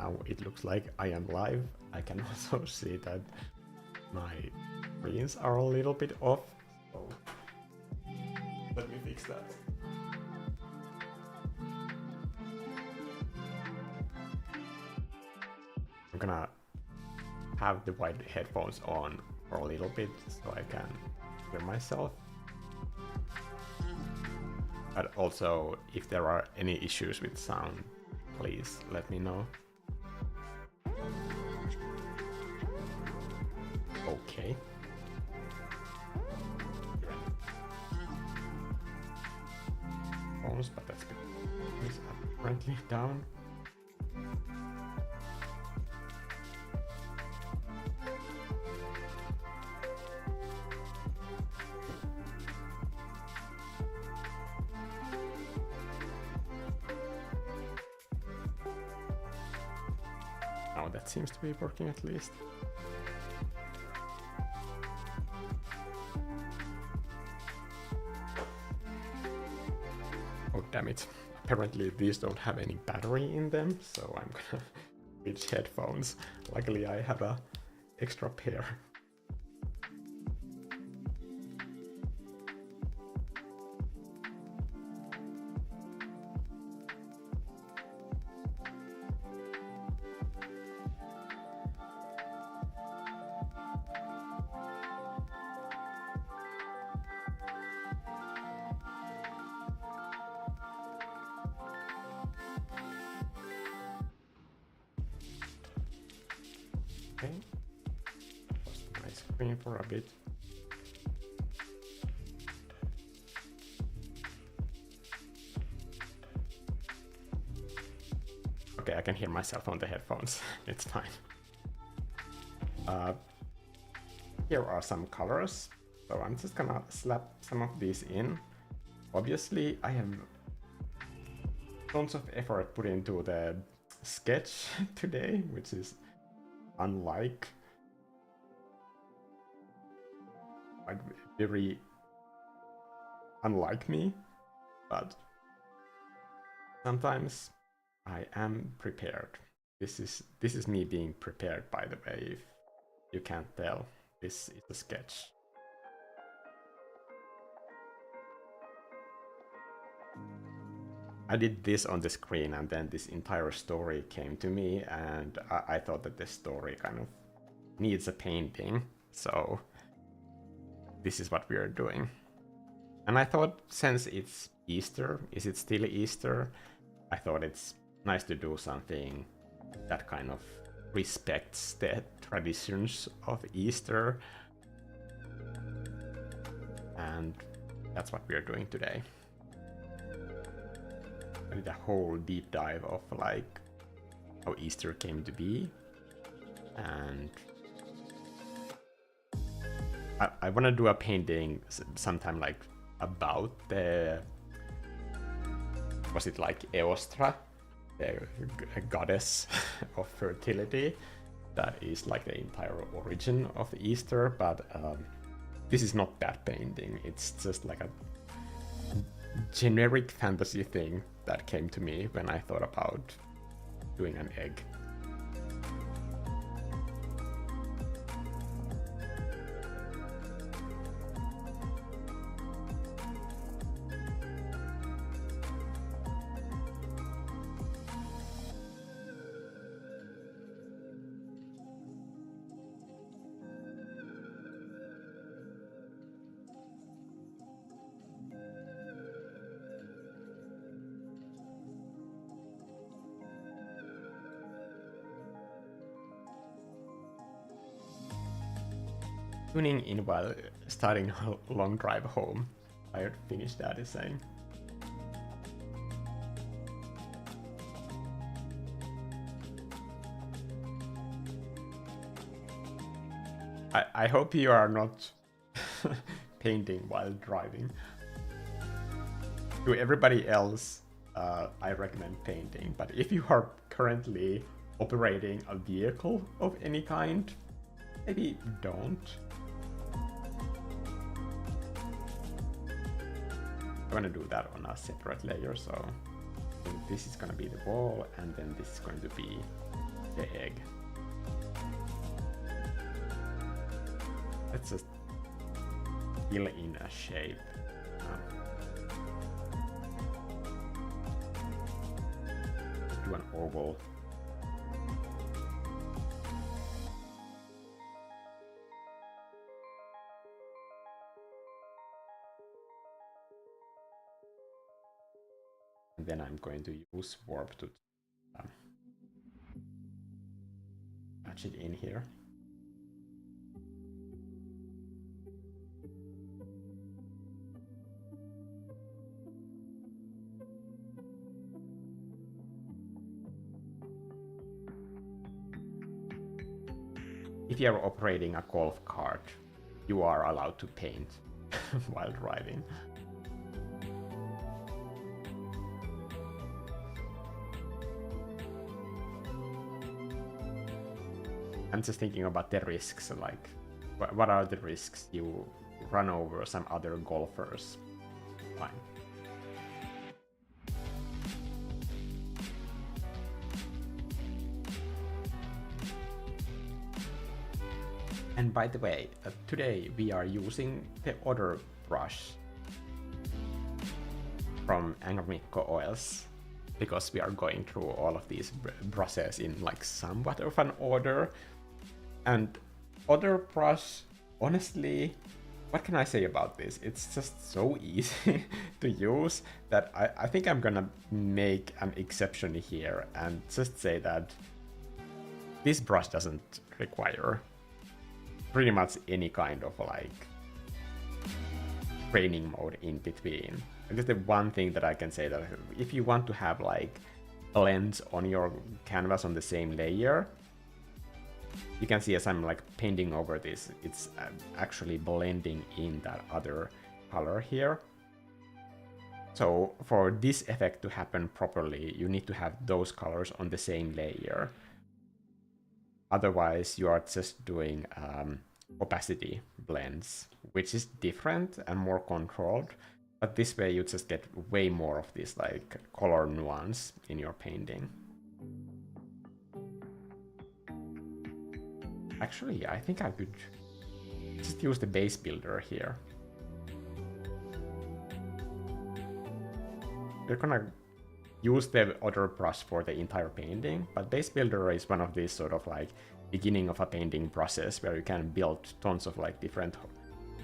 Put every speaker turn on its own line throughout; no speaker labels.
now it looks like I am live. I can also see that my screens are a little bit off. So let me fix that. I'm gonna have the white headphones on for a little bit so I can hear myself. But also, if there are any issues with sound, please let me know. Okay. Phones, but that's because it's apparently down. That seems to be working at least. Oh damn it. Apparently these don't have any battery in them, so I'm gonna switch headphones. Luckily I have a extra pair. Okay, post my screen for a bit. Okay, I can hear myself on the headphones. It's fine. Here are some colors. So I'm just gonna slap some of these in. Obviously, I have tons of effort put into the sketch today, which is unlike, like, very unlike me, but sometimes I am prepared. This is me being prepared, by the way, if you can't tell. This is a sketch. I did this on the screen and then this entire story came to me, and I thought that this story kind of needs a painting, so this is what we are doing. And I thought, since it's Easter, is it still Easter? I thought it's nice to do something that kind of respects the traditions of Easter, and that's what we are doing today. I did a whole deep dive of like how Easter came to be, and I want to do a painting sometime like about the, was it like Eostra, the goddess of fertility, that is like the entire origin of Easter, but this is not that painting, it's just like a generic fantasy thing that came to me when I thought about doing an egg. Tuning in while starting a long drive home. Tired, finished, Dad is saying. I hope you are not painting while driving. To everybody else, I recommend painting, but if you are currently operating a vehicle of any kind, maybe don't. I'm gonna do that on a separate layer, so this is gonna be the wall, and then this is going to be the egg. Let's just fill in a shape. Do an oval. And then I'm going to use warp to patch it in here. If you are operating a golf cart, you are allowed to paint while driving. I'm just thinking about the risks, like, what are the risks? You run over some other golfers. Fine. And by the way, today we are using the Other brush from Angramikko Oils, because we are going through all of these brushes in like somewhat of an order. And Other brush, honestly, what can I say about this? It's just so easy to use that I think I'm gonna make an exception here and just say that this brush doesn't require pretty much any kind of like training mode in between. I guess the one thing that I can say that if you want to have like blends on your canvas on the same layer, you can see as I'm like painting over this, it's actually blending in that other color here. So for this effect to happen properly, you need to have those colors on the same layer. Otherwise, you are just doing opacity blends, which is different and more controlled. But this way, you just get way more of this like color nuance in your painting. Actually, I think I could just use the base builder here. We're gonna use the Other brush for the entire painting, but base builder is one of these sort of like beginning of a painting process where you can build tons of like different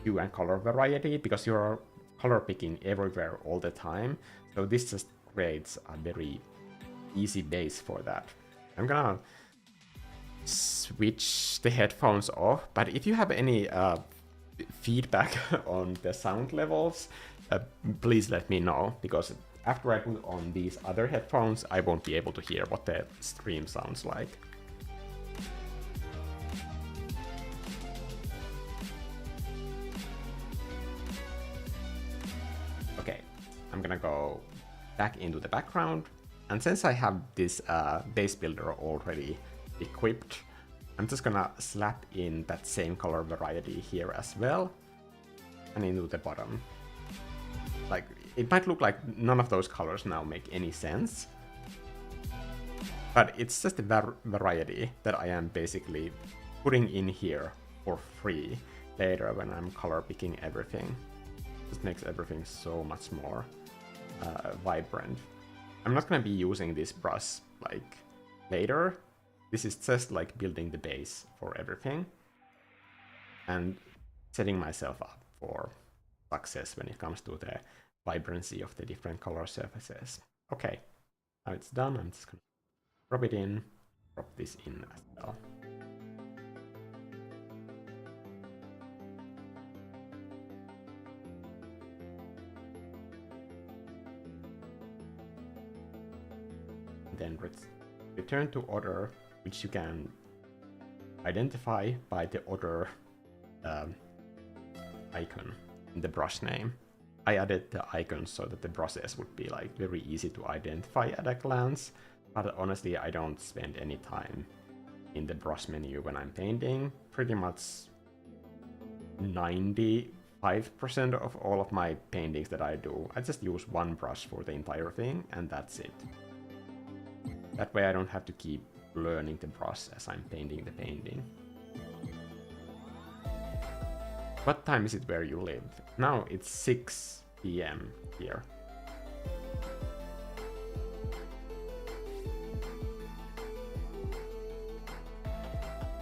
hue and color variety because you're color picking everywhere all the time. So this just creates a very easy base for that. I'm gonna switch the headphones off, but if you have any feedback on the sound levels, please let me know, because after I put on these other headphones, I won't be able to hear what the stream sounds like. Okay, I'm gonna go back into the background, and since I have this base builder already equipped, I'm just gonna slap in that same color variety here as well, and into the bottom. Like, it might look like none of those colors now make any sense, but it's just a variety that I am basically putting in here for free later when I'm color picking everything. This makes everything so much more vibrant. I'm not going to be using this brush like later. This is just like building the base for everything and setting myself up for success when it comes to the vibrancy of the different color surfaces. Okay, now it's done. I'm just gonna drop it in, drop this in as well. Then let's return to Other, which you can identify by the Other icon in the brush name. I added the icons so that the process would be like very easy to identify at a glance, but honestly I don't spend any time in the brush menu when I'm painting. Pretty much 95% of all of my paintings that I do, I just use one brush for the entire thing, and that's it. That way I don't have to keep learning the brush as I'm painting the painting. What time is it where you live? Now it's 6 p.m. here.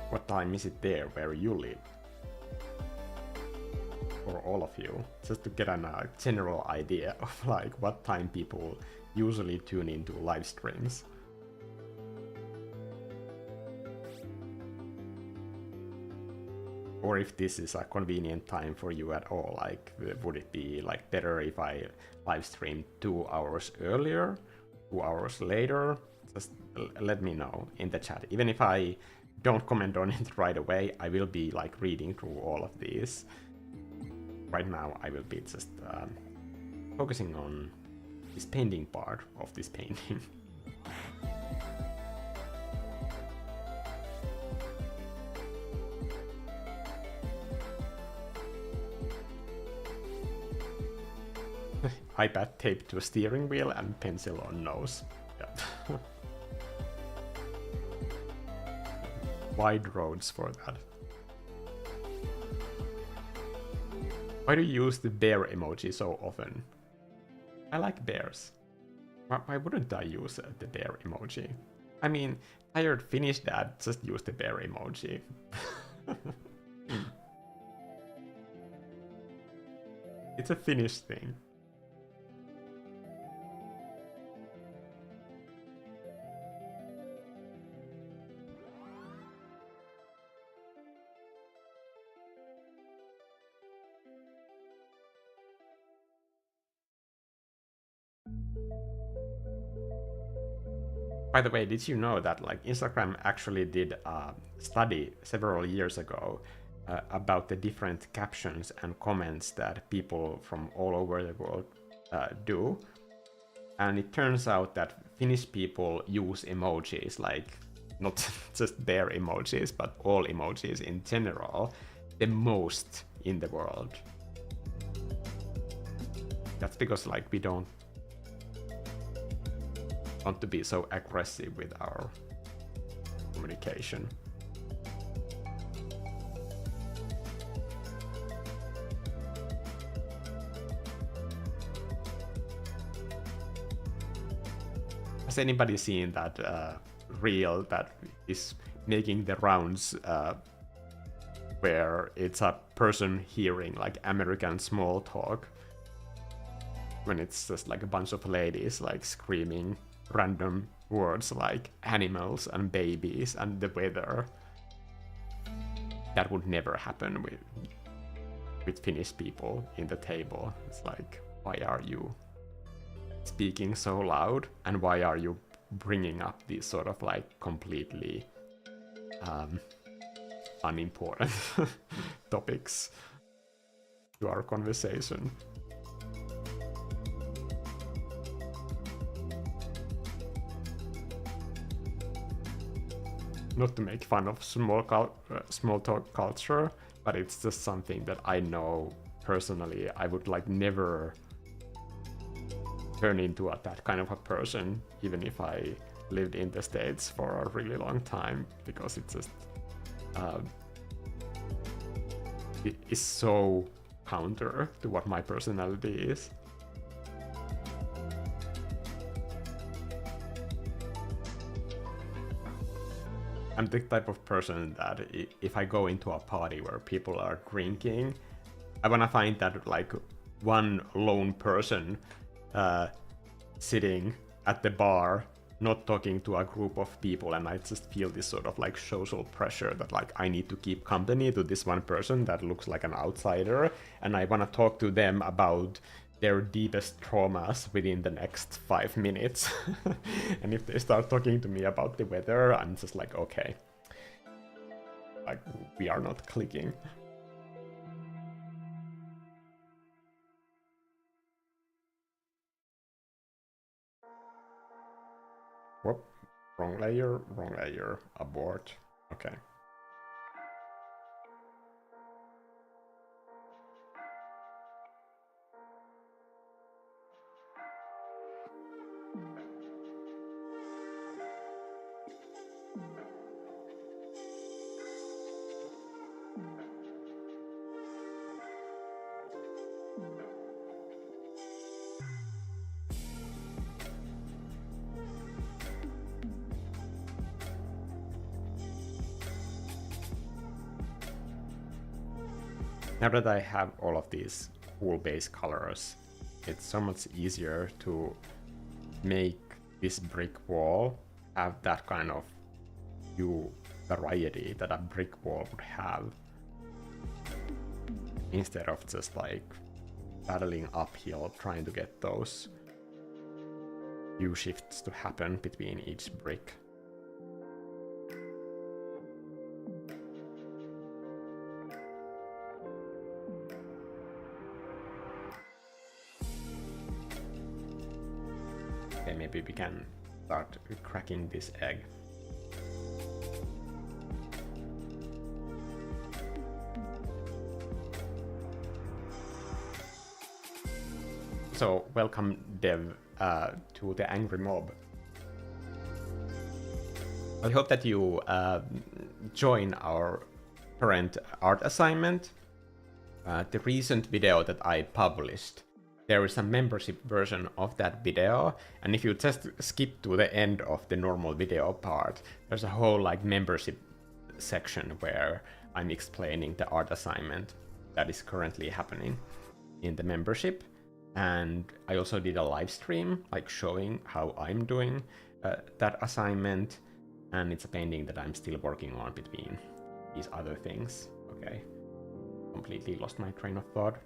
What time is it there where you live? For all of you, just to get a general idea of like what time people usually tune into live streams. Or if this is a convenient time for you at all, like would it be like better if I live stream 2 hours earlier, 2 hours later? Just let me know in the chat. Even if I don't comment on it right away, I will be like reading through all of these. Right now I will be just focusing on this painting part of this painting. iPad taped to a steering wheel and pencil on nose. Yeah. Wide roads for that. Why do you use the bear emoji so often? I like bears. Why wouldn't I use the bear emoji? I mean, tired Finnish dad, just use the bear emoji. It's a Finnish thing. By the way, did you know that like Instagram actually did a study several years ago about the different captions and comments that people from all over the world do? And it turns out that Finnish people use emojis, like not just bear emojis, but all emojis in general, the most in the world. That's because like we don't want to be so aggressive with our communication. Has anybody seen that reel that is making the rounds where it's a person hearing like American small talk when it's just like a bunch of ladies like screaming random words like animals and babies and the weather? That would never happen with Finnish people in the table. It's like, why are you speaking so loud, and why are you bringing up these sort of like completely unimportant topics to our conversation? Not to make fun of small talk culture, but it's just something that I know personally I would like never turn into that kind of a person, even if I lived in the States for a really long time, because it's just it is so counter to what my personality is. I'm the type of person that if I go into a party where people are drinking, I wanna find that like one lone person sitting at the bar, not talking to a group of people, and I just feel this sort of like social pressure that like I need to keep company to this one person that looks like an outsider, and I wanna talk to them about their deepest traumas within the next 5 minutes. And if they start talking to me about the weather, I'm just like, okay, like we are not clicking. Whoop, wrong layer, abort. Okay. Now that I have all of these cool base colors, it's so much easier to make this brick wall have that kind of hue variety that a brick wall would have, instead of just like battling uphill trying to get those hue shifts to happen between each brick. Okay, maybe we can start cracking this egg. So, welcome Dev to the Angry Mob. I hope that you join our current art assignment. The recent video that I published, there is a membership version of that video, and if you just skip to the end of the normal video part, there's a whole like membership section where I'm explaining the art assignment that is currently happening in the membership. And I also did a live stream like showing how I'm doing that assignment, and it's a painting that I'm still working on between these other things. Okay, completely lost my train of thought.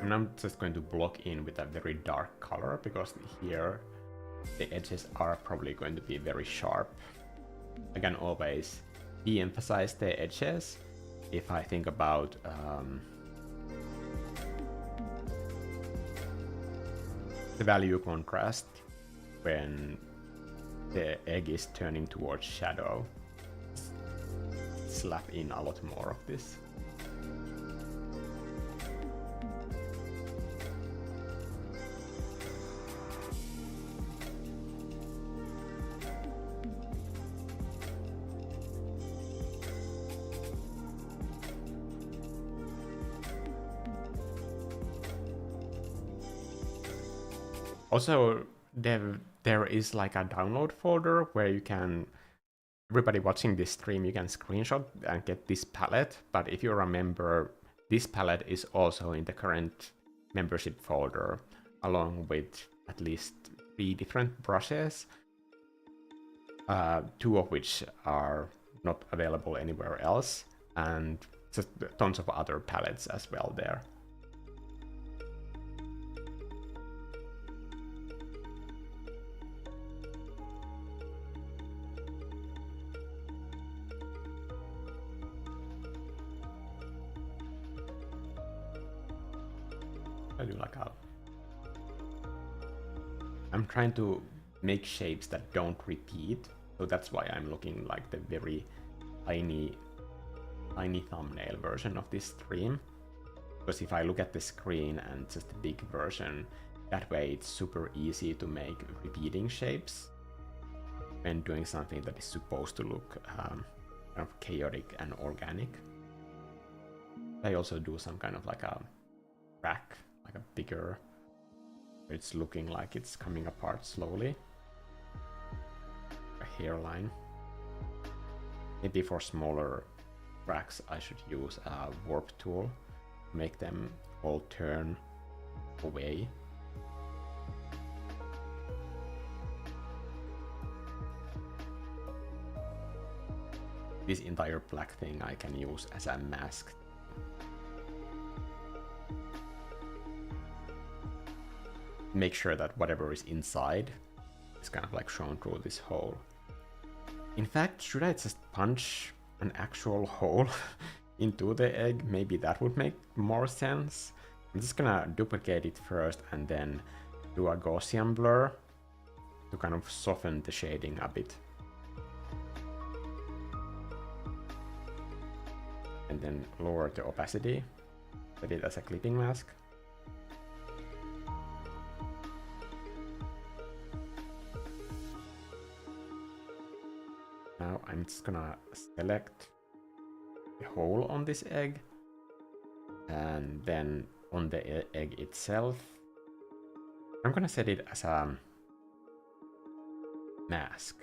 And I'm just going to block in with a very dark color, because here the edges are probably going to be very sharp. I can always de-emphasize the edges if I think about the value contrast when the egg is turning towards shadow. Slap in a lot more of this. Also, there is like a download folder where you can, everybody watching this stream, you can screenshot and get this palette. But if you remember, this palette is also in the current membership folder, along with at least 3 different brushes, 2 of which are not available anywhere else, and just tons of other palettes as well there. I do like how I'm trying to make shapes that don't repeat, so that's why I'm looking like the very tiny thumbnail version of this stream. Because if I look at the screen and just a big version, that way it's super easy to make repeating shapes when doing something that is supposed to look kind of chaotic and organic. I also do some kind of like a crack, like a bigger, it's looking like it's coming apart slowly. A hairline. Maybe for smaller cracks I should use a warp tool to make them all turn away. This entire black thing I can use as a mask. Make sure that whatever is inside is kind of like shown through this hole. In fact, should I just punch an actual hole into the egg? Maybe that would make more sense. I'm just gonna duplicate it first and then do a Gaussian blur to kind of soften the shading a bit. And then lower the opacity, set it as a clipping mask. Now I'm just gonna select the hole on this egg, and then on the egg itself, I'm gonna set it as a mask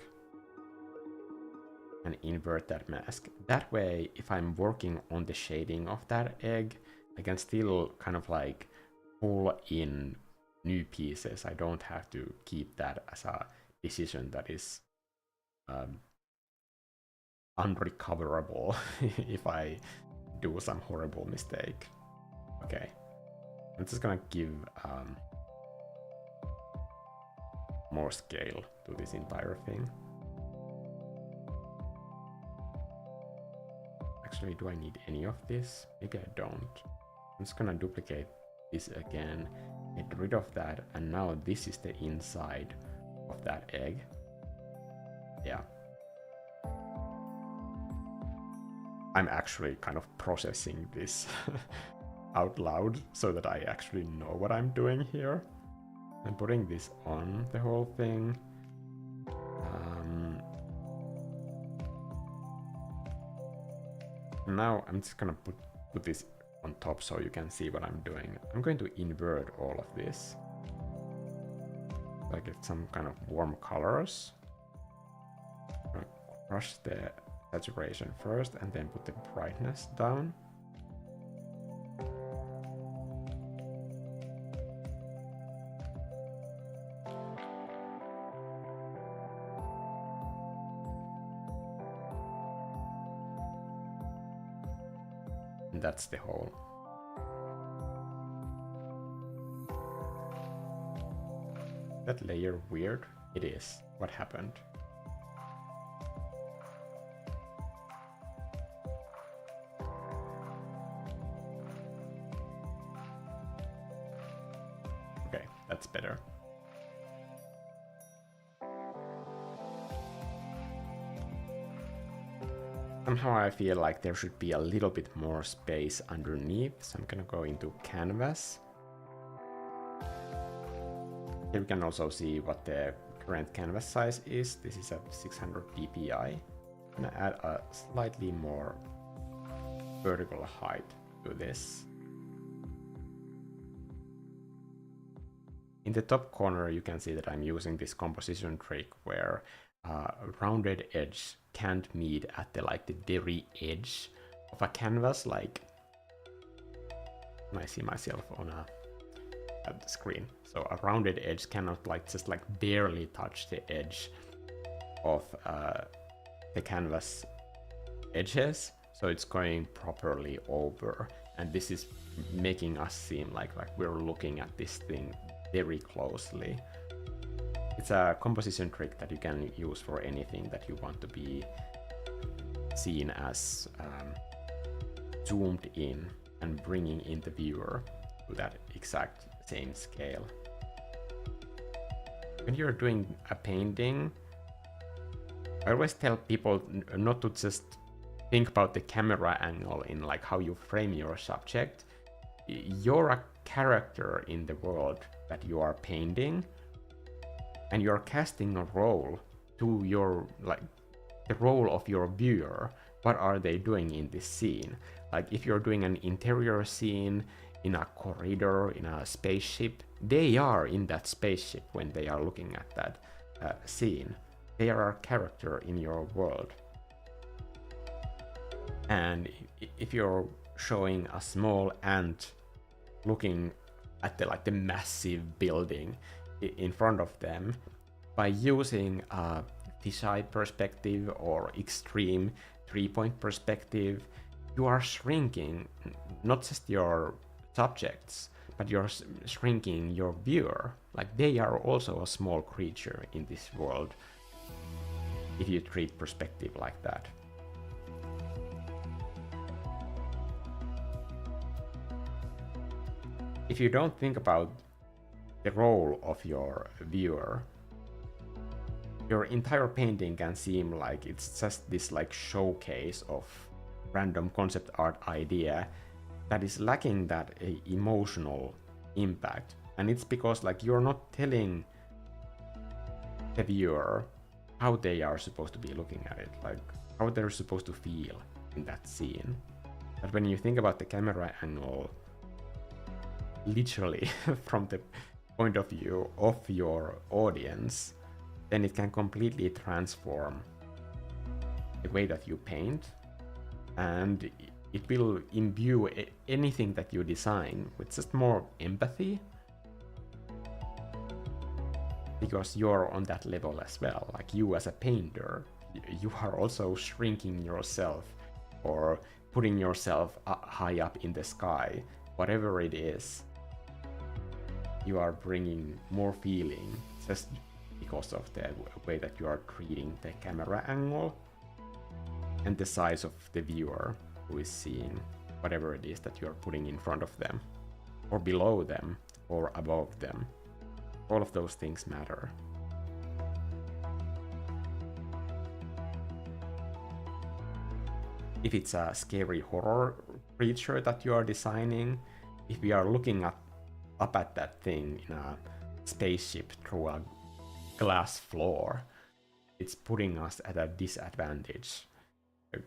and invert that mask. That way, if I'm working on the shading of that egg, I can still kind of like pull in new pieces. I don't have to keep that as a decision that is unrecoverable if I do some horrible mistake. Okay, I'm just gonna give more scale to this entire thing. Actually, do I need any of this? Maybe I don't. I'm just gonna duplicate this again, get rid of that, and now this is the inside of that egg. Yeah. I'm actually kind of processing this out loud so that I actually know what I'm doing here. I'm putting this on the whole thing. Now I'm just gonna put this on top so you can see what I'm doing. I'm going to invert all of this. So I get some kind of warm colors. I'm gonna crush the saturation first and then put the brightness down. And that's the whole. That layer weird? It is. What happened? Okay, that's better. Somehow I feel like there should be a little bit more space underneath, so I'm gonna go into canvas. Here we can also see what the current canvas size is. This is at 600 dpi. I'm gonna add a slightly more vertical height to this. In the top corner you can see that I'm using this composition trick where rounded edge can't meet at the very edge of a canvas. Like when I see myself on at the screen, so a rounded edge cannot just barely touch the edge of the canvas edges, so it's going properly over, and this is making us seem like we're looking at this thing very closely. It's a composition trick that you can use for anything that you want to be seen as zoomed in and bringing in the viewer to that exact same scale. When you're doing a painting, I always tell people not to just think about the camera angle in how you frame your subject. You're a character in the world that you are painting, and you're casting a role to your the role of your viewer. What are they doing in this scene? If you're doing an interior scene in a corridor, in a spaceship, they are in that spaceship when they are looking at that scene. They are a character in your world. And if you're showing a small ant looking at the massive building in front of them, by using a fisheye perspective or extreme 3-point perspective, you are shrinking not just your subjects, but you're shrinking your viewer. They are also a small creature in this world if you treat perspective like that. If you don't think about the role of your viewer, your entire painting can seem like it's just this showcase of random concept art idea that is lacking that emotional impact. And it's because you're not telling the viewer how they are supposed to be looking at it, how they're supposed to feel in that scene. But when you think about the camera angle literally from the point of view of your audience, then it can completely transform the way that you paint, and it will imbue anything that you design with just more empathy, because you're on that level as well. Like, you as a painter, you are also shrinking yourself or putting yourself high up in the sky, whatever it is. You are bringing more feeling just because of the way that you are treating the camera angle and the size of the viewer who is seeing whatever it is that you are putting in front of them, or below them, or above them. All of those things matter. If it's a scary horror creature that you are designing, if we are looking up at that thing in a spaceship through a glass floor, it's putting us at a disadvantage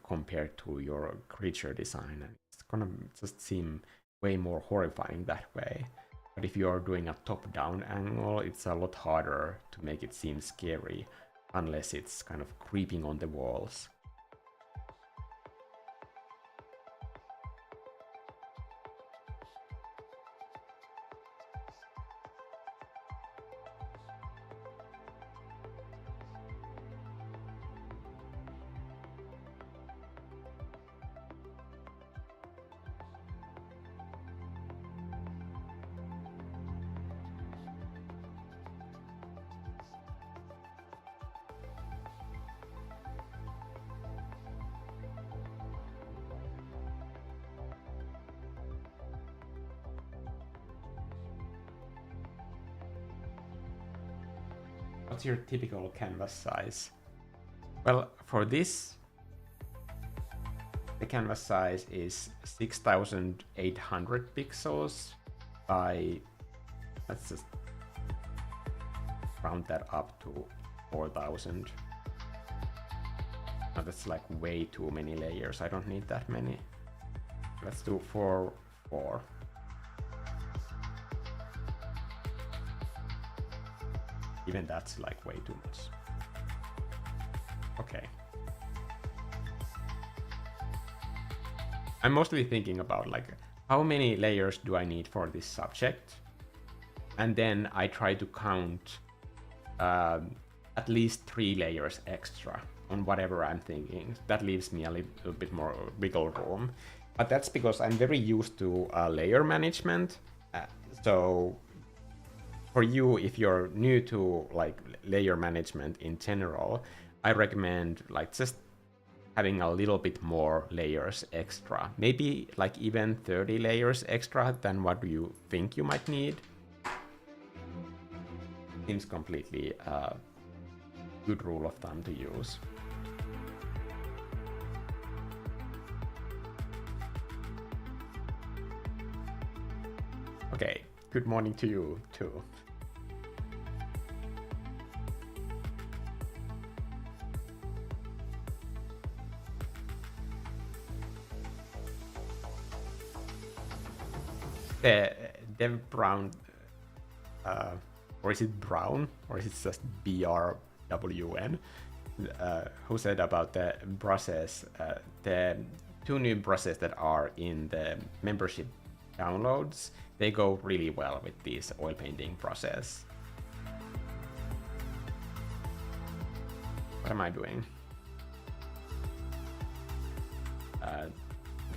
compared to your creature design, and it's gonna just seem way more horrifying that way. But if you are doing a top-down angle, it's a lot harder to make it seem scary, unless it's kind of creeping on the walls. What's your typical canvas size? Well, for this, the canvas size is 6,800 pixels by, let's just round that up to 4,000. Now that's like way too many layers. I don't need that many. Let's do 4. Even that's like way too much. Okay. I'm mostly thinking about like, how many layers do I need for this subject? And then I try to count at least 3 layers extra on whatever I'm thinking. That leaves me a little bit more wiggle room. But that's because I'm very used to layer management. So for you, if you're new to like layer management in general, I recommend like just having a little bit more layers extra. Maybe like even 30 layers extra than what you think you might need. Seems completely good rule of thumb to use. Okay, good morning to you too. Dev Brown, or is it Brown, or is it just BRWN, who said about the brushes, the 2 new brushes that are in the membership downloads, they go really well with these oil painting brushes. What am I doing?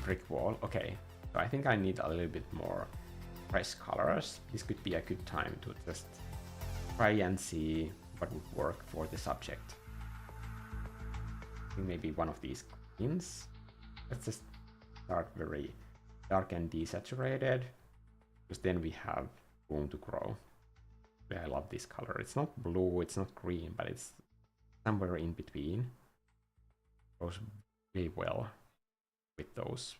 Brick wall, okay. So I think I need a little bit more fresh colors. This could be a good time to just try and see what would work for the subject. I think maybe one of these greens. Let's just start very dark and desaturated, because then we have room to grow. I love this color. It's not blue, it's not green, but it's somewhere in between. Goes really well with those.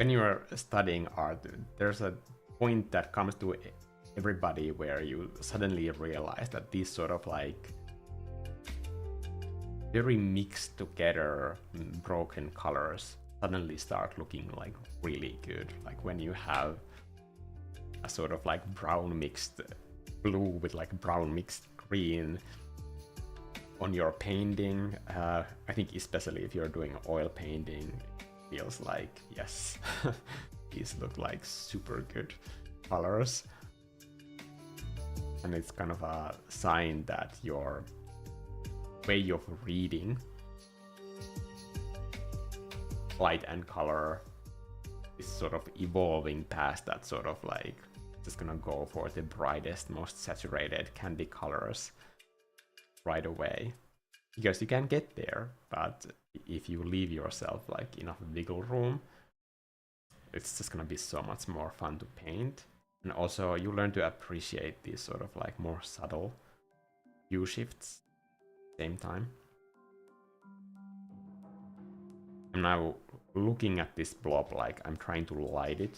when you're studying art, there's a point that comes to everybody where you suddenly realize that these sort of like very mixed together broken colors suddenly start looking like really good. Like when you have a sort of like brown mixed blue with like brown mixed green on your painting. I think especially if you're doing oil painting, it feels like, yes, these look like super good colors. And it's kind of a sign that your way of reading light and color is sort of evolving past that sort of like just gonna go for the brightest, most saturated candy colors right away, because you can get there, but if you leave yourself like enough wiggle room, it's just gonna be so much more fun to paint. And also you learn to appreciate these sort of like more subtle hue shifts at the same time. I'm now looking at this blob like I'm trying to light it.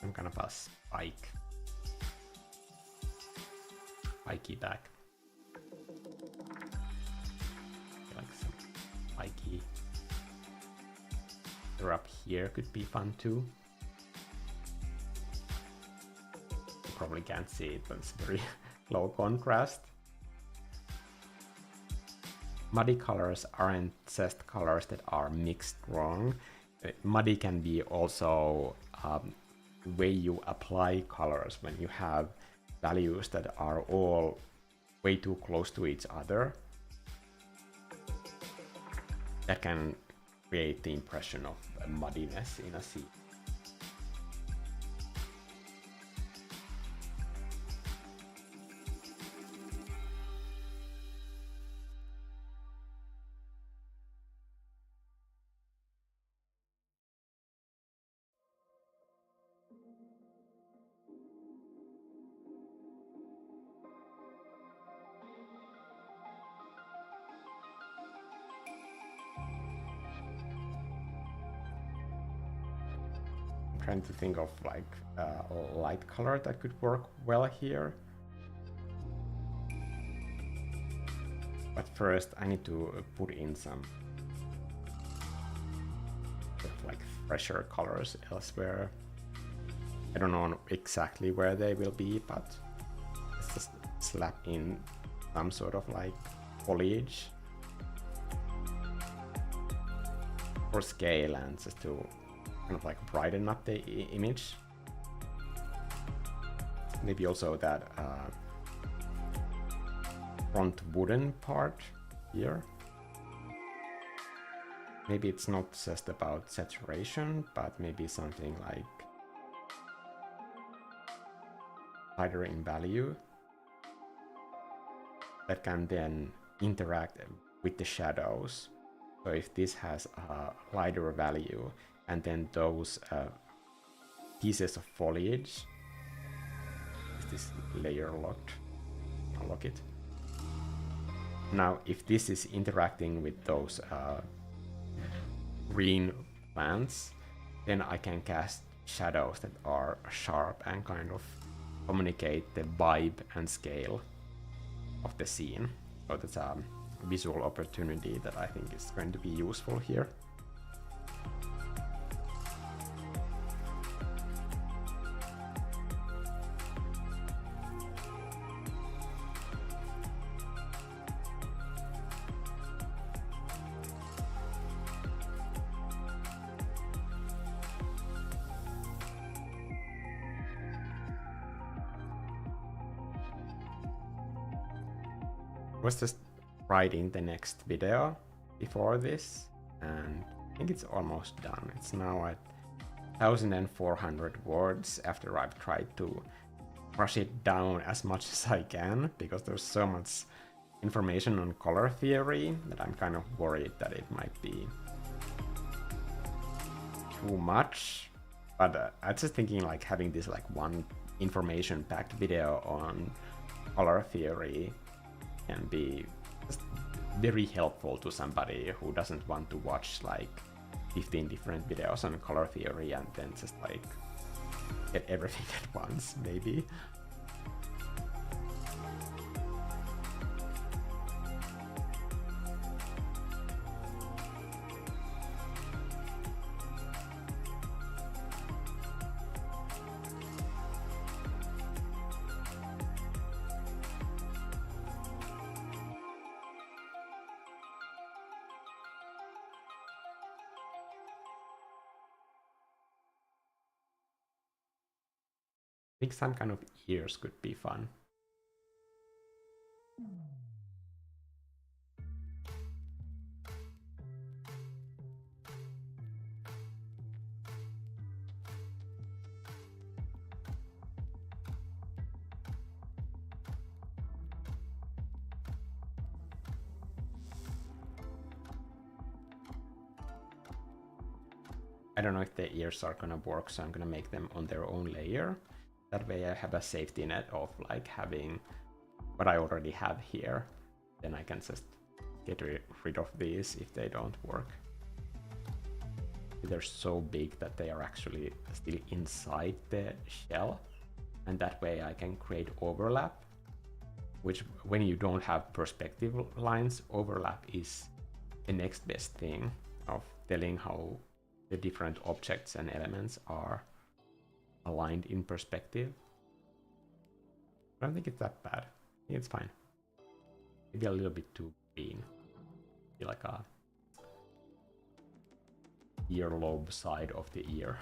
Some kind of a spiky back. Like some spiky. Up here could be fun too. You probably can't see it, but it's very low contrast. Muddy colors aren't just colors that are mixed wrong. Muddy can be also the way you apply colors when you have values that are all way too close to each other. That can create the impression of muddiness in a scene. Trying to think of like a light color that could work well here. But first I need to put in some sort of like fresher colors elsewhere. I don't know exactly where they will be, but let's just slap in some sort of like foliage or scale, and just to kind of like brighten up the image. Maybe also that front wooden part here. Maybe it's not just about saturation, but maybe something like lighter in value that can then interact with the shadows. So if this has a lighter value, and then those pieces of foliage, is this layer locked? Unlock it. Now, if this is interacting with those green plants, then I can cast shadows that are sharp and kind of communicate the vibe and scale of the scene. So that's a visual opportunity that I think is going to be useful here. was just writing the next video before this, and I think it's almost done. It's now at 1,400 words after I've tried to brush it down as much as I can, because there's so much information on color theory that I'm kind of worried that it might be too much. But I was just thinking like having this like one information-packed video on color theory can be just very helpful to somebody who doesn't want to watch like 15 different videos on color theory and then just like get everything at once, maybe. I think some kind of ears could be fun. I don't know if the ears are gonna work, so I'm gonna make them on their own layer. That way I have a safety net of like having what I already have here. Then I can just get rid of these if they don't work. They're so big that they are actually still inside the shell. And that way I can create overlap, which when you don't have perspective lines, overlap is the next best thing of telling how the different objects and elements are aligned in perspective. I don't think it's that bad. I think it's fine. Maybe a little bit too green. Be like a earlobe side of the ear.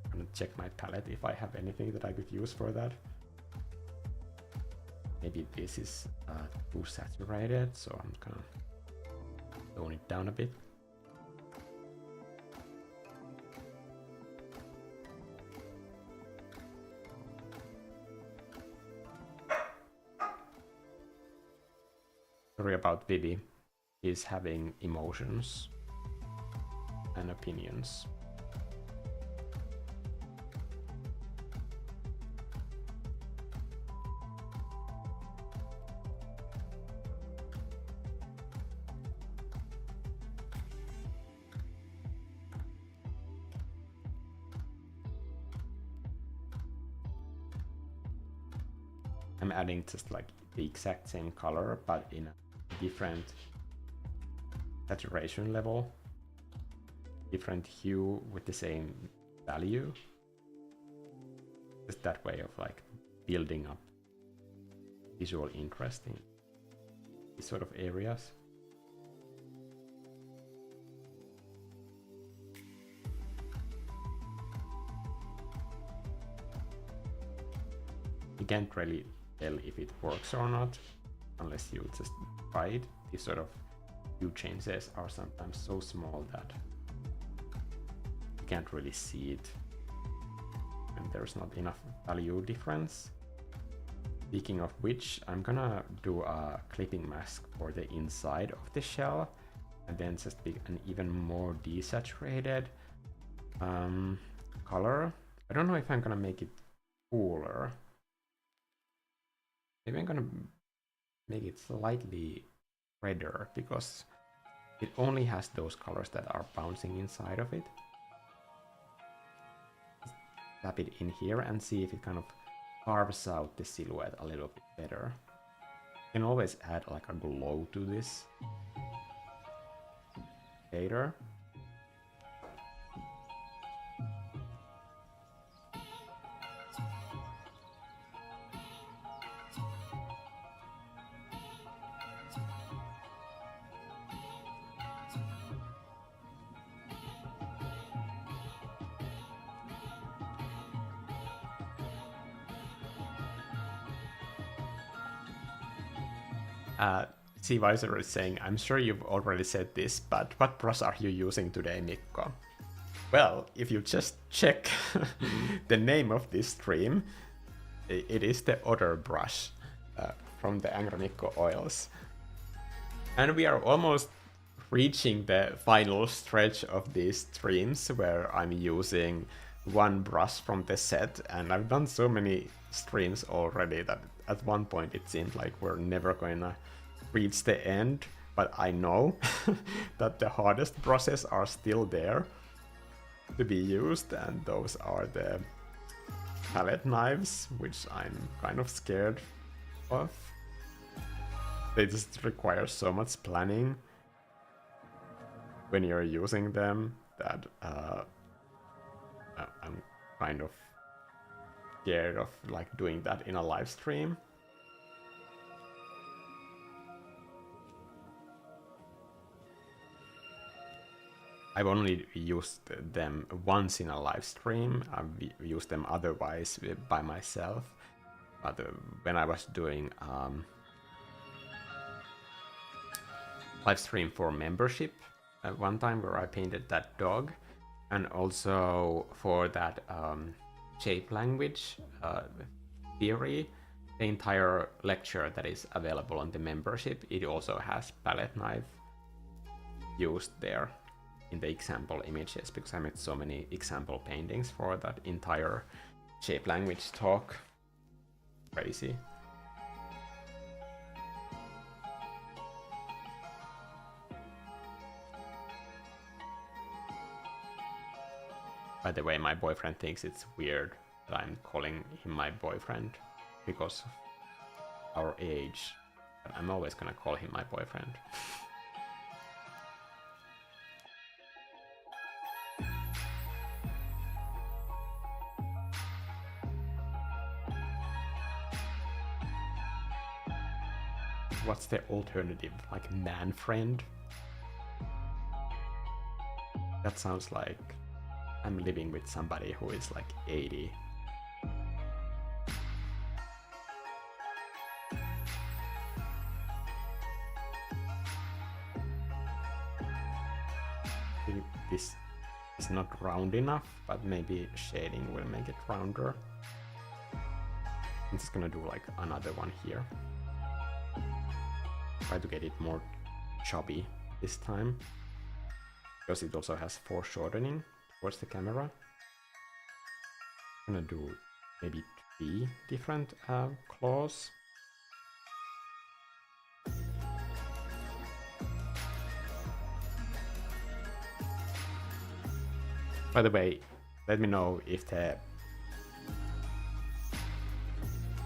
I'm gonna check my palette if I have anything that I could use for that. Maybe this is too saturated, so I'm gonna tone it down a bit. Sorry about Vivi. He's having emotions and opinions. I'm adding just like the exact same color, but in a different saturation level, different hue with the same value. Just that way of like building up visual interest in these sort of areas. You can't really tell if it works or not unless you just try it. These sort of hue changes are sometimes so small that you can't really see it, and there's not enough value difference. Speaking of which, I'm gonna do a clipping mask for the inside of the shell, and then just pick an even more desaturated color. I don't know if I'm gonna make it cooler. Maybe I'm gonna make it slightly redder because it only has those colors that are bouncing inside of it. Just tap it in here and see if it kind of carves out the silhouette a little bit better. You can always add like a glow to this later. C-Visor is saying, I'm sure you've already said this, but what brush are you using today, Mikko? Well, if you just check the name of this stream, it is the Otter brush from the Angry Mikko oils. And we are almost reaching the final stretch of these streams where I'm using one brush from the set, and I've done so many streams already that at one point it seemed like we're never gonna reach the end, but I know that the hardest brushes are still there to be used, and those are the palette knives, which I'm kind of scared of. They just require so much planning when you're using them that I'm kind of scared of like doing that in a live stream. I've only used them once in a live stream. I've used them otherwise by myself. But when I was doing live stream for membership at one time where I painted that dog, and also for that shape language theory, the entire lecture that is available on the membership, it also has palette knife used there in the example images, because I made so many example paintings for that entire shape language talk. Crazy. By the way, my boyfriend thinks it's weird that I'm calling him my boyfriend because of our age. But I'm always gonna call him my boyfriend. What's the alternative? Like man friend? That sounds like I'm living with somebody who is like 80. This is not round enough, but maybe shading will make it rounder. I'm just gonna do like another one here. Try to get it more chubby this time, because it also has foreshortening towards the camera. I'm gonna do maybe 3 different claws. By the way, let me know if the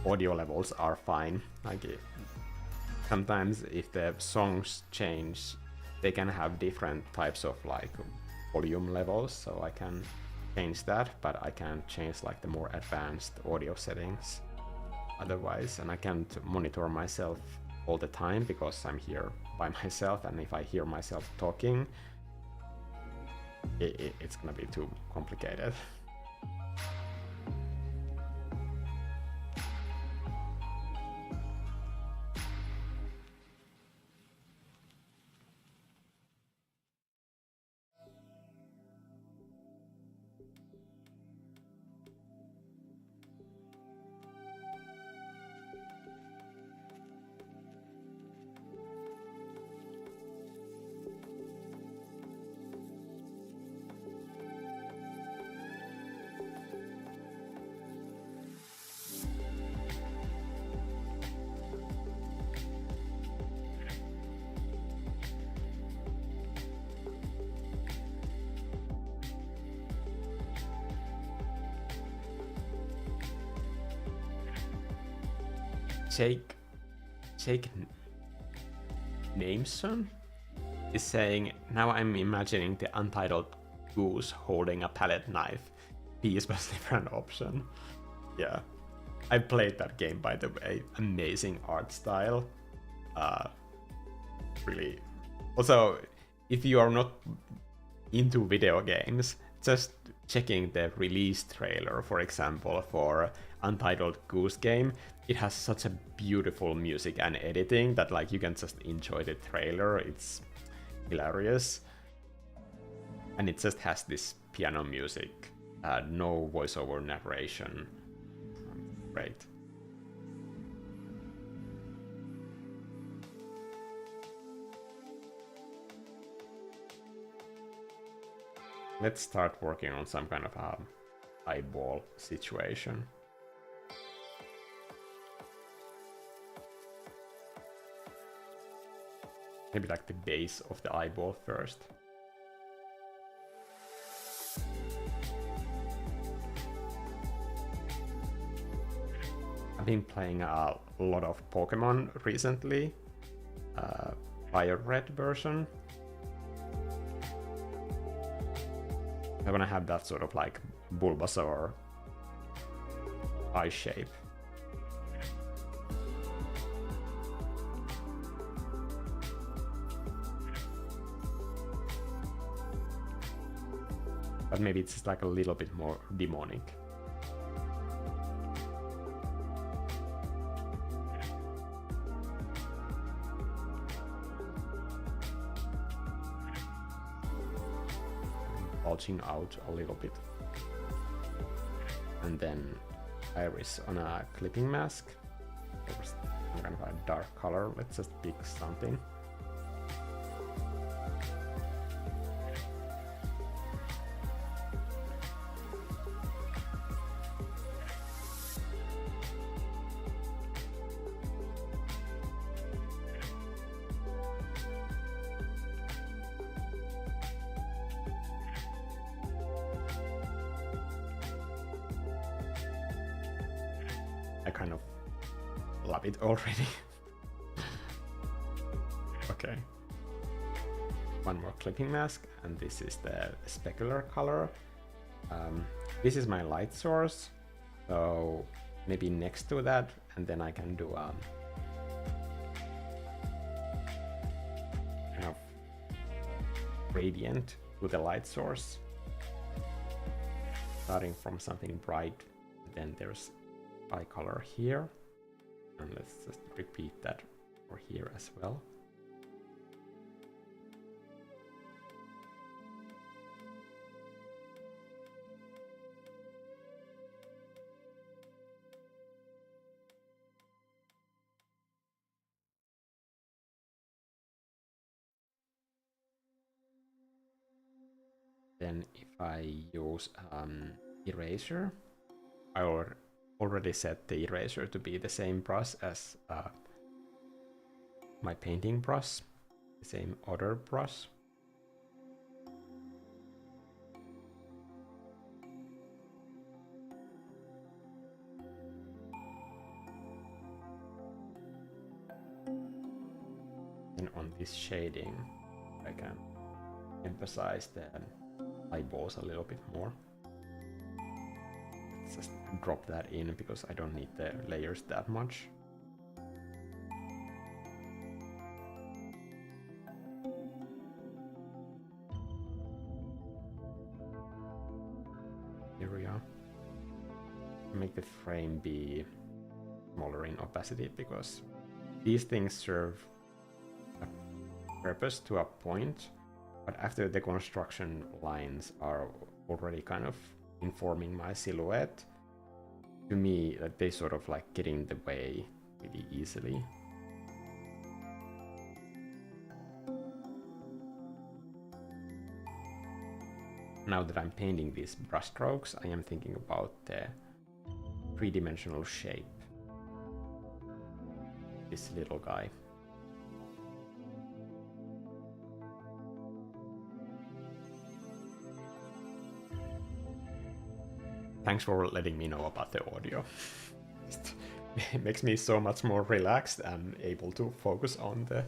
audio levels are fine. Like sometimes if the songs change, they can have different types of like volume levels, so I can change that, but I can't change like the more advanced audio settings otherwise, and I can't monitor myself all the time because I'm here by myself, and if I hear myself talking, it's gonna be too complicated. Jake Nameson is saying, now I'm imagining the untitled goose holding a palette knife. Peace was a different option. Yeah, I played that game, by the way. Amazing art style. Really. Also, if you are not into video games, just checking the release trailer, for example, for Untitled Goose Game, it has such a beautiful music and editing that like you can just enjoy the trailer. It's hilarious. And it just has this piano music, no voiceover narration. Great. Let's start working on some kind of eyeball situation. Maybe like the base of the eyeball first. I've been playing a lot of Pokémon recently, Fire Red version. I wanna have that sort of like Bulbasaur eye shape. But maybe it's just like a little bit more demonic. Bulging out a little bit. And then iris on a clipping mask. There's some kind of a dark color. Let's just pick something. I kind of love it already. Okay. One more clipping mask, and this is the specular color. This is my light source, so maybe next to that, and then I can do a kind of gradient to the light source. Starting from something bright, then there's eye color here, and let's just repeat that for here as well. Then if I use eraser, I already set the eraser to be the same brush as my painting brush, the same other brush. And on this shading, I can emphasize the eyeballs a little bit more. Let's just drop that in because I don't need the layers that much. Here we are. Make the frame be smaller in opacity because these things serve a purpose to a point, but after the construction lines are already kind of informing my silhouette, to me that they sort of like get in the way really easily. Now that I'm painting these brush strokes, I am thinking about the three-dimensional shape. This little guy. Thanks for letting me know about the audio. It makes me so much more relaxed and able to focus on the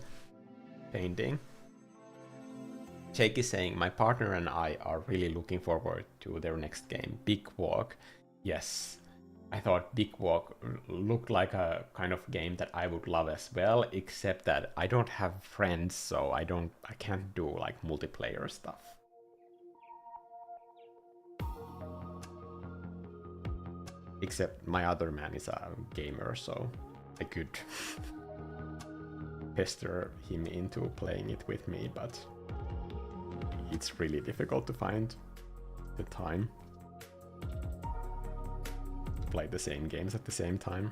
painting. Jake is saying, my partner and I are really looking forward to their next game, Big Walk. Yes, I thought Big Walk looked like a kind of game that I would love as well, except that I don't have friends, so I can't do like multiplayer stuff. Except my other man is a gamer, so I could pester him into playing it with me, but it's really difficult to find the time to play the same games at the same time.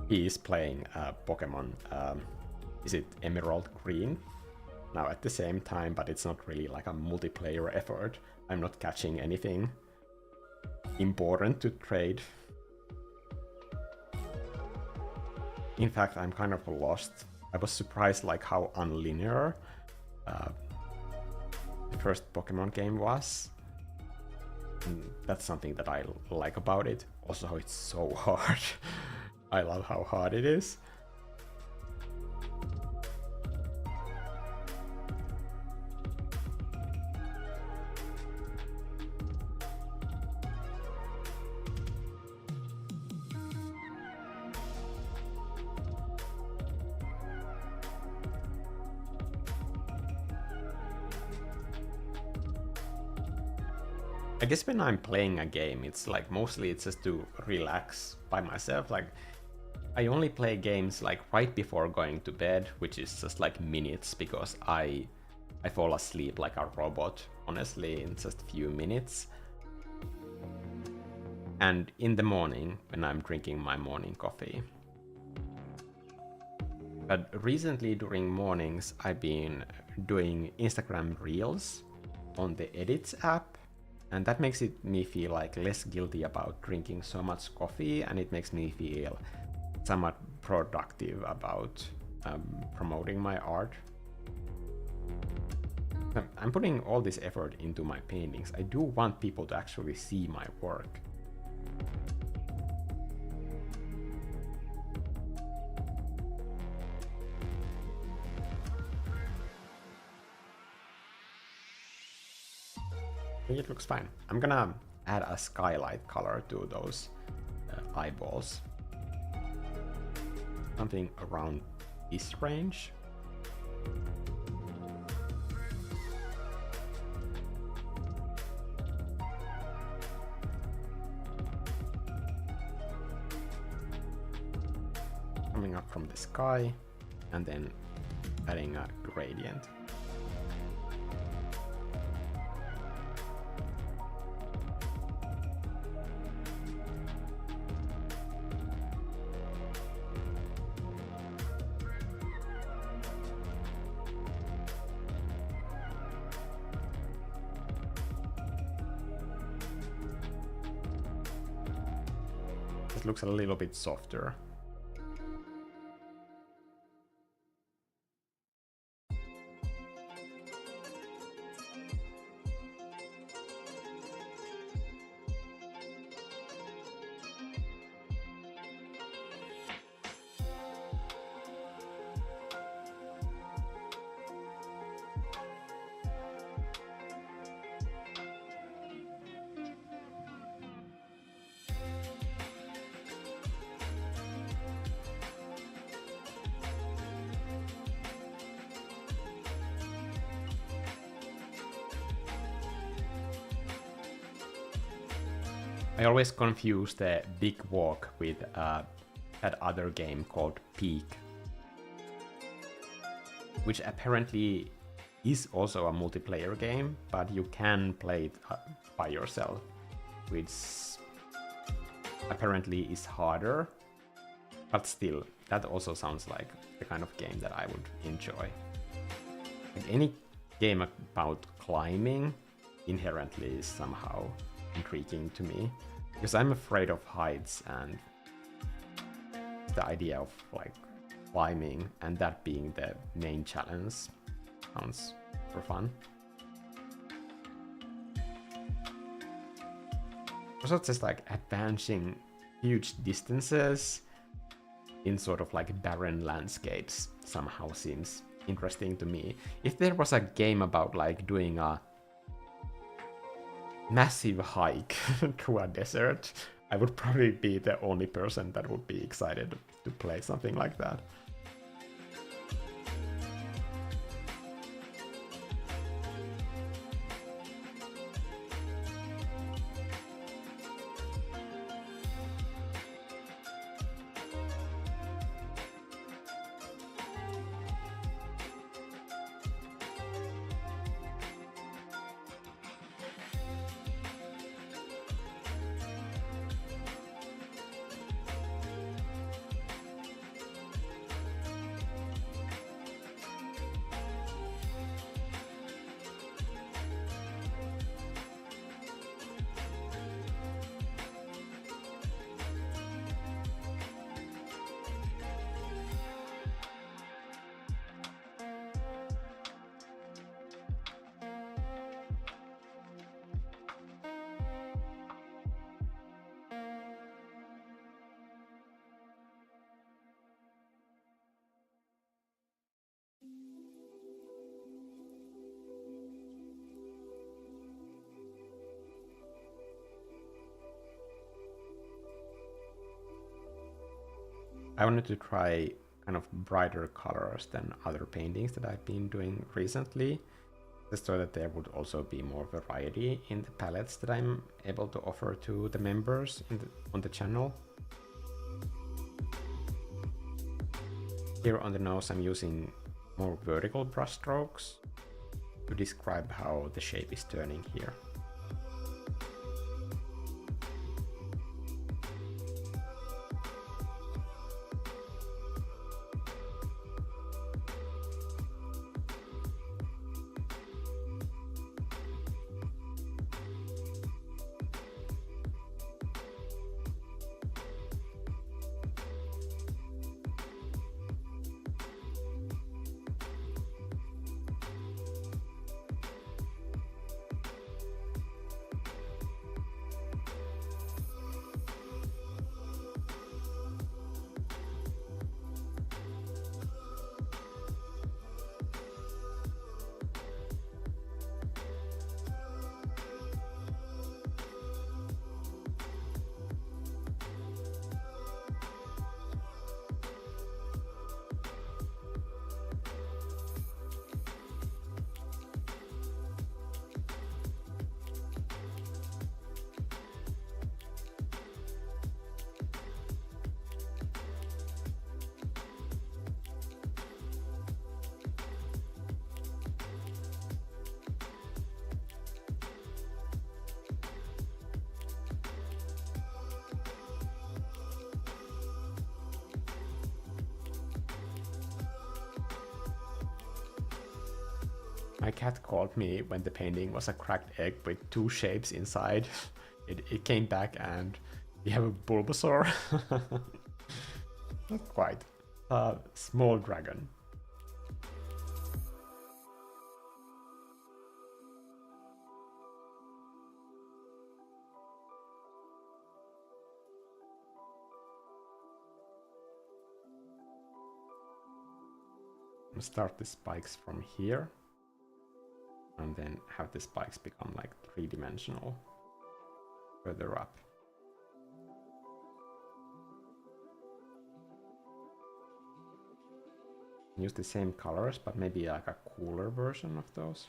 He is playing Pokemon, is it Emerald Green? Now at the same time, but it's not really like a multiplayer effort. I'm not catching anything important to trade. In fact, I'm kind of lost. I was surprised like how unlinear the first Pokemon game was. And that's something that I like about it. Also, it's so hard. I love how hard it is. I guess when I'm playing a game, it's like mostly it's just to relax by myself. Like I only play games like right before going to bed, which is just like minutes, because I fall asleep like a robot, honestly, in just a few minutes. And in the morning when I'm drinking my morning coffee. But recently during mornings, I've been doing Instagram Reels on the Edits app. And that makes me feel like less guilty about drinking so much coffee, and it makes me feel somewhat productive about promoting my art. I'm putting all this effort into my paintings. I do want people to actually see my work. It looks fine. I'm gonna add a skylight color to those eyeballs. Something around this range. Coming up from the sky and then adding a gradient. It looks a little bit softer. I always confuse the Big Walk with that other game called Peak, which apparently is also a multiplayer game, but you can play it by yourself, which apparently is harder, but still, that also sounds like the kind of game that I would enjoy. Like any game about climbing inherently is somehow intriguing to me, because I'm afraid of heights, and the idea of like climbing and that being the main challenge sounds super fun. Also just like advancing huge distances in sort of like barren landscapes somehow seems interesting to me. If there was a game about like doing a massive hike through a desert, I would probably be the only person that would be excited to play something like that. I wanted to try kind of brighter colors than other paintings that I've been doing recently, just so that there would also be more variety in the palettes that I'm able to offer to the members on the channel. Here on the nose I'm using more vertical brush strokes to describe how the shape is turning here. My cat called me when the painting was a cracked egg with two shapes inside. It came back and we have a Bulbasaur. Not quite. A small dragon. I'll start the spikes from here. And then have the spikes become like three-dimensional further up. Use the same colors, but maybe like a cooler version of those.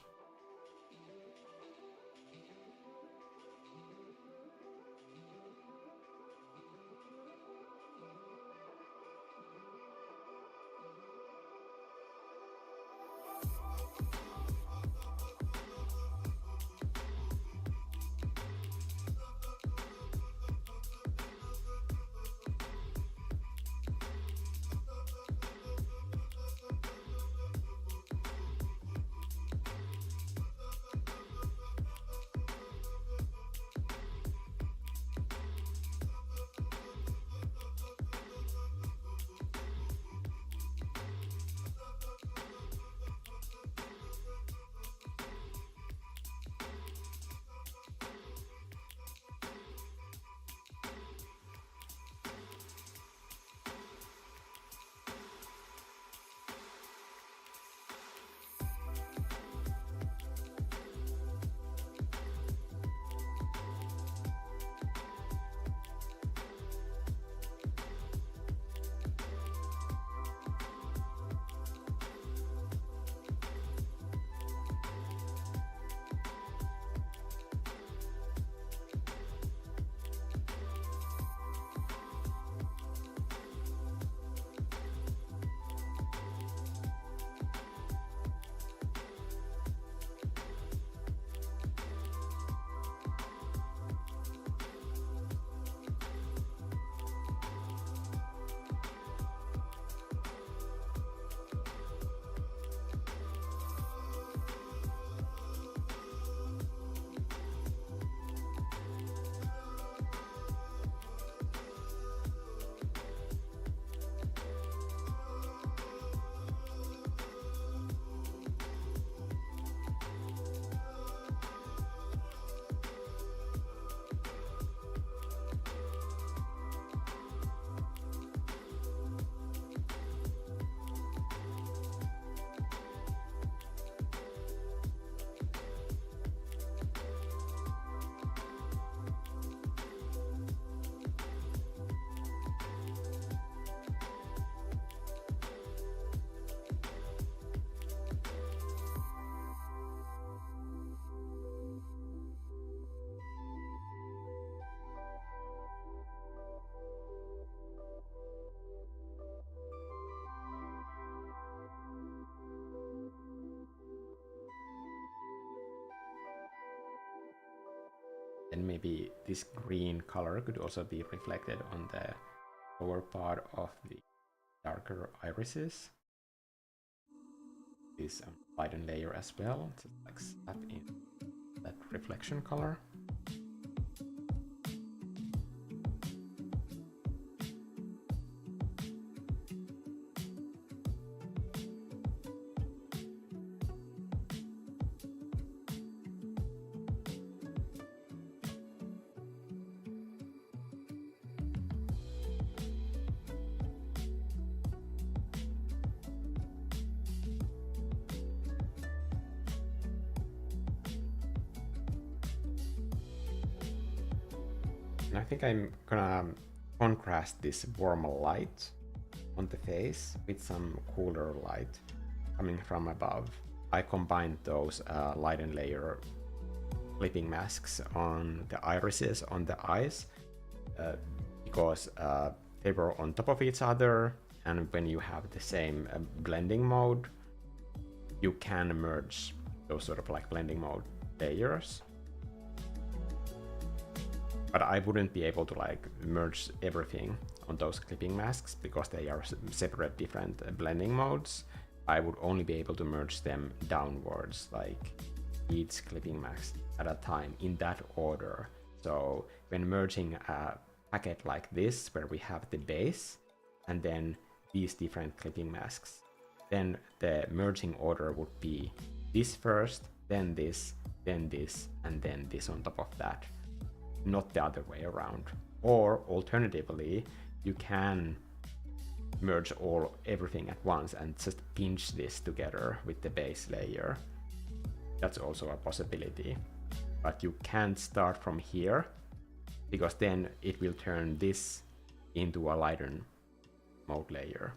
Then maybe this green color could also be reflected on the lower part of the darker irises. This lighten layer as well, to like slap in that reflection color. And I think I'm gonna contrast this warmer light on the face with some cooler light coming from above. I combined those lighten layer clipping masks on the irises on the eyes because they were on top of each other, and when you have the same blending mode, you can merge those sort of like blending mode layers. But I wouldn't be able to like merge everything on those clipping masks because they are separate different blending modes. I would only be able to merge them downwards, like each clipping mask at a time in that order. So when merging a packet like this, where we have the base and then these different clipping masks, then the merging order would be this first, then this, and then this on top of that. Not the other way around. Or alternatively, you can merge everything at once and just pinch this together with the base layer. That's also a possibility. But you can't start from here, because then it will turn this into a lighten mode layer.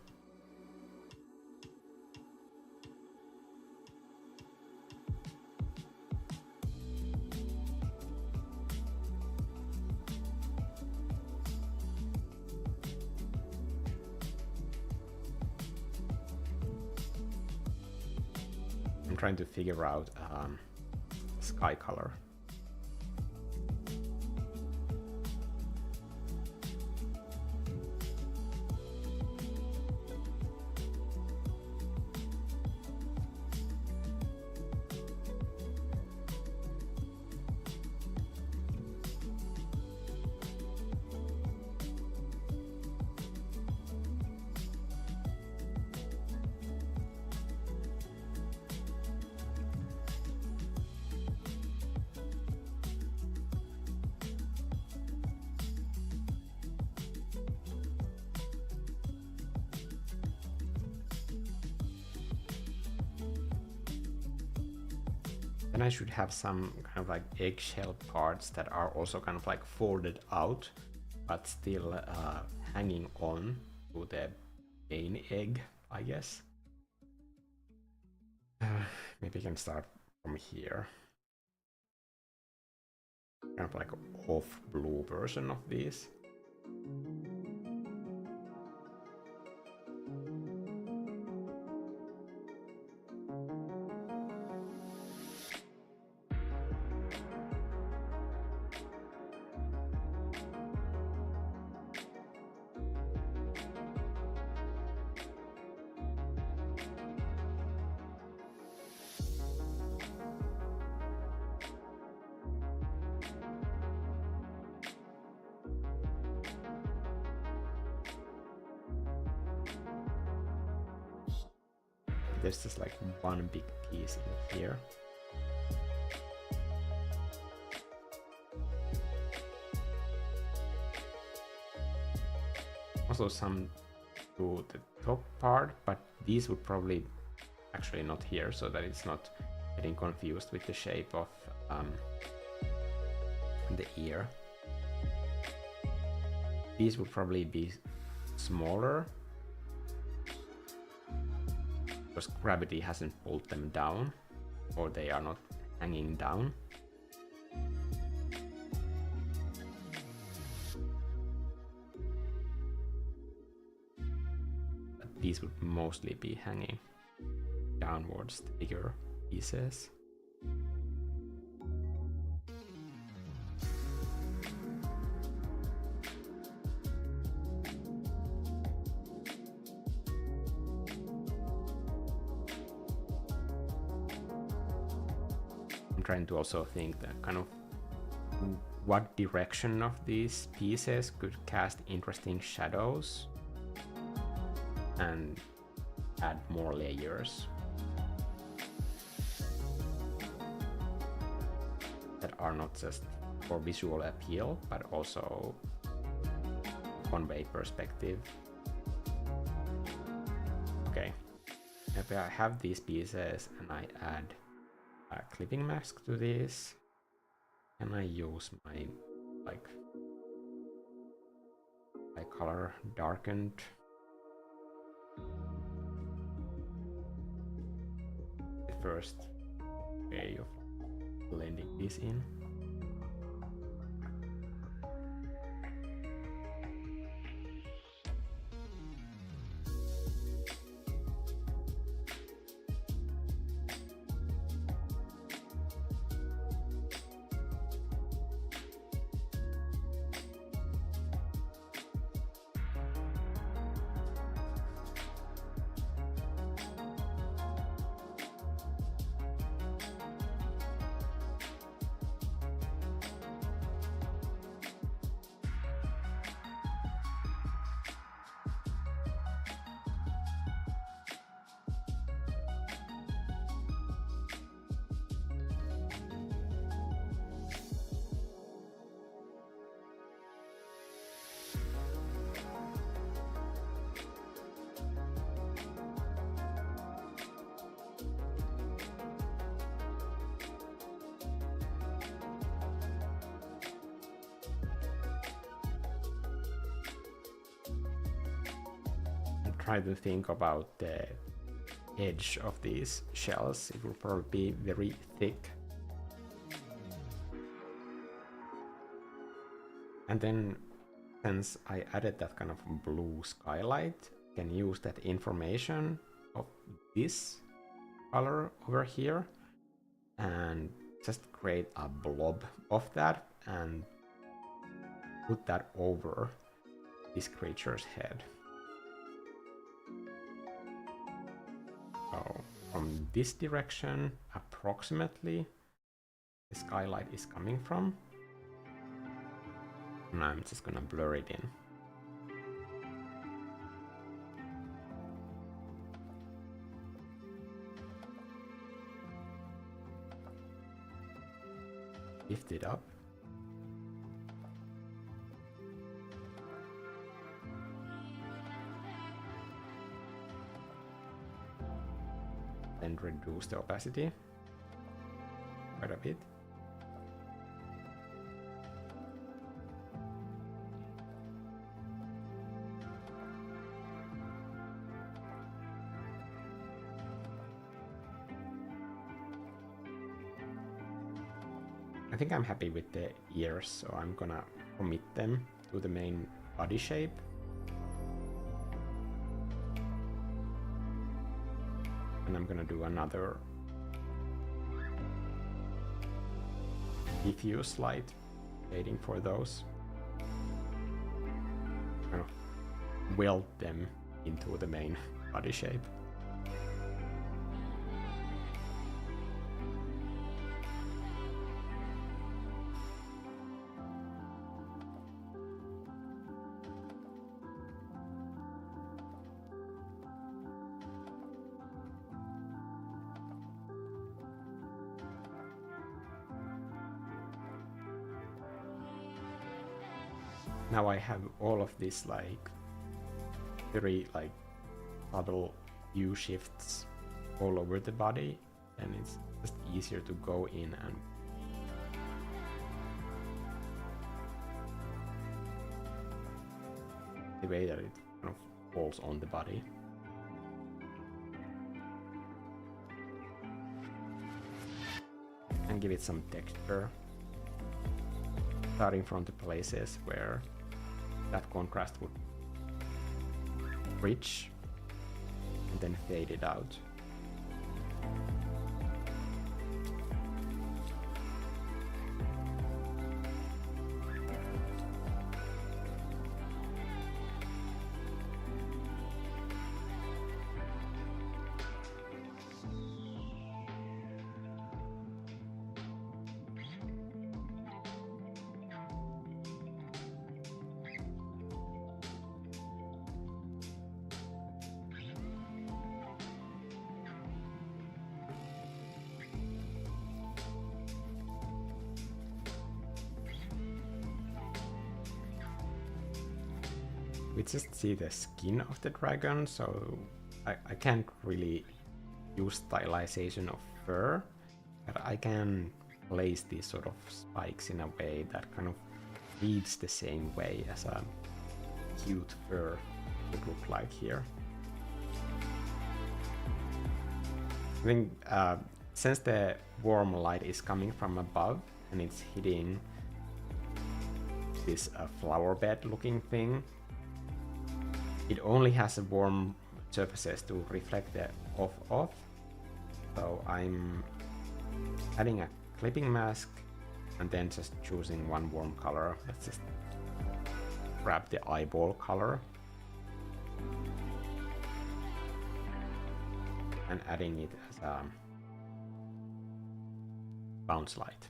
I'm trying to figure out sky color. Then I should have some kind of like eggshell parts that are also kind of like folded out, but still hanging on to the main egg, I guess. Maybe I can start from here. Kind of like an off blue version of these. There's just like one big piece in here. Also some to the top part, but these would probably actually not here, so that it's not getting confused with the shape of the ear. These would probably be smaller, because gravity hasn't pulled them down, or they are not hanging down. But these would mostly be hanging downwards, the bigger pieces. trying to also think that kind of what direction of these pieces could cast interesting shadows and add more layers that are not just for visual appeal, but also convey perspective. Okay, if I have these pieces and I add a clipping mask to this, can I use my color darkened? The first way of blending this in. Try to think about the edge of these shells. It will probably be very thick. And then since I added that kind of blue skylight, I can use that information of this color over here and just create a blob of that and put that over this creature's head. So from this direction, approximately, the skylight is coming from. And I'm just gonna blur it in. Lift it up. And reduce the opacity quite a bit. I think I'm happy with the ears, so I'm gonna commit them to the main body shape. And I'm gonna do another diffuse light, waiting for those. Kind of weld them into the main body shape. Now I have all of this very subtle hue shifts all over the body, and it's just easier to go in and the way that it kind of falls on the body. And give it some texture, starting from the places where that contrast would reach and then fade it out. we just see the skin of the dragon, so I can't really use stylization of fur, but I can place these sort of spikes in a way that kind of reads the same way as a cute fur would look like here. I think since the warm light is coming from above and it's hitting this flower bed looking thing, it only has a warm surfaces to reflect the off. So I'm adding a clipping mask and then just choosing one warm color. Let's just grab the eyeball color and adding it as a bounce light.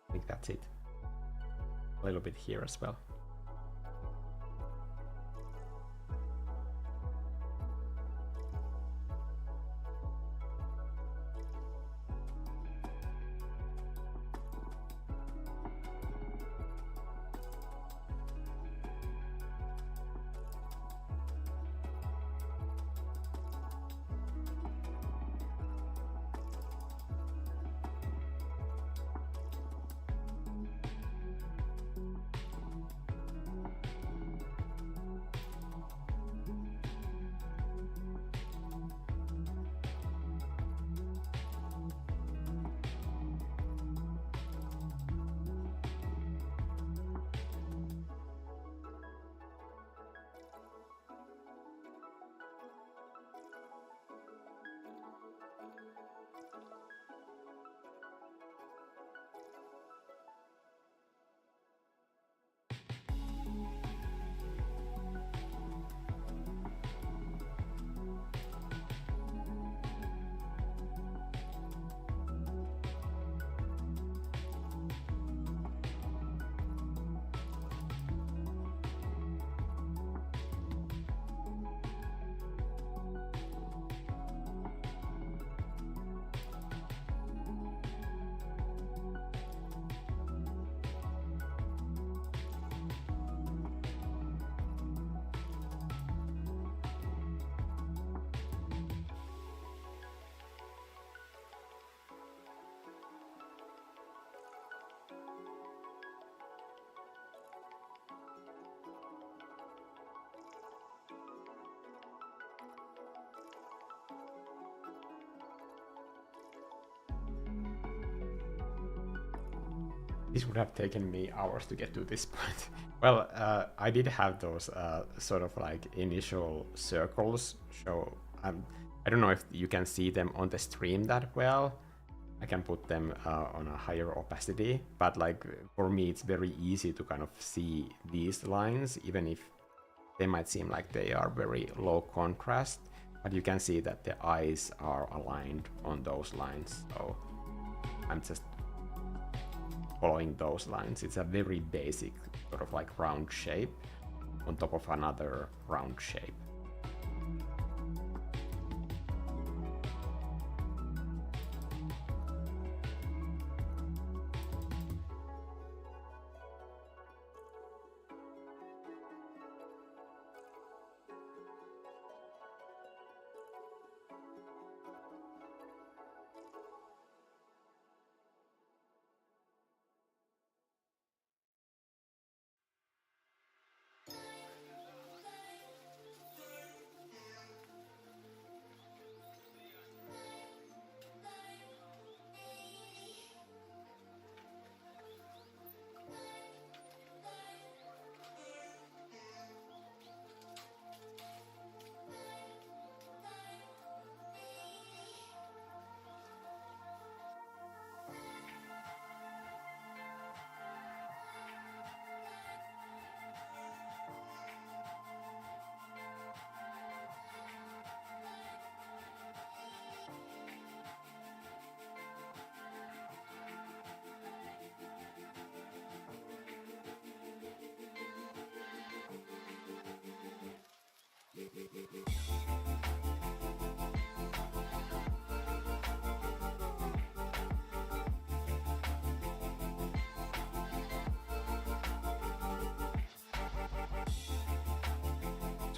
I think that's it. A little bit here as well. This would have taken me hours to get to this point. Well, I did have those sort of like initial circles show. I don't know if you can see them on the stream that well. I can put them on a higher opacity, but like for me it's very easy to kind of see these lines, even if they might seem like they are very low contrast, but you can see that the eyes are aligned on those lines. So I'm just following those lines. It's a very basic sort of like round shape on top of another round shape.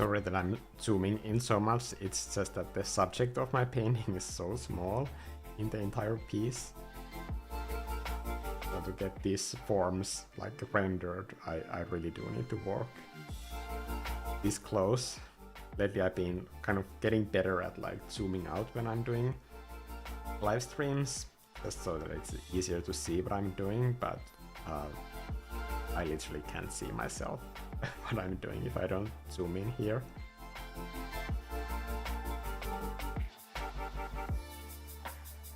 Sorry that I'm zooming in so much, it's just that the subject of my painting is so small in the entire piece. So to get these forms like rendered, I really do need to work this close. Lately I've been kind of getting better at like zooming out when I'm doing live streams, just so that it's easier to see what I'm doing, but I literally can't see myself what I'm doing if I don't zoom in here.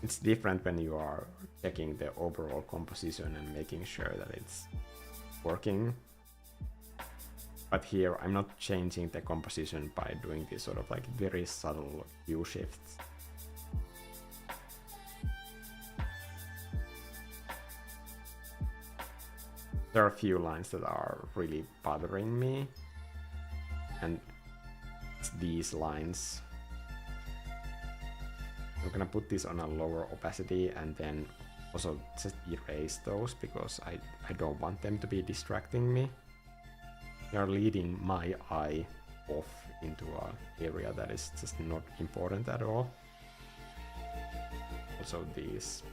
It's different when you are checking the overall composition and making sure that it's working. But here I'm not changing the composition by doing these sort of like very subtle hue shifts. There are a few lines that are really bothering me, and it's these lines. I'm gonna put this on a lower opacity and then also just erase those because I don't want them to be distracting me. They are leading my eye off into an area that is just not important at all. Also these.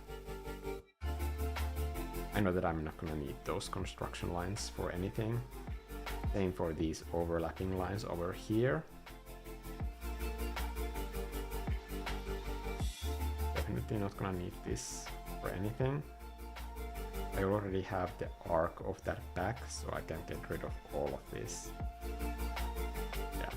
I know that I'm not gonna need those construction lines for anything. Same for these overlapping lines over here. Definitely not gonna need this for anything. I already have the arc of that back, so I can get rid of all of this. Yeah.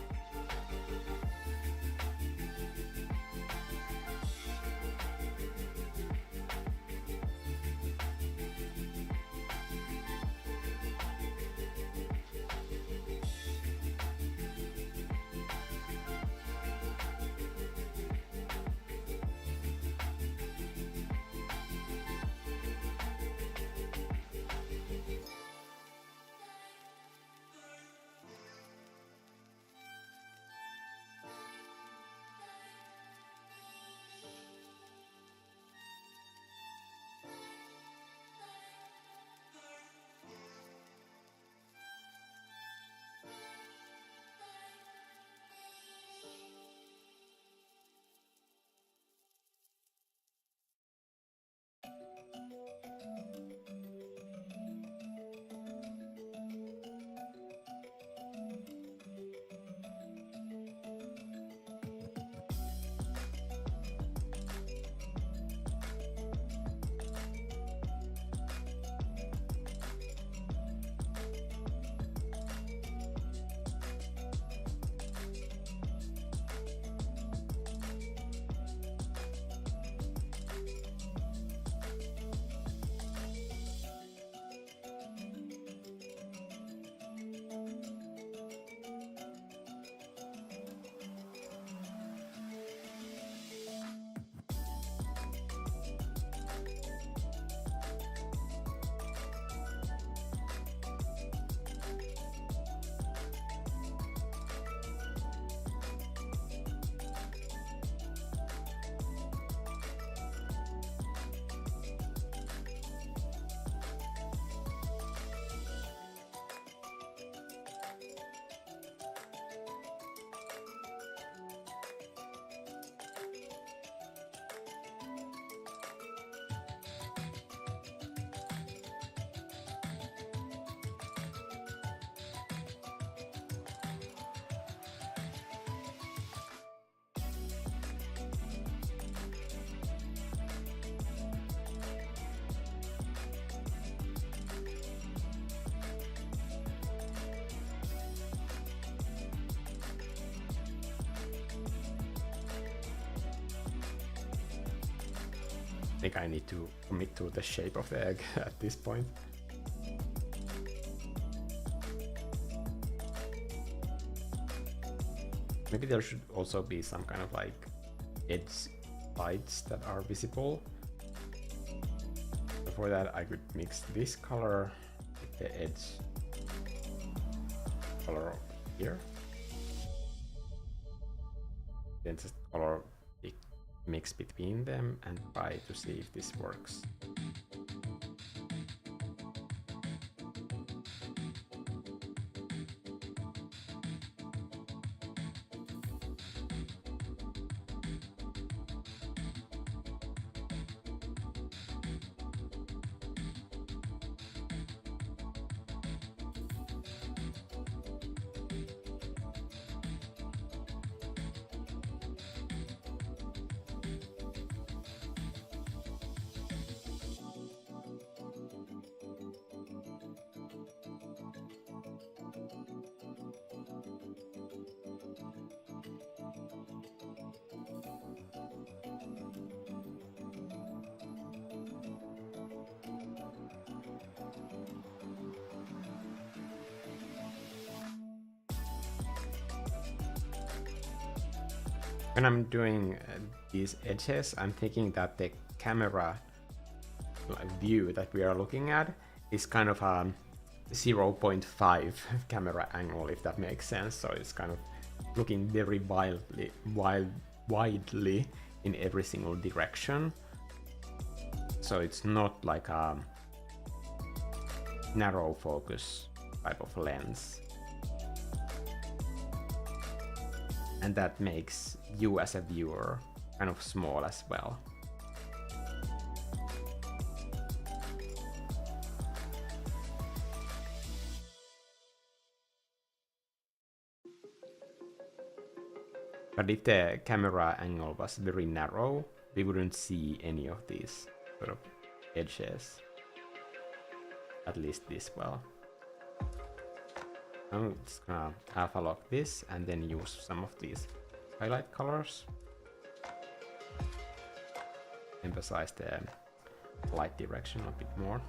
I think I need to commit to the shape of the egg at this point. Maybe there should also be some kind of like edge lights that are visible. For that I could mix this color with the edge color here. Then just color mix between them and try to see if this works. when I'm doing these edges, I'm thinking that the camera view that we are looking at is kind of a 0.5 camera angle, if that makes sense. So it's kind of looking very widely in every single direction. So it's not like a narrow focus type of lens. And that makes you as a viewer kind of small as well. But if the camera angle was very narrow, we wouldn't see any of these sort of edges, at least this well. I'm just gonna alpha lock this and then use some of these highlight colors. Emphasize the light direction a bit more.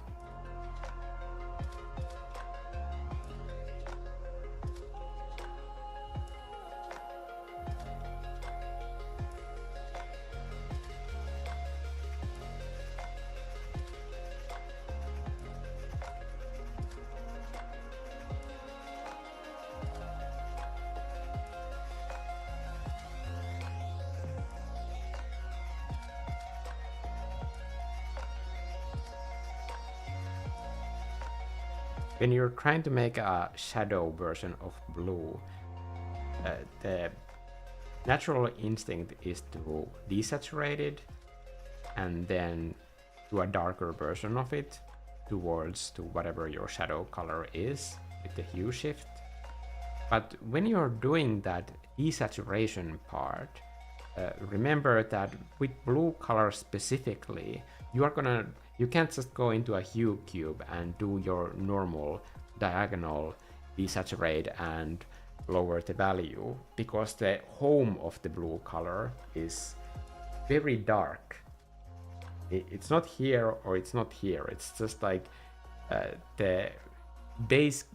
When you're trying to make a shadow version of blue, the natural instinct is to desaturate it and then do a darker version of it towards to whatever your shadow color is with the hue shift. But when you're doing that desaturation part, remember that with blue color specifically, you can't just go into a hue cube and do your normal diagonal desaturate and lower the value, because the home of the blue color is very dark. It's not here or it's not here. It's just like the base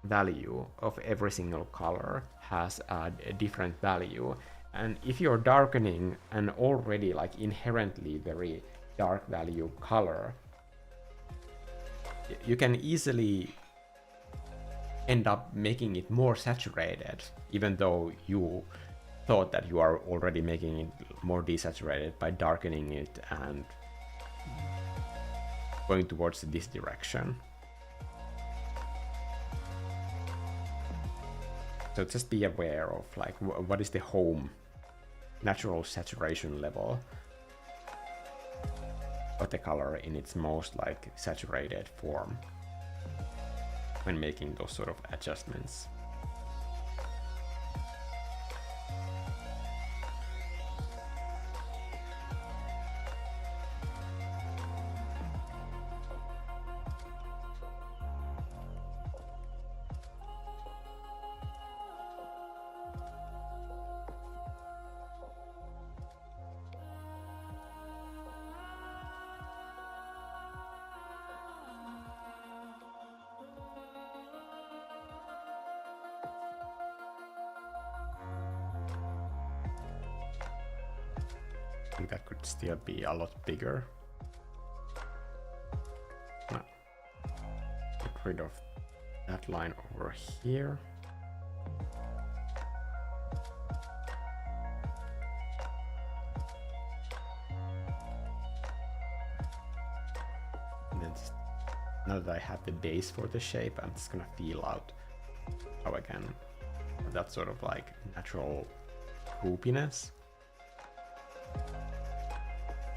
value of every single color has a different value. And if you're darkening an already like inherently very dark value color, you can easily end up making it more saturated, even though you thought that you are already making it more desaturated by darkening it and going towards this direction. So just be aware of like what is the home natural saturation level of the color in its most like saturated form when making those sort of adjustments. I think that could still be a lot bigger. No. Get rid of that line over here. And then now that I have the base for the shape, I'm just gonna feel out how I can have that sort of like natural poopiness.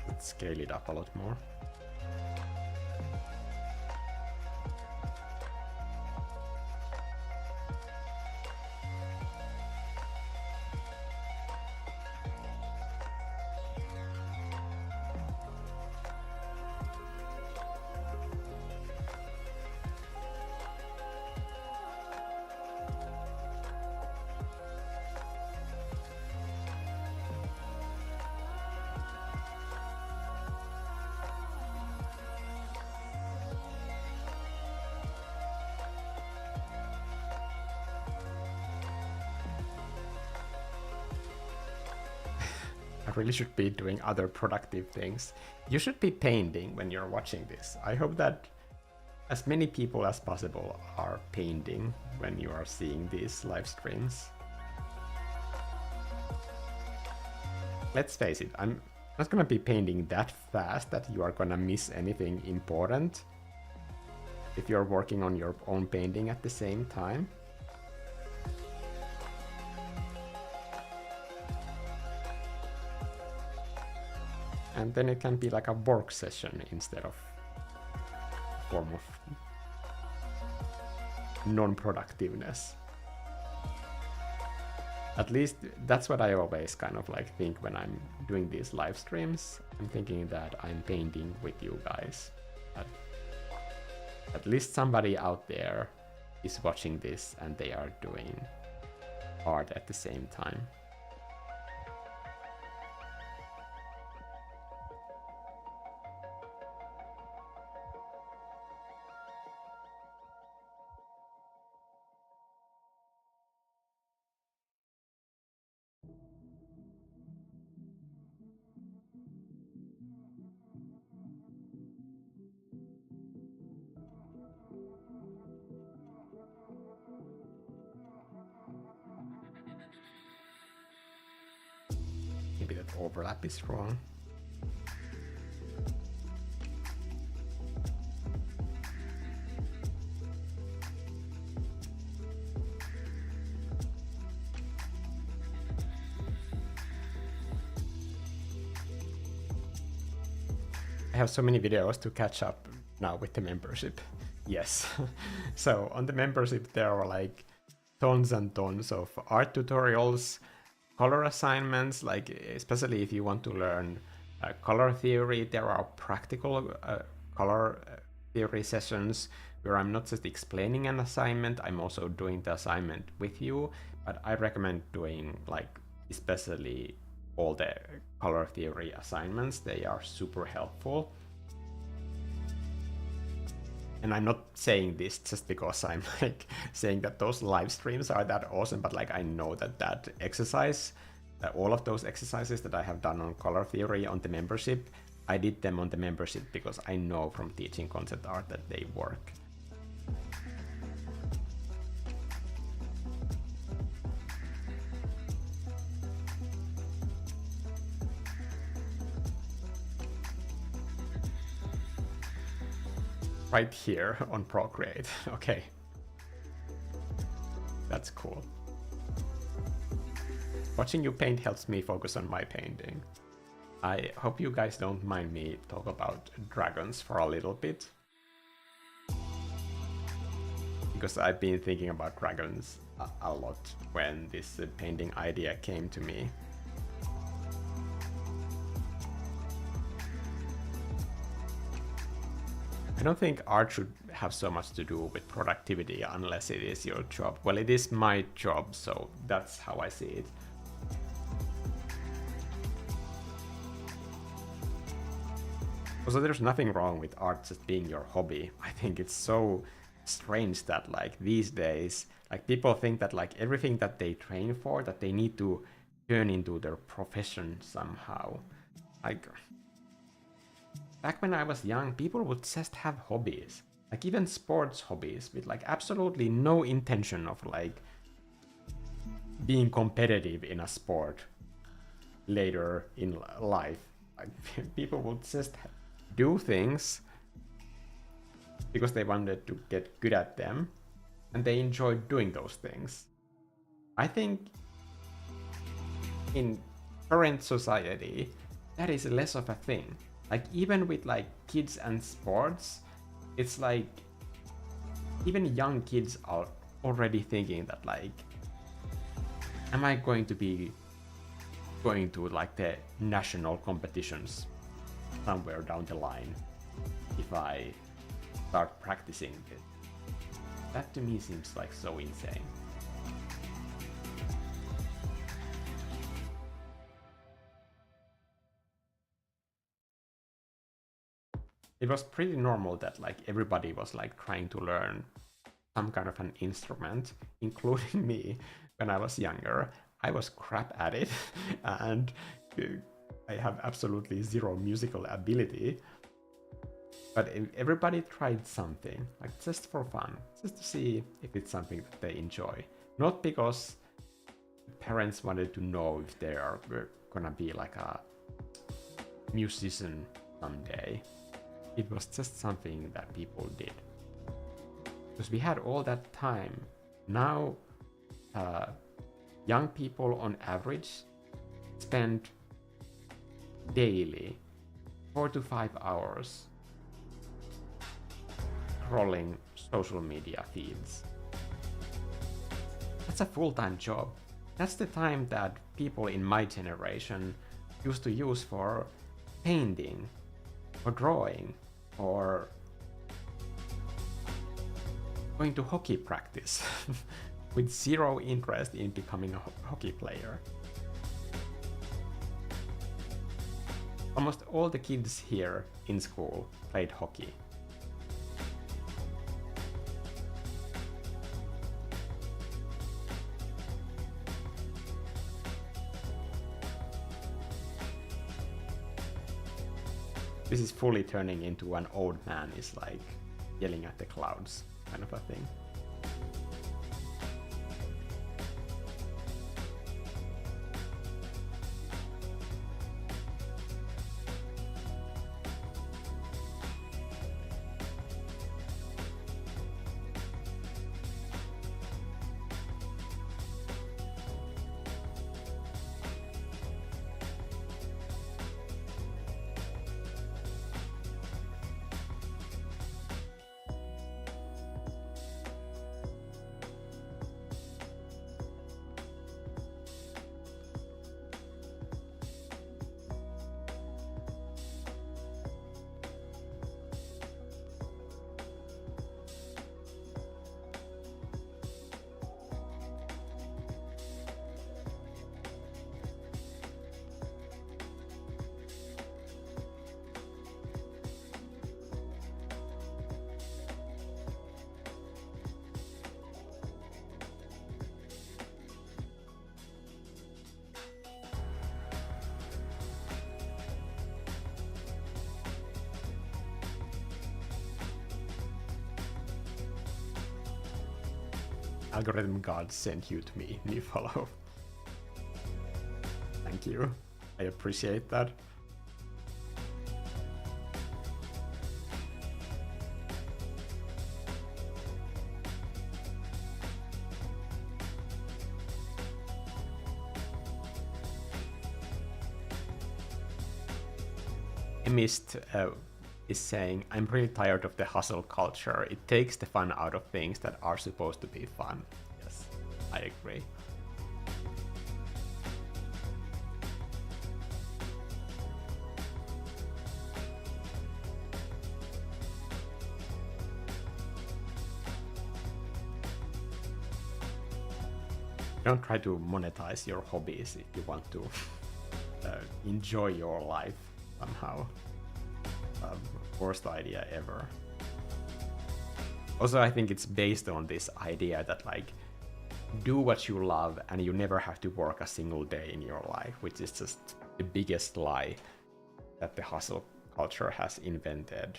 Let's scale it up a lot more. I really should be doing other productive things. You should be painting when you're watching this. I hope that as many people as possible are painting when you are seeing these live streams. Let's face it, I'm not gonna be painting that fast that you are gonna miss anything important if you're working on your own painting at the same time. And then it can be like a work session instead of a form of non-productiveness. At least that's what I always kind of like think when I'm doing these live streams. I'm thinking that I'm painting with you guys. At least somebody out there is watching this and they are doing art at the same time. Maybe that overlap is wrong. I have so many videos to catch up now with the membership. Yes. So on the membership there are like tons and tons of art tutorials, color assignments, like especially if you want to learn color theory, there are practical color theory sessions where I'm not just explaining an assignment, I'm also doing the assignment with you. But I recommend doing like especially all the color theory assignments. They are super helpful. And I'm not saying this just because I'm like saying that those live streams are that awesome, but like I know that that exercise, all of those exercises that I have done on color theory on the membership, I did them on the membership because I know from teaching concept art that they work. Right here on Procreate. Okay. That's cool. Watching you paint helps me focus on my painting. I hope you guys don't mind me talk about dragons for a little bit. Because I've been thinking about dragons a lot when this painting idea came to me. I don't think art should have so much to do with productivity unless it is your job. Well, it is my job, so that's how I see it. Also, there's nothing wrong with art just being your hobby. I think it's so strange that like these days, like people think that like everything that they train for, that they need to turn into their profession somehow. Like, back when I was young, people would just have hobbies, like even sports hobbies with like absolutely no intention of like being competitive in a sport later in life. Like, people would just do things because they wanted to get good at them and they enjoyed doing those things. I think in current society, that is less of a thing. Like even with like kids and sports, it's like even young kids are already thinking that like, am I going to be going to like the national competitions somewhere down the line if I start practicing it? That to me seems like so insane. It was pretty normal that like everybody was like trying to learn some kind of an instrument, including me when I was younger. I was crap at it and I have absolutely zero musical ability. But everybody tried something, like just for fun, just to see if it's something that they enjoy. Not because parents wanted to know if they are gonna be like a musician someday. It was just something that people did. Because we had all that time. Now, young people on average spend daily 4 to 5 hours scrolling social media feeds. That's a full-time job. That's the time that people in my generation used to use for painting, or drawing, or going to hockey practice with zero interest in becoming a hockey player. Almost all the kids here in school played hockey. This is fully turning into an old man is like yelling at the clouds kind of a thing. Algorithm God sent you to me, new follow. Thank you. I appreciate that. Mist is saying, I'm pretty tired of the hustle culture. It takes the fun out of things that are supposed to be fun. Yes, I agree. Don't try to monetize your hobbies if you want to enjoy your life somehow. Worst idea ever. Also, I think it's based on this idea that like do what you love and you never have to work a single day in your life, which is just the biggest lie that the hustle culture has invented.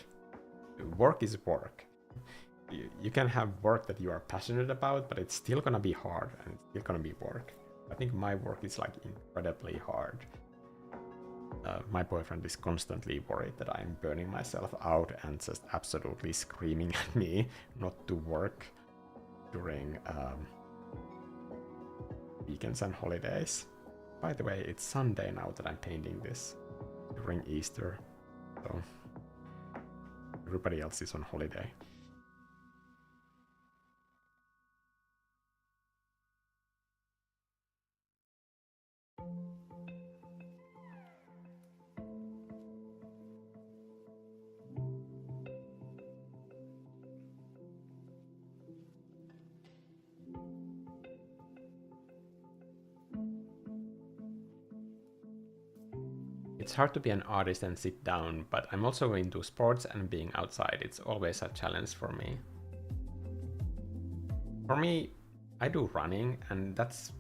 Work is work. You can have work that you are passionate about, but it's still gonna be hard and it's still gonna be work. I think my work is like incredibly hard. My boyfriend is constantly worried that I'm burning myself out and just absolutely screaming at me not to work during weekends and holidays. By the way, it's Sunday now that I'm painting this during Easter, so everybody else is on holiday. It's hard to be an artist and sit down, but I'm also into sports and being outside. It's always a challenge for me. For me, I do running, and that's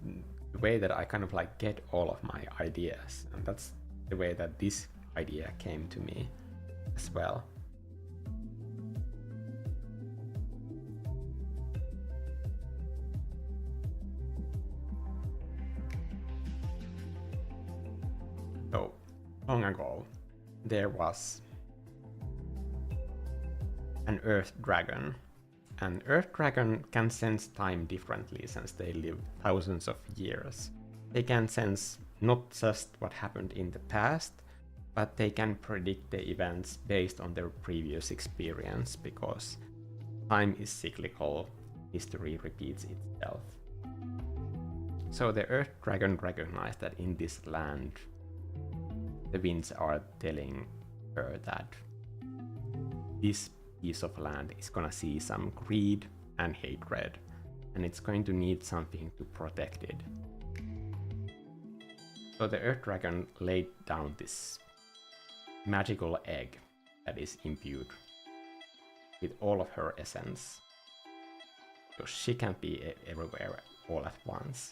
the way that I kind of like get all of my ideas. And that's the way that this idea came to me as well. So long ago, there was an earth dragon. An earth dragon can sense time differently since they live thousands of years. They can sense not just what happened in the past, but they can predict the events based on their previous experience, because time is cyclical, history repeats itself. So the earth dragon recognized that in this land, the winds are telling her that this piece of land is gonna see some greed and hatred, and it's going to need something to protect it. So the earth dragon laid down this magical egg that is imbued with all of her essence, because she can't be everywhere all at once.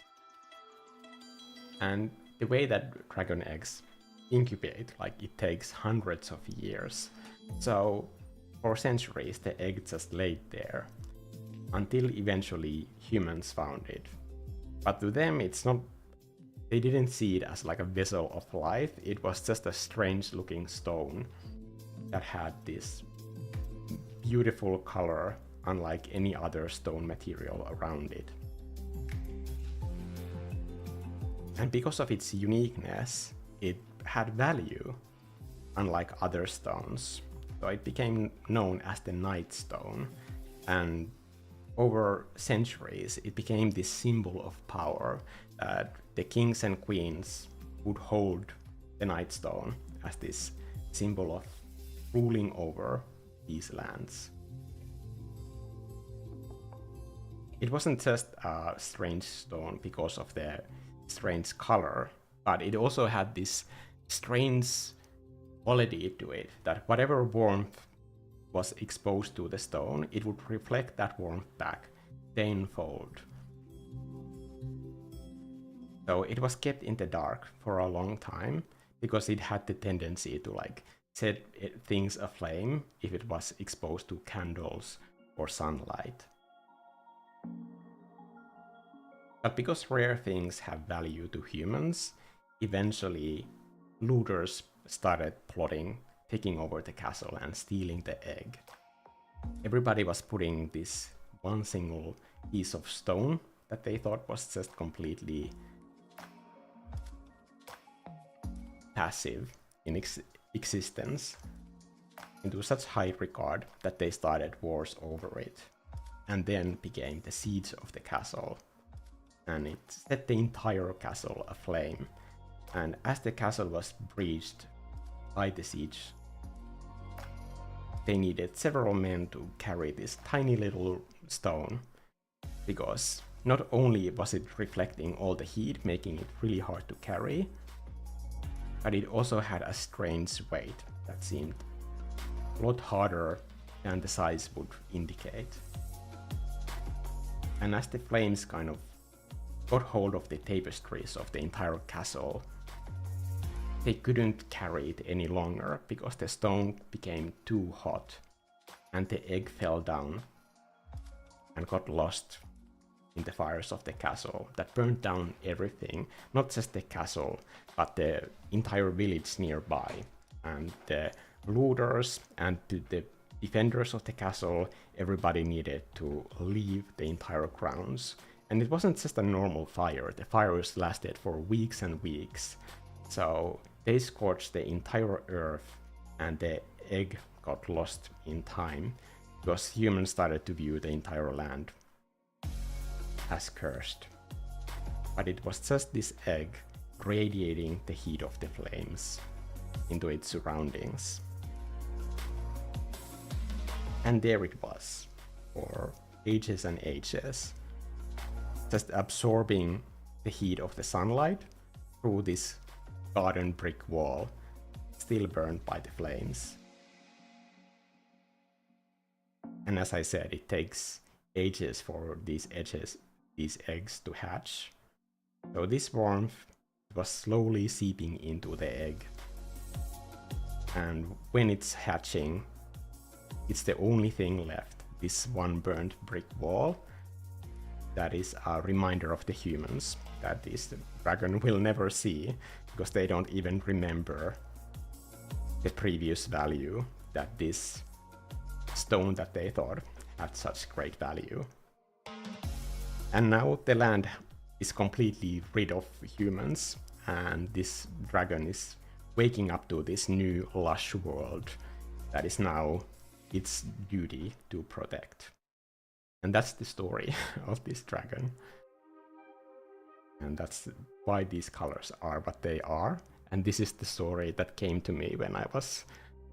And the way that dragon eggs incubate, like, it takes hundreds of years. So for centuries the egg just laid there until eventually humans found it. But to them it's not, they didn't see it as like a vessel of life. It was just a strange looking stone that had this beautiful color unlike any other stone material around it. And because of its uniqueness, it had value unlike other stones. So it became known as the Night Stone, and over centuries it became this symbol of power, that the kings and queens would hold the Night Stone as this symbol of ruling over these lands. It wasn't just a strange stone because of the strange color, but it also had this strange quality to it, that whatever warmth was exposed to the stone, it would reflect that warmth back tenfold. So it was kept in the dark for a long time because it had the tendency to like set things aflame if it was exposed to candles or sunlight. But because rare things have value to humans, eventually looters started plotting, taking over the castle and stealing the egg. Everybody was putting this one single piece of stone that they thought was just completely passive in existence into such high regard that they started wars over it, and then became the siege of the castle. And it set the entire castle aflame. And as the castle was breached by the siege, they needed several men to carry this tiny little stone, because not only was it reflecting all the heat, making it really hard to carry, but it also had a strange weight that seemed a lot harder than the size would indicate. And as the flames kind of got hold of the tapestries of the entire castle, they couldn't carry it any longer because the stone became too hot, and the egg fell down and got lost in the fires of the castle that burned down everything, not just the castle, but the entire village nearby. And the looters and the defenders of the castle, everybody needed to leave the entire grounds. And it wasn't just a normal fire, the fires lasted for weeks and weeks. So they scorched the entire earth, and the egg got lost in time because humans started to view the entire land as cursed. But it was just this egg radiating the heat of the flames into its surroundings. And there it was, for ages and ages, just absorbing the heat of the sunlight through this garden brick wall, still burned by the flames. And as I said, it takes ages for these eggs to hatch. So this warmth was slowly seeping into the egg and when it's hatching, it's the only thing left, this one burnt brick wall. That is a reminder of the humans that this dragon will never see, because they don't even remember the previous value that this stone that they thought had such great value. And now the land is completely rid of humans, and this dragon is waking up to this new lush world that is now its duty to protect. And that's the story of this dragon. And that's why these colors are what they are. And this is the story that came to me when I was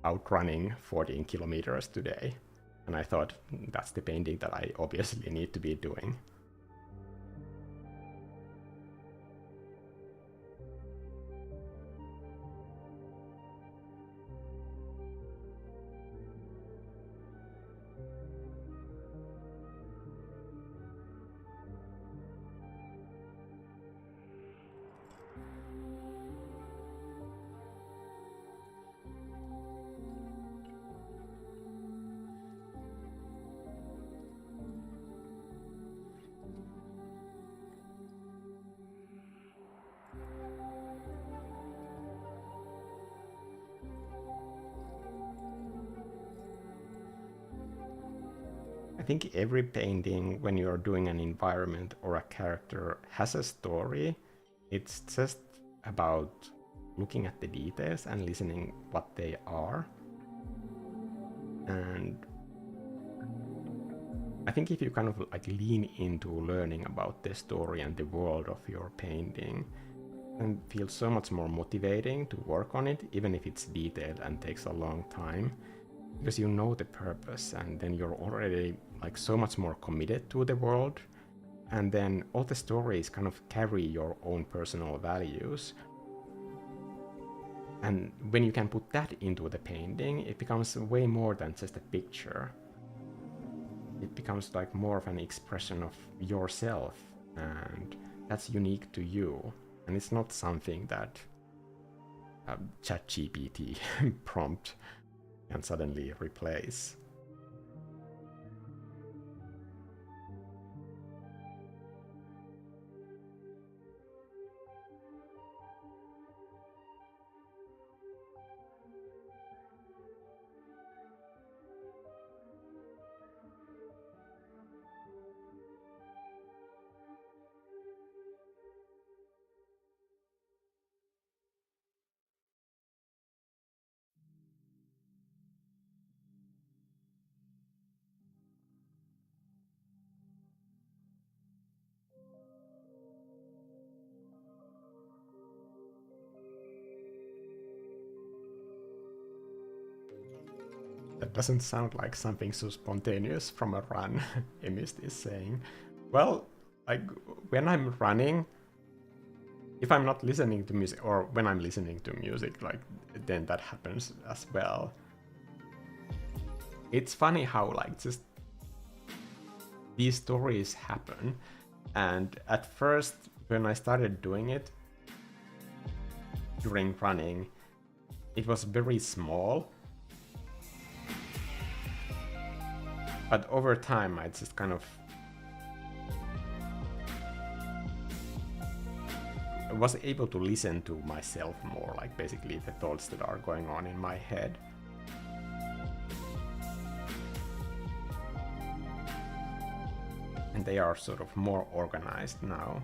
out running 14 kilometers today. And I thought, that's the painting that I obviously need to be doing. I think every painting, when you're doing an environment or a character, has a story. It's just about looking at the details and listening what they are. And I think if you kind of like lean into learning about the story and the world of your painting, and feels so much more motivating to work on it, even if it's detailed and takes a long time, because you know the purpose, and then you're already like so much more committed to the world, and then all the stories kind of carry your own personal values. And when you can put that into the painting, it becomes way more than just a picture. It becomes like more of an expression of yourself, and that's unique to you. And it's not something that a ChatGPT prompt can suddenly replace. That doesn't sound like something so spontaneous from a run, Emist is saying. Well, like when I'm running, if I'm not listening to music, or when I'm listening to music, like then that happens as well. It's funny how like just these stories happen, and at first when I started doing it during running, it was very small. But over time, I just kind of was able to listen to myself more, like basically the thoughts that are going on in my head. And they are sort of more organized now.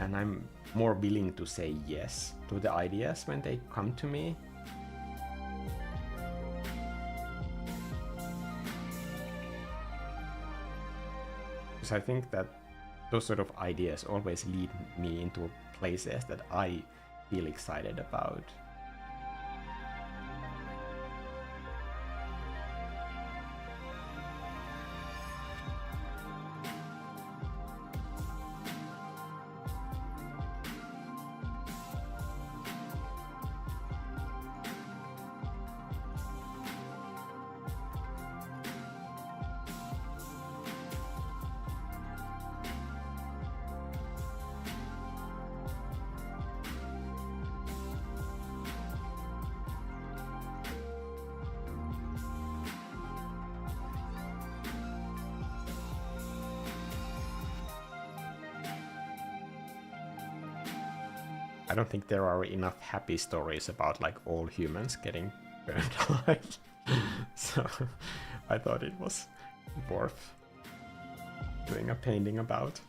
And I'm more willing to say yes to the ideas when they come to me. Because I think that those sort of ideas always lead me into places that I feel excited about. I don't think there are enough happy stories about like all humans getting burned alive. So I thought it was worth doing a painting about.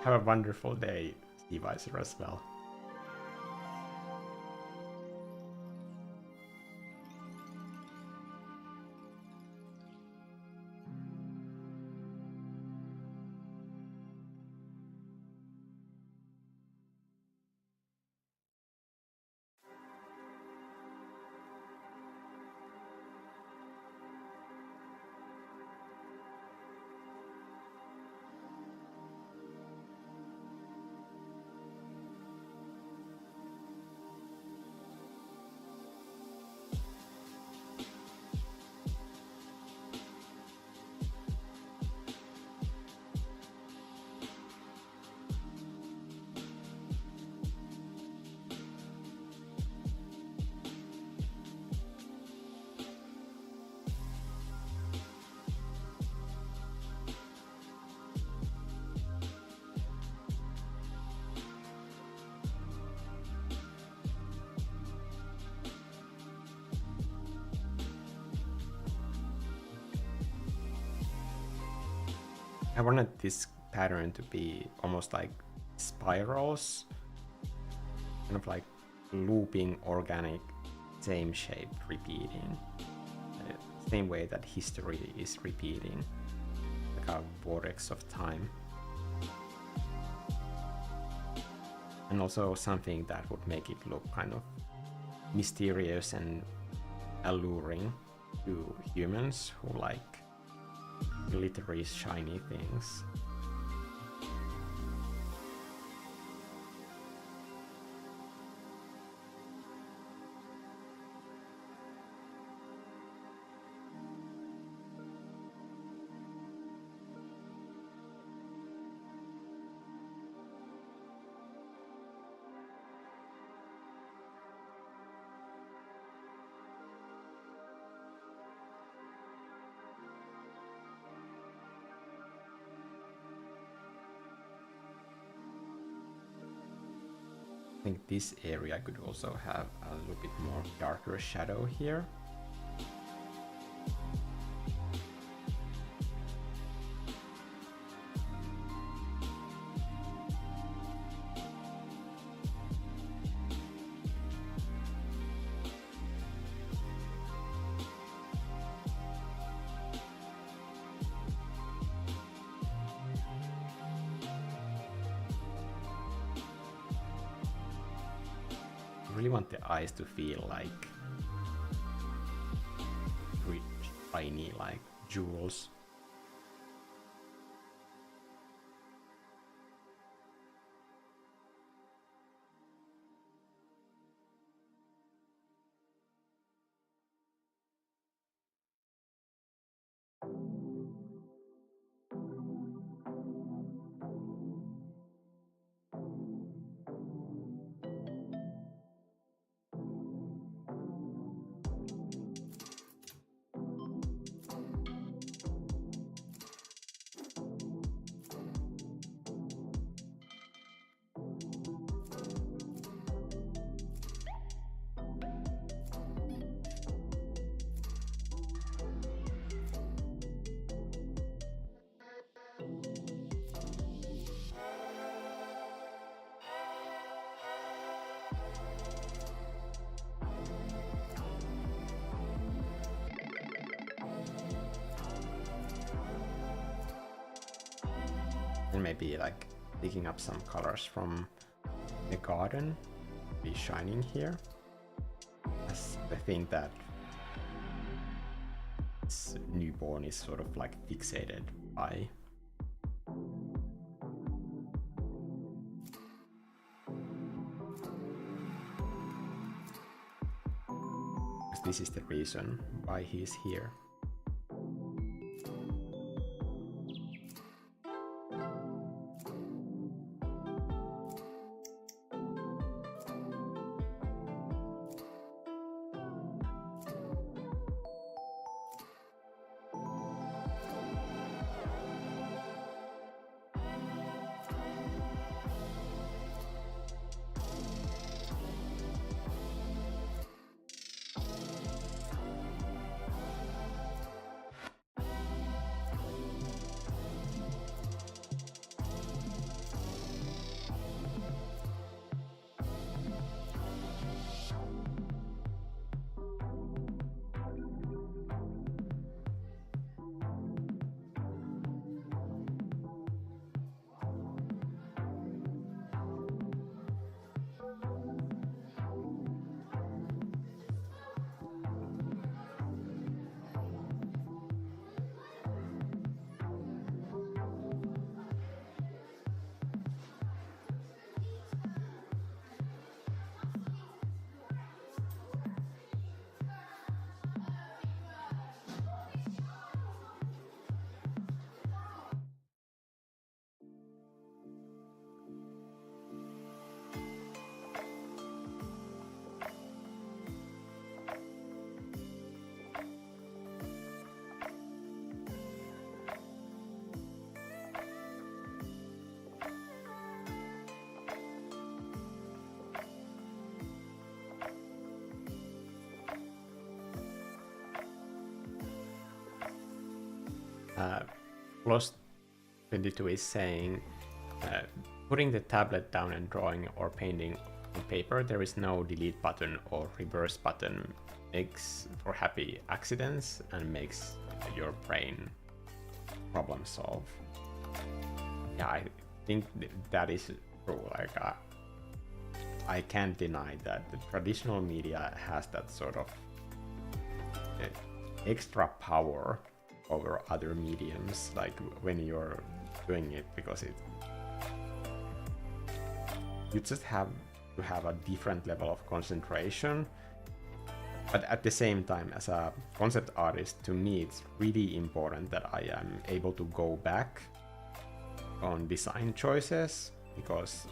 Have a wonderful day, Devicer, as well. I wanted this pattern to be almost like spirals, kind of like looping organic, same shape repeating, same way that history is repeating, like a vortex of time. And also something that would make it look kind of mysterious and alluring to humans who like glittery, shiny things. I think this area could also have a little bit more darker shadow here. I really want the eyes to feel like rich, shiny, like jewels. And maybe like picking up some colors from the garden be shining here as the thing that this newborn is sort of like fixated by. Because this is the reason why he's here. Lost 22 is saying, putting the tablet down and drawing or painting on paper, there is no delete button or reverse button, makes for happy accidents and makes your brain problem solve. Yeah, I think that is true. Like, I can't deny that the traditional media has that sort of extra power over other mediums, like when you're doing it, because you just have to have a different level of concentration. But at the same time, as a concept artist, to me it's really important that I am able to go back on design choices, because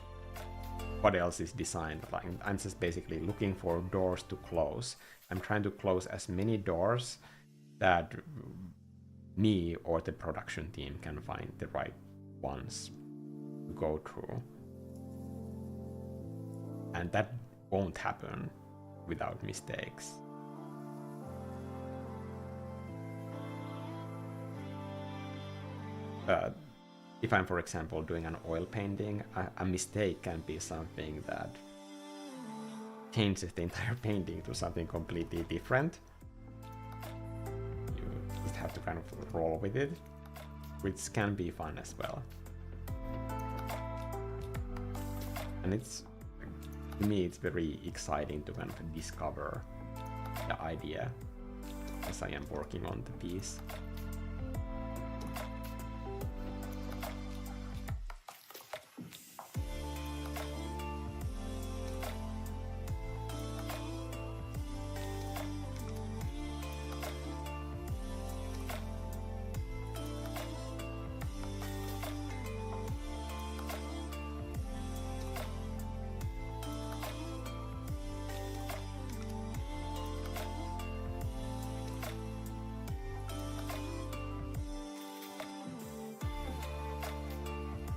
what else is design? Like, I'm just basically looking for doors to close. I'm trying to close as many doors that me or the production team can find the right ones to go through. And that won't happen without mistakes. If I'm, for example, doing an oil painting, a mistake can be something that changes the entire painting to something completely different. Have to kind of roll with it, which can be fun as well. And it's, to me, it's very exciting to kind of discover the idea as I am working on the piece.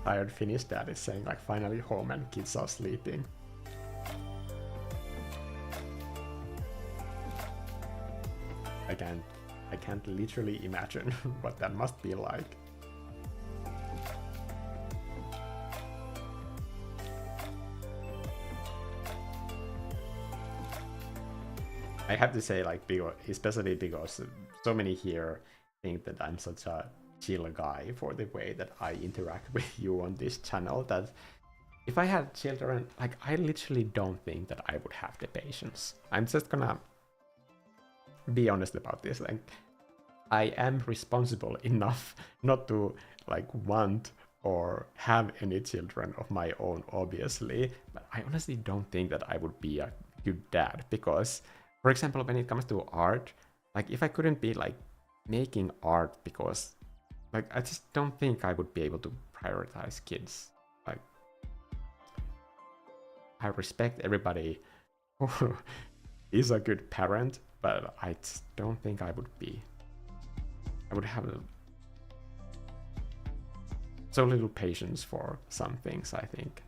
Tired Finnish dad is saying, like, finally home and kids are sleeping. I can't literally imagine what that must be like. I have to say, like, especially because so many here think that I'm such a chill guy for the way that I interact with you on this channel, that if I had children, like, I literally don't think that I would have the patience. I'm just gonna be honest about this. Like, I am responsible enough not to like want or have any children of my own, obviously, but I honestly don't think that I would be a good dad, because, for example, when it comes to art, like, if I couldn't be like making art, because like I just don't think I would be able to prioritize kids. Like, I respect everybody who is a good parent, but I just don't think I would be. I would have so little patience for some things, I think.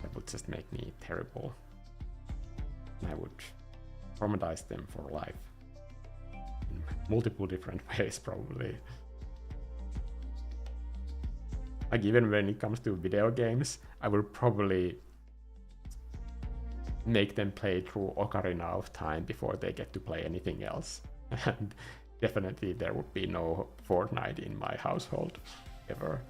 That would just make me terrible. I would traumatize them for life. In multiple different ways, probably. Like, even when it comes to video games, I would probably make them play through Ocarina of Time before they get to play anything else. And definitely there would be no Fortnite in my household, ever.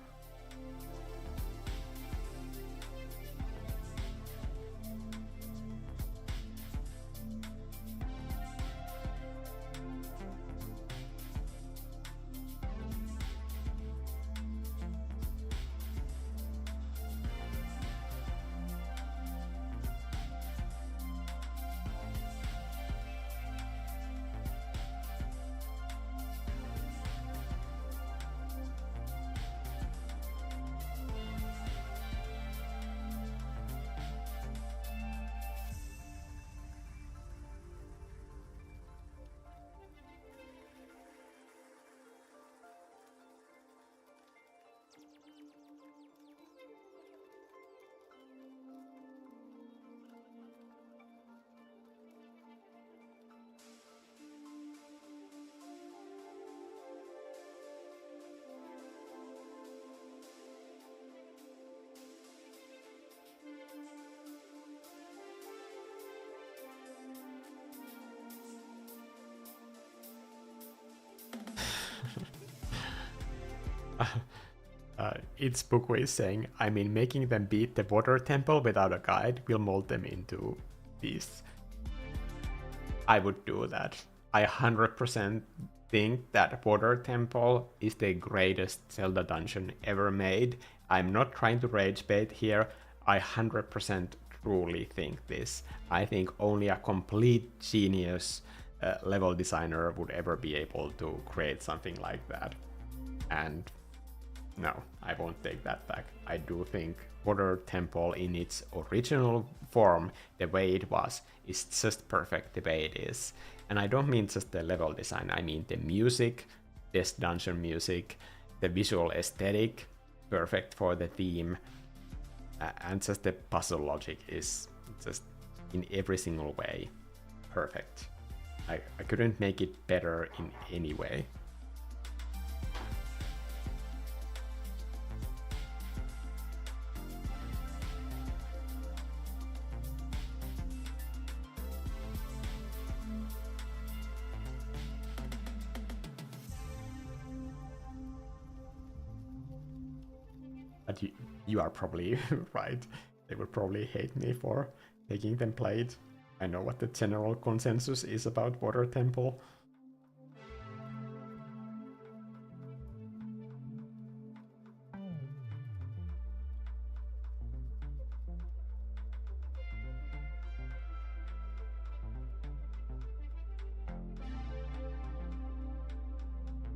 It's Bookwa is saying, I mean, making them beat the water temple without a guide will mold them into beasts. I would do that. I 100% think that water temple is the greatest Zelda dungeon ever made. I'm not trying to rage bait here. I 100% truly think this. I think only a complete genius level designer would ever be able to create something like that. And no, I won't take that back. I do think Water Temple in its original form, the way it was, is just perfect the way it is. And I don't mean just the level design, I mean the music, this dungeon music, the visual aesthetic, perfect for the theme, and just the puzzle logic is just in every single way perfect. I couldn't make it better in any way. But you are probably right. They would probably hate me for making them play it. I know what the general consensus is about Water Temple.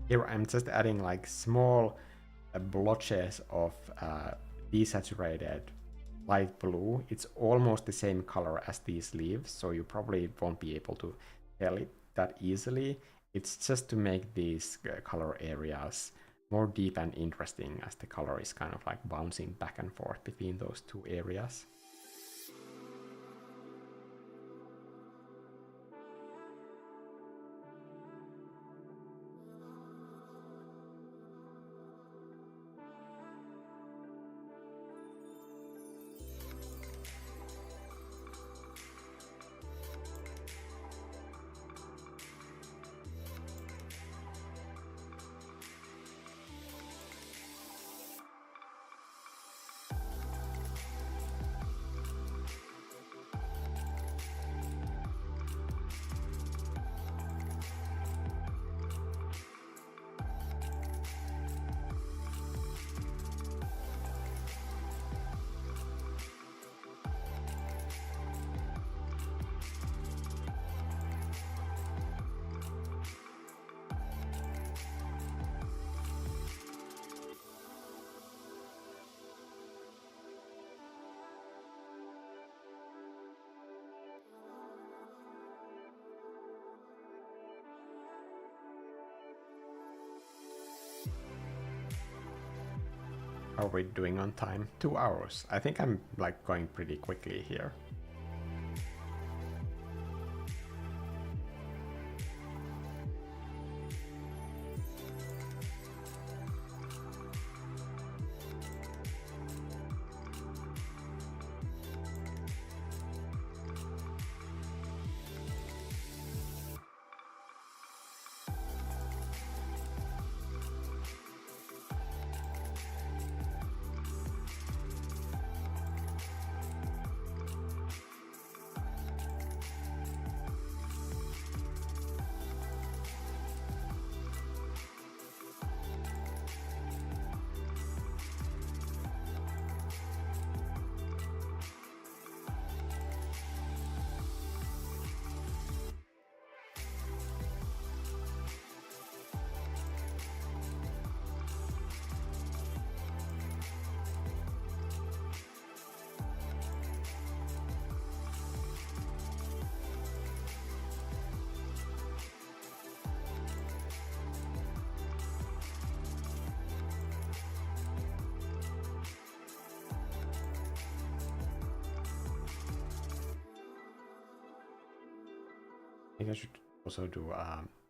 Here I'm just adding like small blotches of desaturated light blue. It's almost the same color as these leaves, so you probably won't be able to tell it that easily. It's just to make these color areas more deep and interesting, as the color is kind of like bouncing back and forth between those two areas. are we doing on time? 2 hours. I think I'm like going pretty quickly here. I think I should also do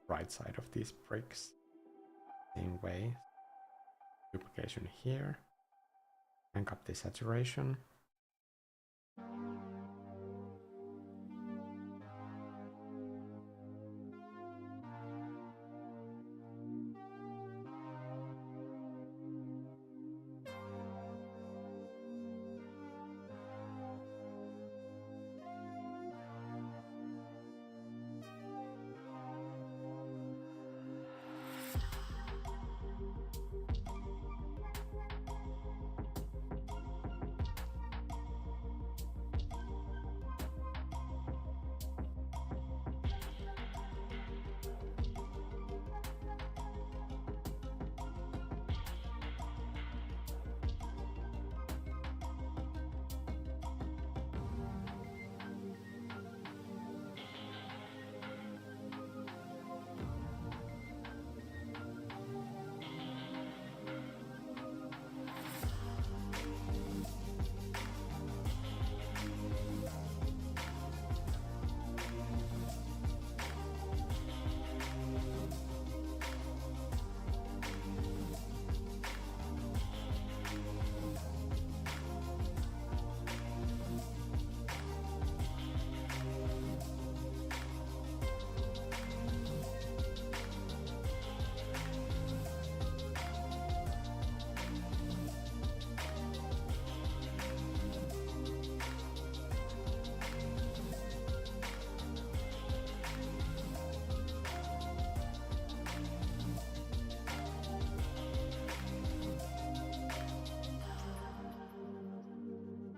right side of these bricks. Same way. Duplication here. Crank up the saturation.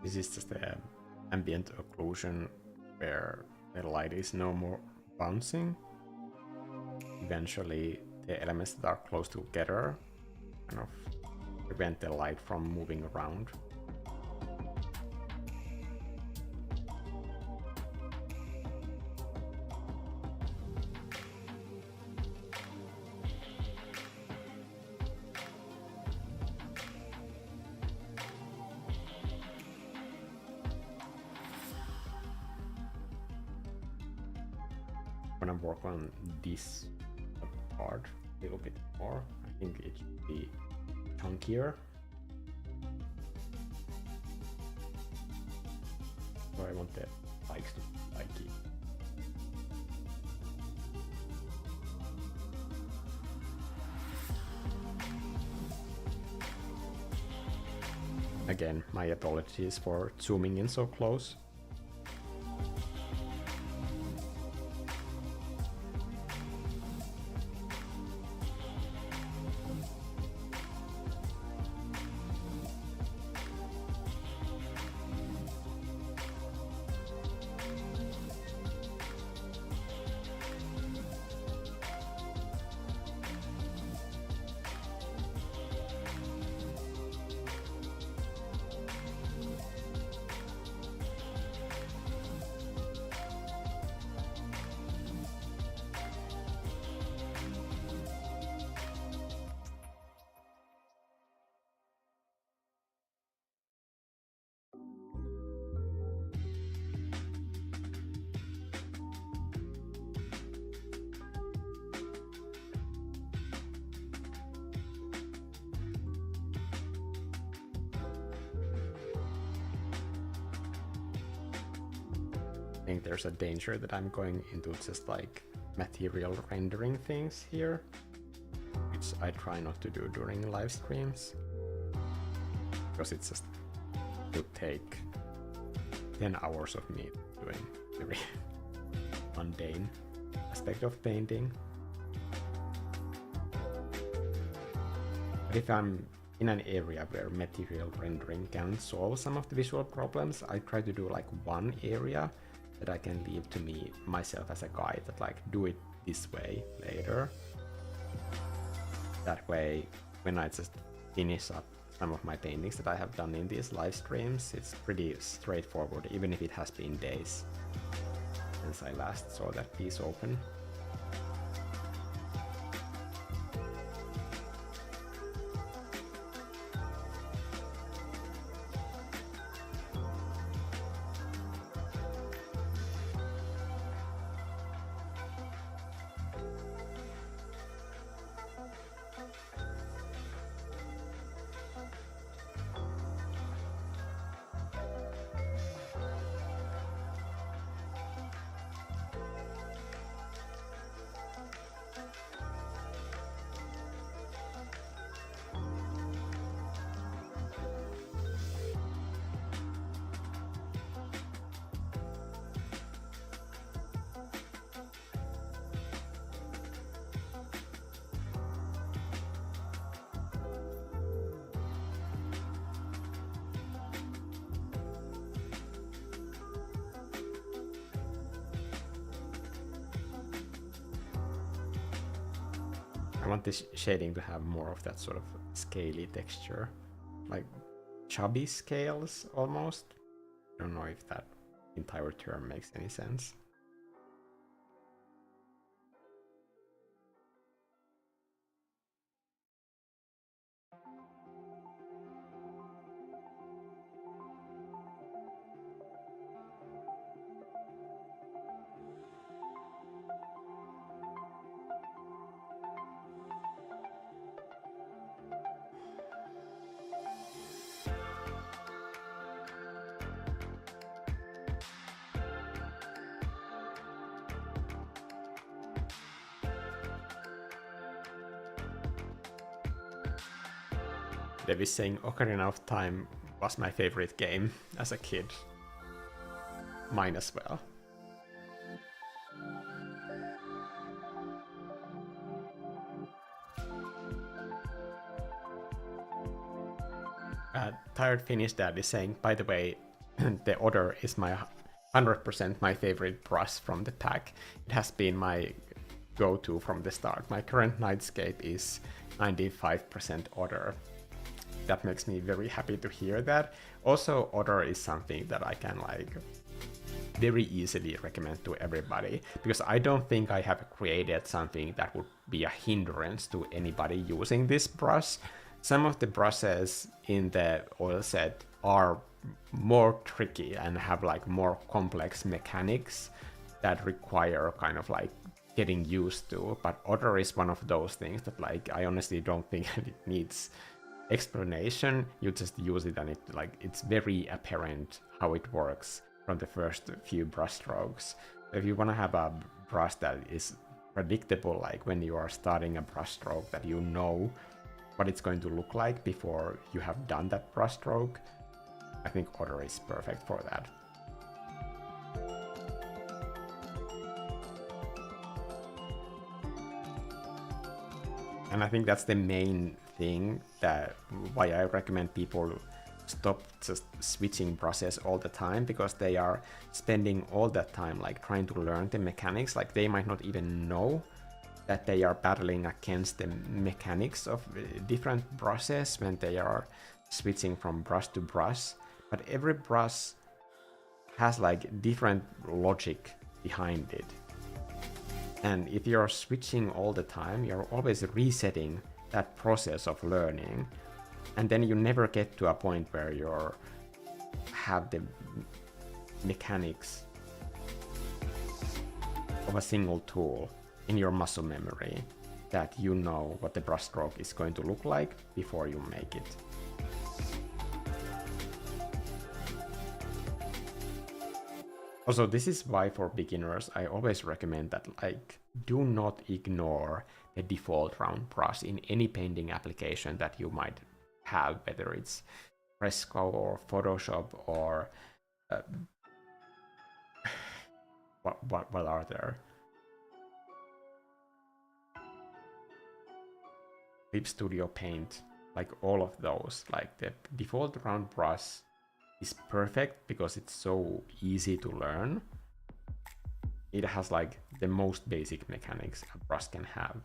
This is just the ambient occlusion where the light is no more bouncing. Eventually the elements that are close together kind of prevent the light from moving around. Work on this part a little bit more. I think it should be chunkier. So I want the spikes to be spiky. Again, my apologies for zooming in so close. think there's a danger that I'm going into just like material rendering things here, which I try not to do during live streams, because it would take 10 hours of me doing very mundane aspect of painting. But if I'm in an area where material rendering can solve some of the visual problems, I try to do like one area that I can leave to myself as a guide, that like do it this way later. That way, when I just finish up some of my paintings that I have done in these live streams, it's pretty straightforward, even if it has been days since I last saw that piece open. I want this shading to have more of that sort of scaly texture, like chubby scales almost. I don't know if that entire term makes any sense. Dev is saying Ocarina of Time was my favorite game as a kid. Mine as well. Tired Finnish Dad is saying, by the way, the Otter is my 100% my favorite brush from the pack. It has been my go-to from the start. My current Nightscape is 95% Otter. That makes me very happy to hear that. Also, Otter is something that I can like very easily recommend to everybody, because I don't think I have created something that would be a hindrance to anybody using this brush. Some of the brushes in the oil set are more tricky and have like more complex mechanics that require kind of like getting used to, but Otter is one of those things that like I honestly don't think it needs explanation. You just use it and it's very apparent how it works from the first few brush strokes. If you want to have a brush that is predictable, like when you are starting a brush stroke, that you know what it's going to look like before you have done that brush stroke, I think Otter is perfect for that. And I think that's the main thing that why I recommend people stop just switching brushes all the time, because they are spending all that time like trying to learn the mechanics. Like they might not even know that they are battling against the mechanics of different brushes when they are switching from brush to brush. But every brush has like different logic behind it. And if you're switching all the time, you're always resetting that process of learning. And then you never get to a point where you have the mechanics of a single tool in your muscle memory, that you know what the brushstroke is going to look like before you make it. Also, this is why for beginners, I always recommend that, like, do not ignore the default round brush in any painting application that you might have, whether it's Fresco or Photoshop or what are there? Clip Studio Paint, like all of those. Like the default round brush is perfect because it's so easy to learn. It has like the most basic mechanics a brush can have.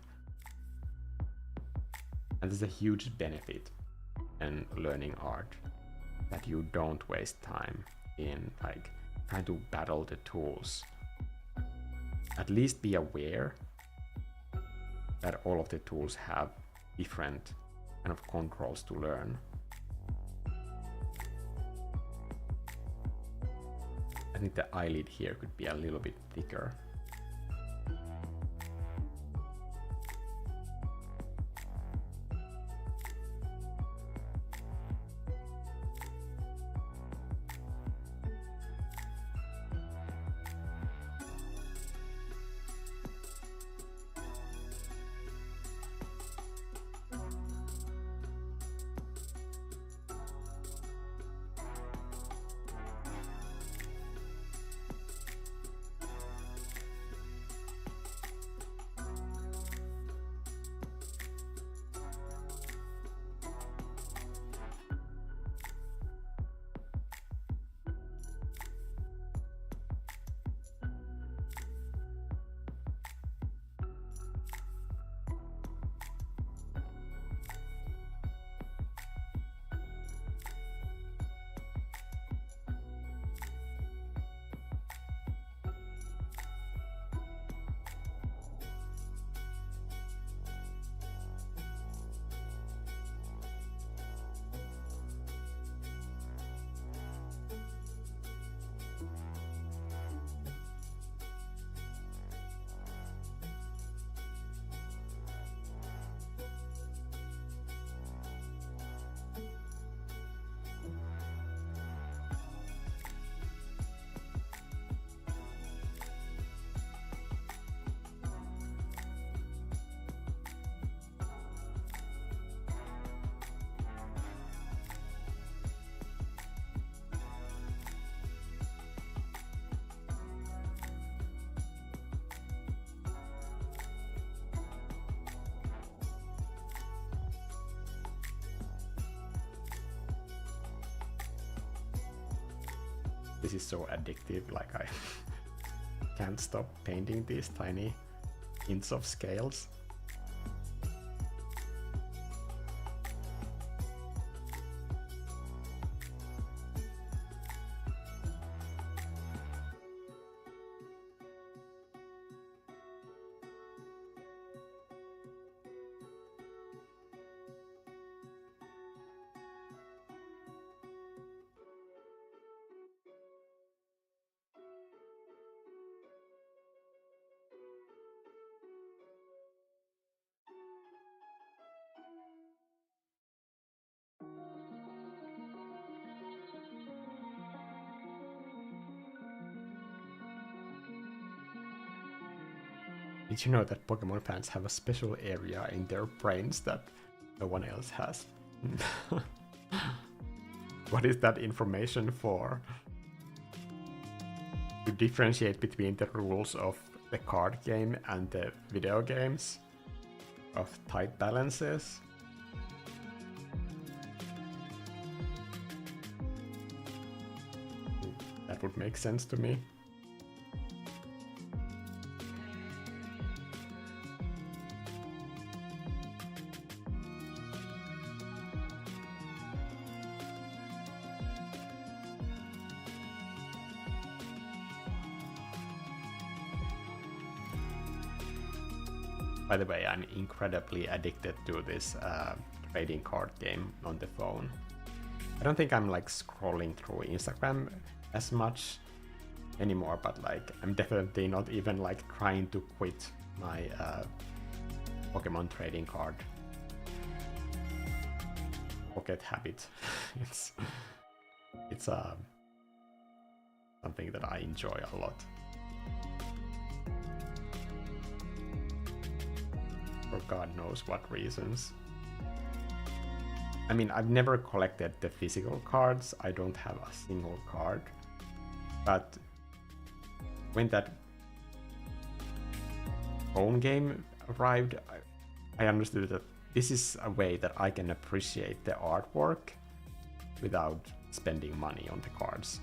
And there's a huge benefit in learning art, that you don't waste time in like trying to battle the tools. At least be aware that all of the tools have different kind of controls to learn. I think the eyelid here could be a little bit thicker. This is so addictive, like I can't stop painting these tiny hints of scales. Did you know that Pokemon fans have a special area in their brains that no one else has? What is that information for? To differentiate between the rules of the card game and the video games? Of tight balances? That would make sense to me. By the way, I'm incredibly addicted to this trading card game on the phone. I don't think I'm like scrolling through Instagram as much anymore, but like I'm definitely not even like trying to quit my Pokemon trading card pocket habit. It's something that I enjoy a lot. For God knows what reasons. I mean, I've never collected the physical cards. I don't have a single card. But when that phone game arrived, I understood that this is a way that I can appreciate the artwork without spending money on the cards.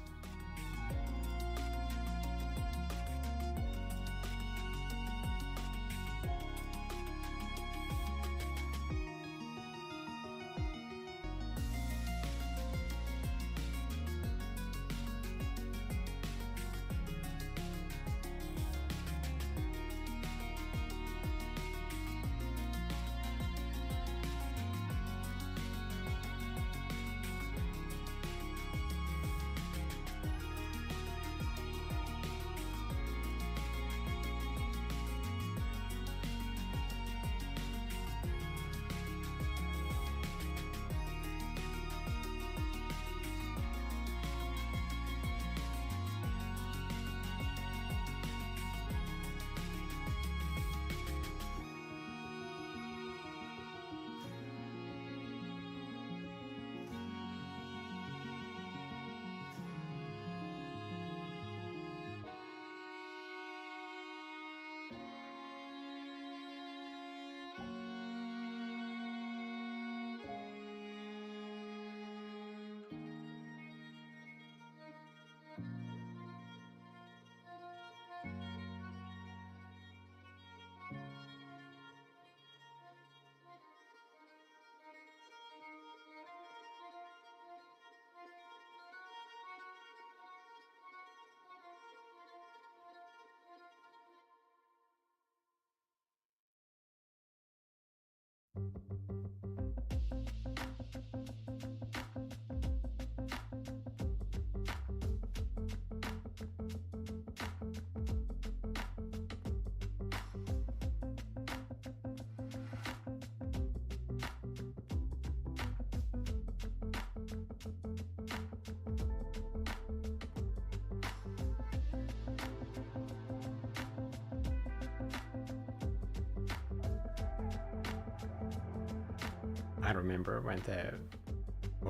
I remember when the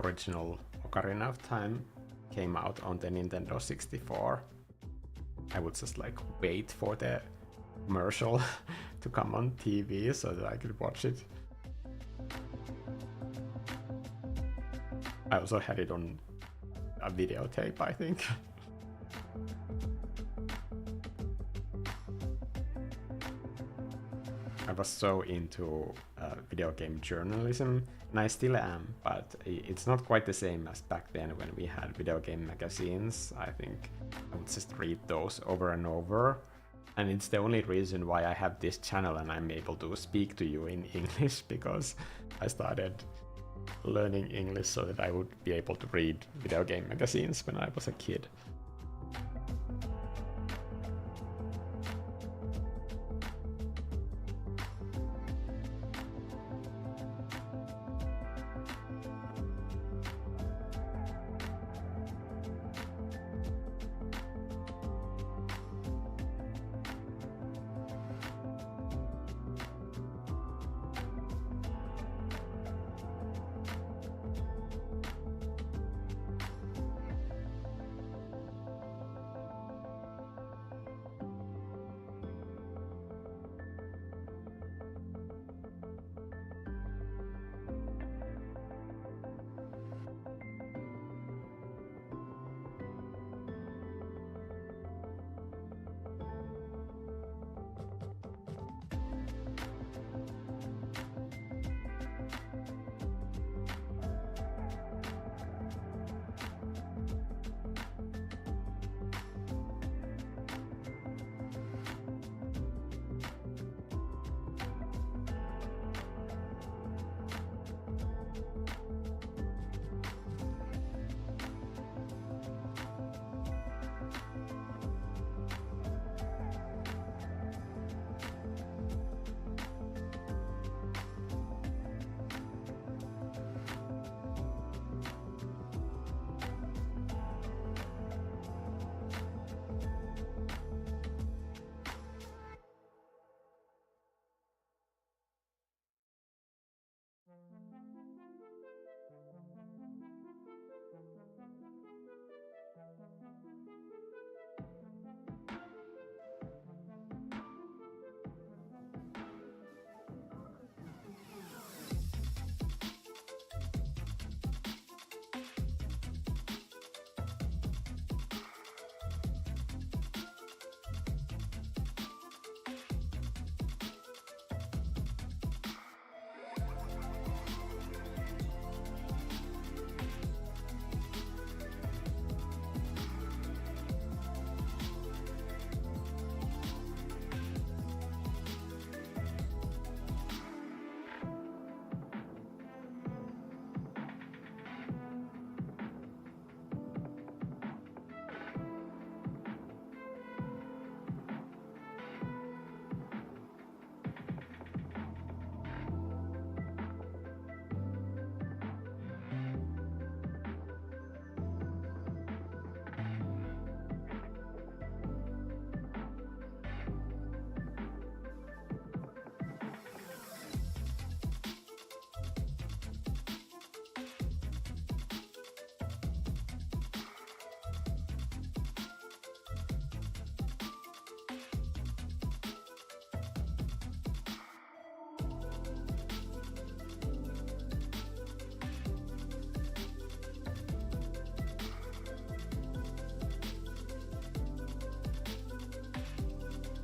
original Ocarina of Time came out on the Nintendo 64, I would just like wait for the commercial to come on TV so that I could watch it. I also had it on a videotape, I think. I was so into video game journalism, and I still am, but it's not quite the same as back then when we had video game magazines. I think I would just read those over and over, and it's the only reason why I have this channel and I'm able to speak to you in English, because I started learning English so that I would be able to read video game magazines when I was a kid.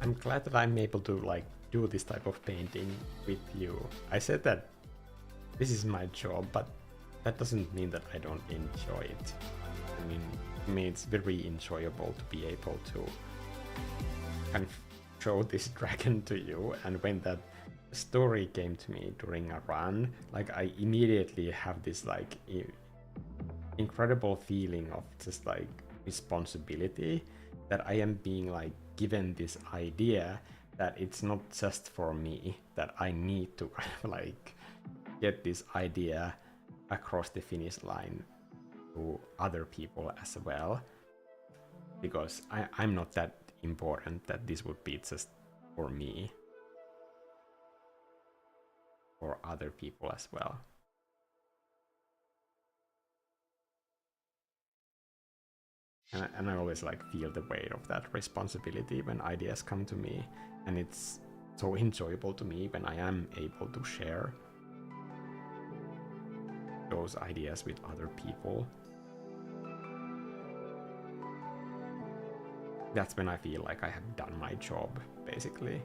I'm glad that I'm able to like do this type of painting with you. I said that this is my job, but that doesn't mean that I don't enjoy it. I mean, to me it's very enjoyable to be able to kind of show this dragon to you, and when that story came to me during a run, like I immediately have this like incredible feeling of just like responsibility, that I am being like given this idea that it's not just for me, that I need to kind of like get this idea across the finish line to other people as well, because I'm not that important that this would be just for me, for other people as well. And I always like feel the weight of that responsibility when ideas come to me, and it's so enjoyable to me when I am able to share those ideas with other people. That's when I feel like I have done my job, basically.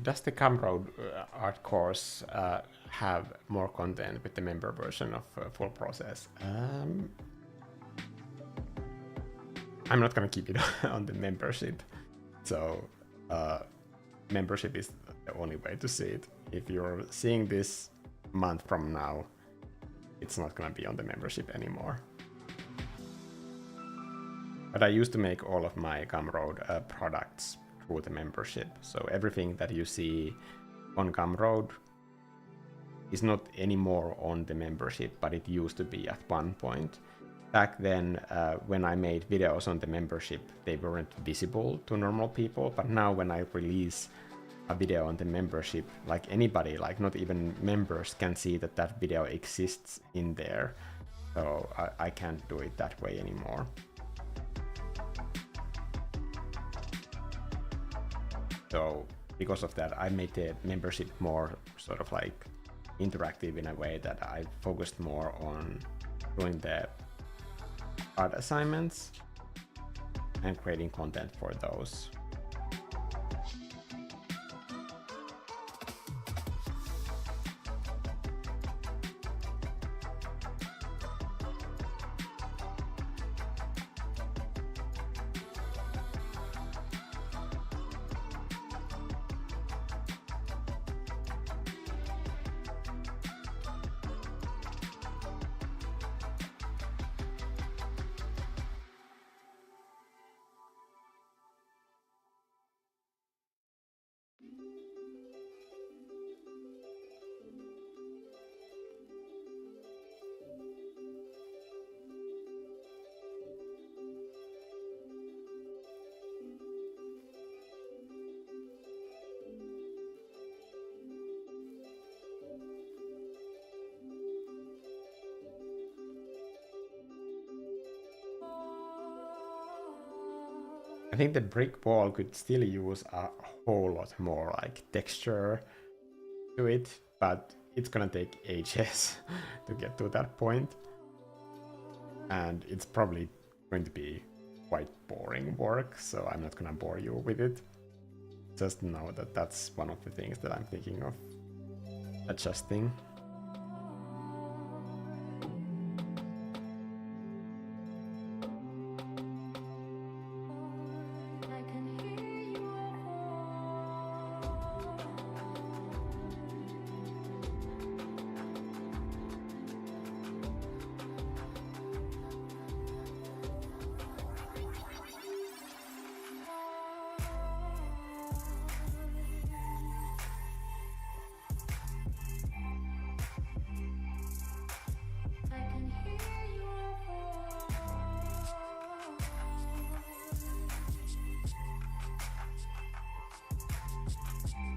Does the Gumroad art course have more content with the member version of full process? I'm not gonna keep it on the membership, so membership is the only way to see it. If you're seeing this month from now, it's not gonna be on the membership anymore. But I used to make all of my Gumroad products through the membership, so everything that you see on Gumroad is not anymore on the membership, but it used to be at one point. Back then, when I made videos on the membership, they weren't visible to normal people, but now when I release a video on the membership, like anybody, like not even members, can see that that video exists in there. So I can't do it that way anymore. So because of that, I made the membership more sort of like interactive in a way that I focused more on doing the art assignments and creating content for those. I think the brick wall could still use a whole lot more like texture to it, but it's gonna take ages to get to that point. And it's probably going to be quite boring work, so I'm not gonna bore you with it. Just know that that's one of the things that I'm thinking of adjusting.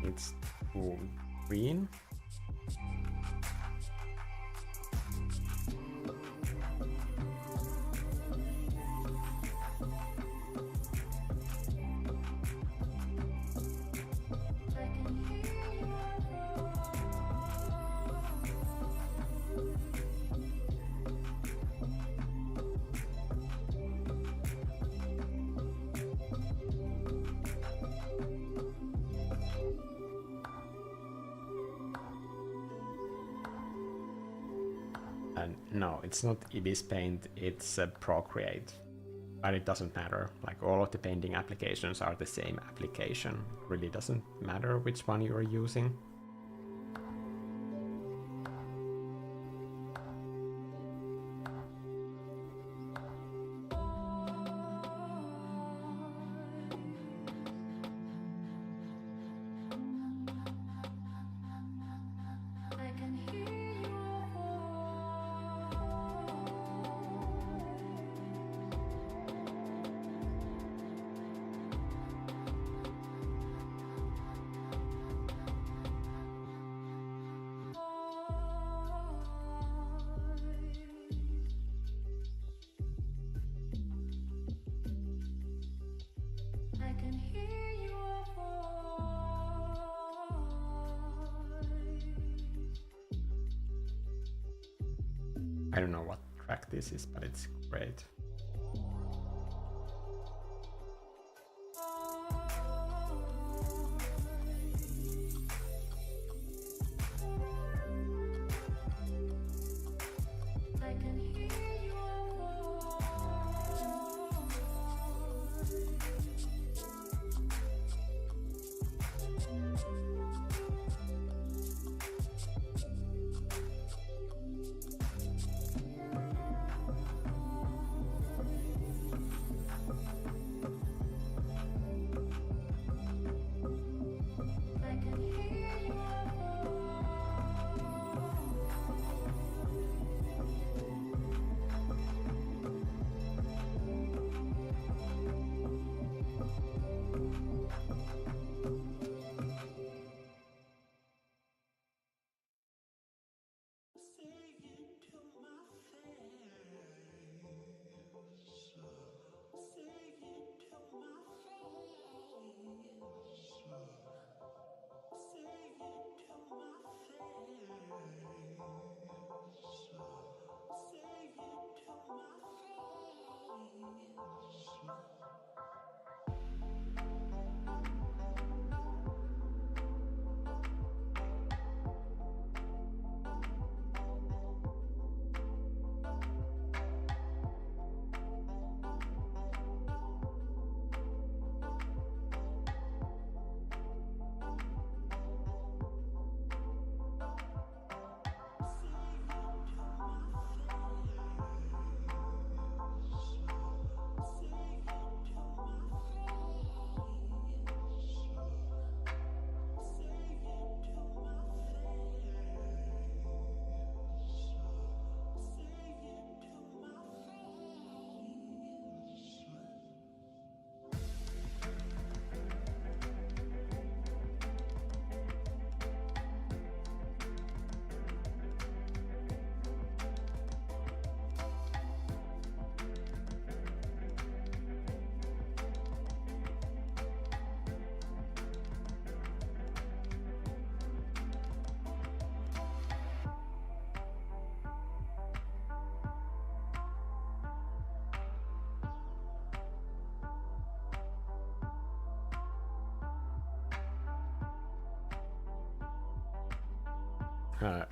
It's too green. And no, it's not Ibis Paint, it's Procreate. But it doesn't matter, like all of the painting applications are the same application. It really doesn't matter which one you are using. I don't know what track this is, but it's great.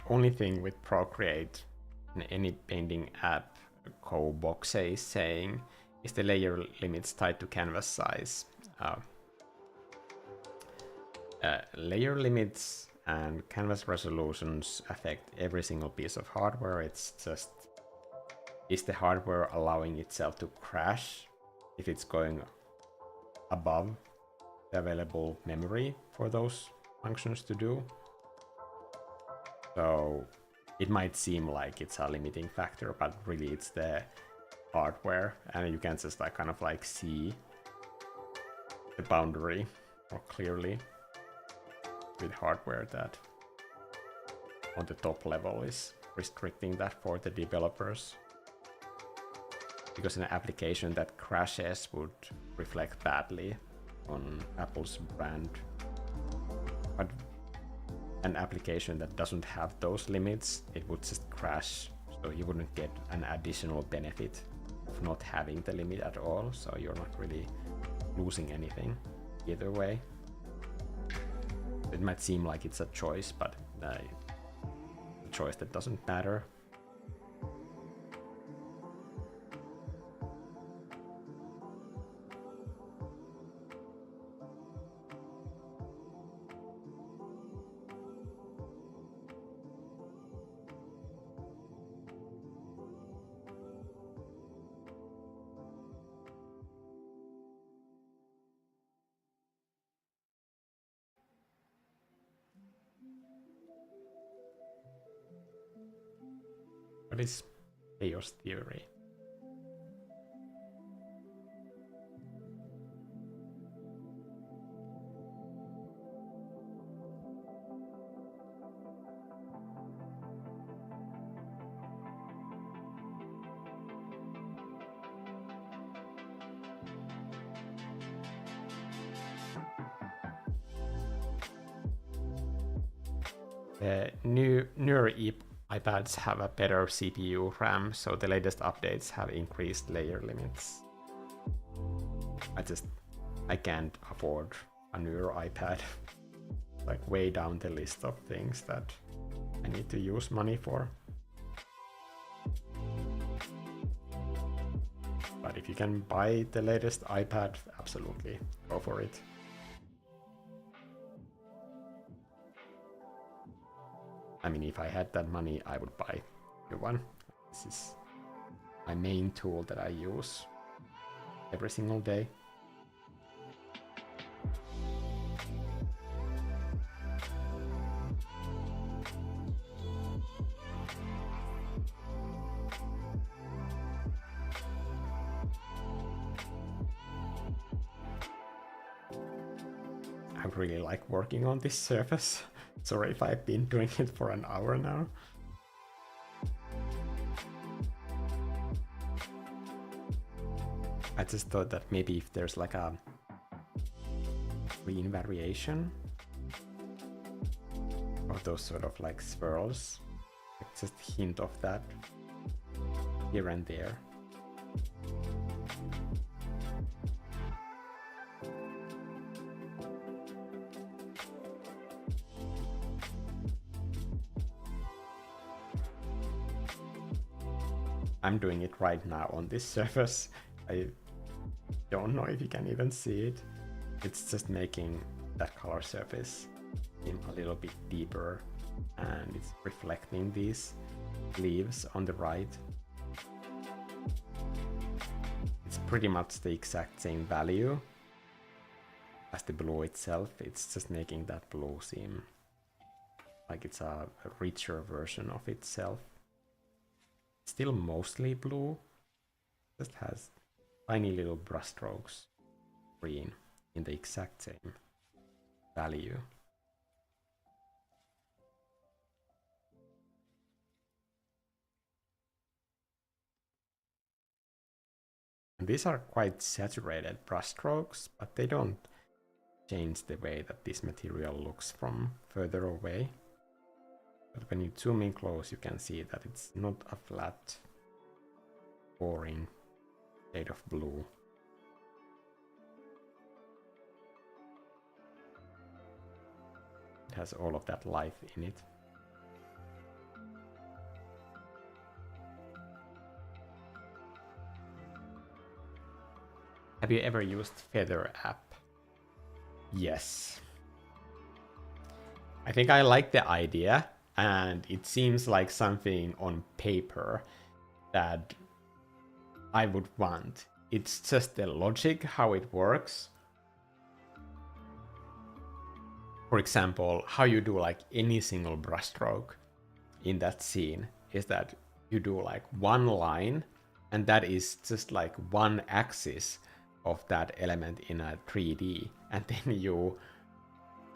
only thing with Procreate in any painting app box is saying is the layer limits tied to canvas size. Layer limits and canvas resolutions affect every single piece of hardware. It's just, is the hardware allowing itself to crash if it's going above the available memory for those functions to do? So it might seem like it's a limiting factor, but really it's the hardware, and you can just like kind of like see the boundary more clearly with hardware that on the top level is restricting that for the developers. Because an application that crashes would reflect badly on Apple's brand. But an application that doesn't have those limits, it would just crash, so you wouldn't get an additional benefit of not having the limit at all, so you're not really losing anything either way. It might seem like it's a choice, but a choice that doesn't matter. What is chaos theory? Newer iPads have a better CPU RAM, so the latest updates have increased layer limits. I can't afford a newer iPad. Like way down the list of things that I need to use money for. But if you can buy the latest iPad, absolutely go for it. I mean, if I had that money, I would buy a new one. This is my main tool that I use every single day. I really like working on this surface. Sorry if I've been doing it for an hour now. I just thought that maybe if there's like a green variation of those sort of like swirls, like just a hint of that here and there. I'm doing it right now on this surface. I don't know if you can even see it. It's just making that color surface seem a little bit deeper, and it's reflecting these leaves on the right. It's pretty much the exact same value as the blue itself. It's just making that blue seem like it's a richer version of itself. Still mostly blue, just has tiny little brushstrokes green in the exact same value. And these are quite saturated brushstrokes, but they don't change the way that this material looks from further away. But when you zoom in close, you can see that it's not a flat, boring shade of blue. It has all of that life in it. Have you ever used Feather app? Yes. I think I like the idea, and it seems like something on paper that I would want. It's just the logic, how it works. For example, how you do like any single brushstroke in that scene is that you do like one line, and that is just like one axis of that element in a 3D, and then you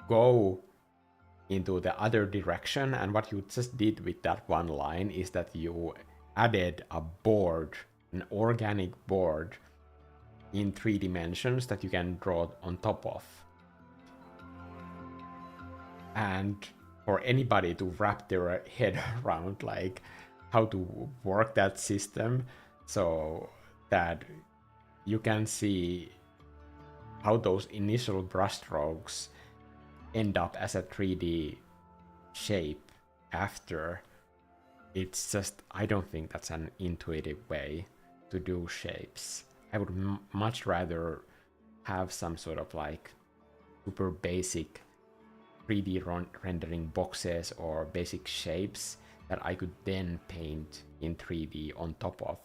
go into the other direction, and what you just did with that one line is that you added a board, an organic board in 3 dimensions that you can draw on top of. And for anybody to wrap their head around like how to work that system so that you can see how those initial brushstrokes end up as a 3D shape after, it's just, I don't think that's an intuitive way to do shapes. I would much rather have some sort of like super basic 3D rendering boxes or basic shapes that I could then paint in 3D on top of,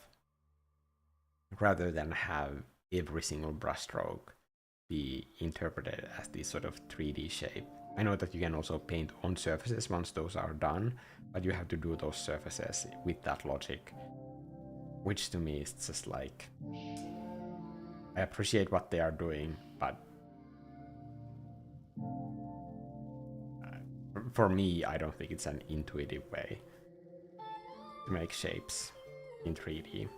rather than have every single brushstroke be interpreted as this sort of 3D shape. I know that you can also paint on surfaces once those are done, but you have to do those surfaces with that logic, which to me is just like, I appreciate what they are doing, but for me, I don't think it's an intuitive way to make shapes in 3D.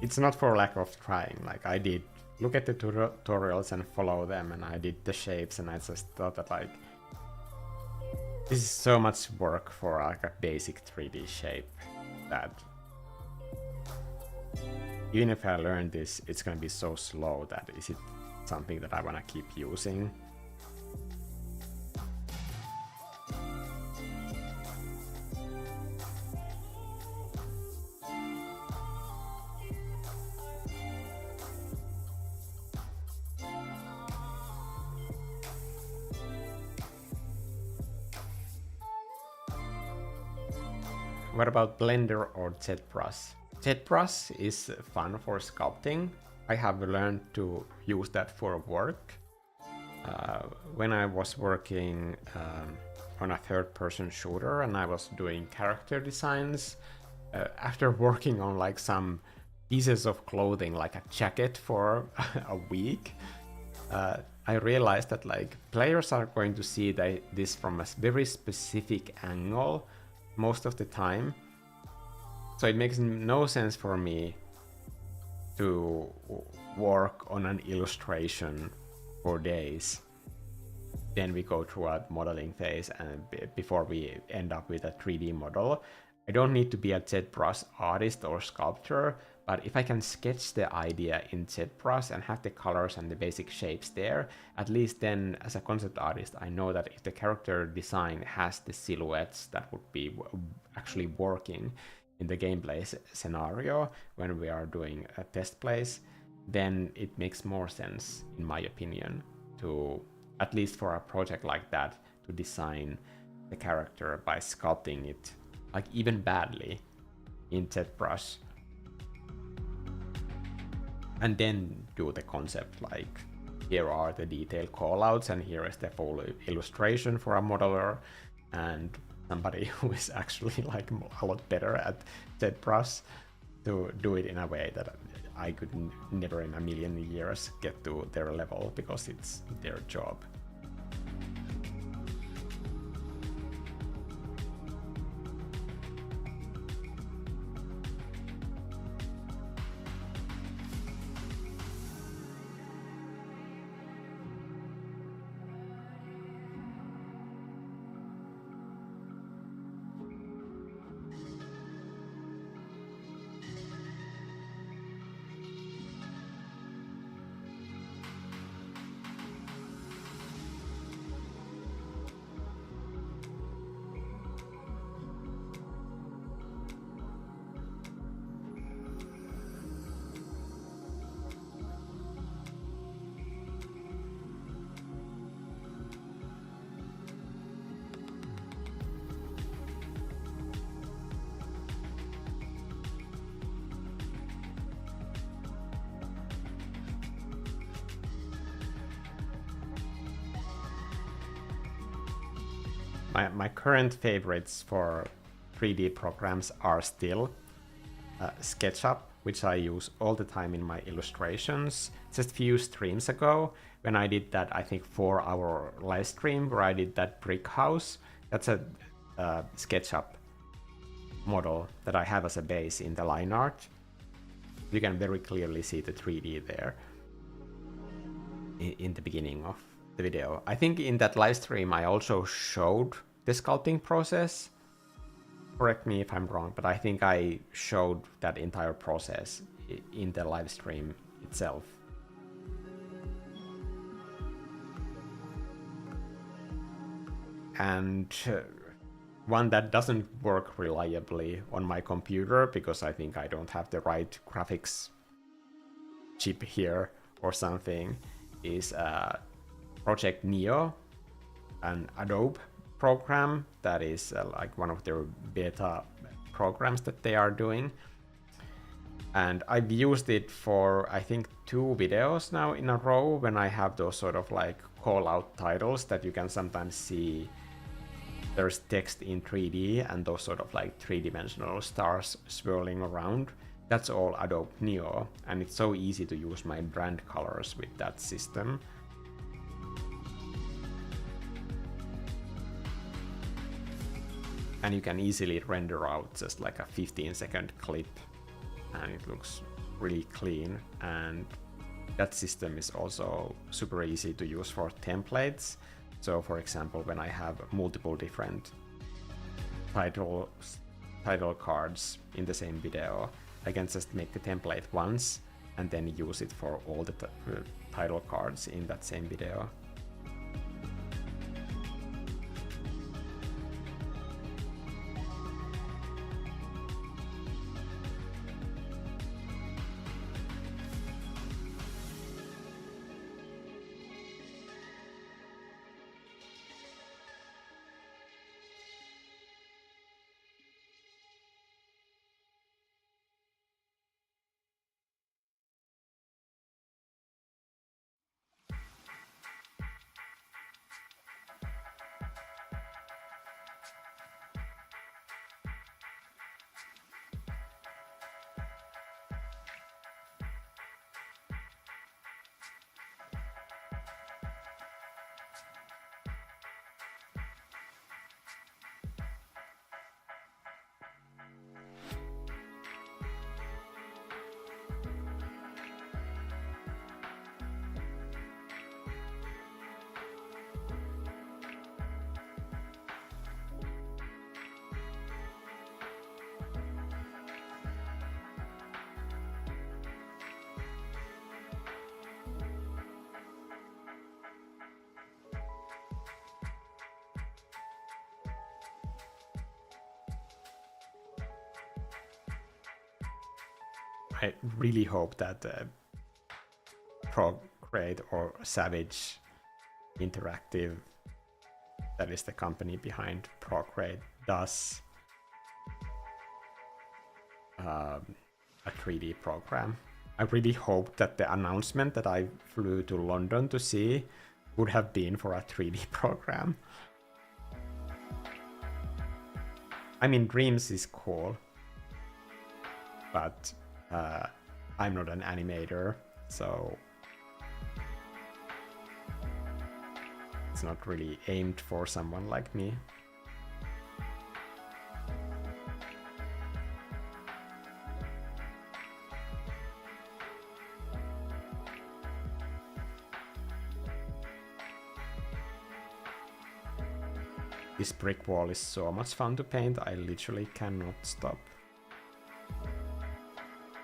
It's not for lack of trying. Like, I did look at the tutorials and follow them, and I did the shapes, and I just thought that like, this is so much work for like a basic 3D shape that even if I learn this, it's gonna be so slow that is it something that I wanna keep using? What about Blender or ZBrush? ZBrush is fun for sculpting. I have learned to use that for work. When I was working on a third-person shooter and I was doing character designs, after working on like some pieces of clothing, like a jacket for a week, I realized that like players are going to see this from a very specific angle most of the time. So it makes no sense for me to work on an illustration for days. Then we go through a modeling phase and before we end up with a 3D model. I don't need to be a ZBrush artist or sculptor, but if I can sketch the idea in ZBrush and have the colors and the basic shapes there, at least then as a concept artist, I know that if the character design has the silhouettes that would be actually working in the gameplay scenario when we are doing a test plays, then it makes more sense, in my opinion, to, at least for a project like that, to design the character by sculpting it, like even badly, in ZBrush. And then do the concept, like here are the detailed callouts and here is the full illustration for a modeler, and somebody who is actually like a lot better at ZBrush to do it in a way that I could never in a million years get to their level because it's their job. My current favorites for 3D programs are still SketchUp, which I use all the time in my illustrations. Just a few streams ago, when I did that, I think 4-hour live stream where I did that brick house, that's a SketchUp model that I have as a base in the line art. You can very clearly see the 3D there in the beginning of the video. I think in that live stream I also showed the sculpting process. Correct me if I'm wrong, but I think I showed that entire process in the live stream itself. And one that doesn't work reliably on my computer because I think I don't have the right graphics chip here or something is Project Neo, an Adobe program that is like one of their beta programs that they are doing. And I've used it for I think 2 videos now in a row when I have those sort of like call out titles that you can sometimes see there's text in 3D and those sort of like 3-dimensional stars swirling around. That's all Adobe Neo, and it's so easy to use my brand colors with that system. And you can easily render out just like a 15-second clip and it looks really clean. And that system is also super easy to use for templates. So for example, when I have multiple different title cards in the same video, I can just make the template once and then use it for all the title cards in that same video. I really hope that Procreate or Savage Interactive, that is the company behind Procreate, does a 3D program. I really hope that the announcement that I flew to London to see would have been for a 3D program. I mean, Dreams is cool, but I'm not an animator, so it's not really aimed for someone like me. This brick wall is so much fun to paint, I literally cannot stop.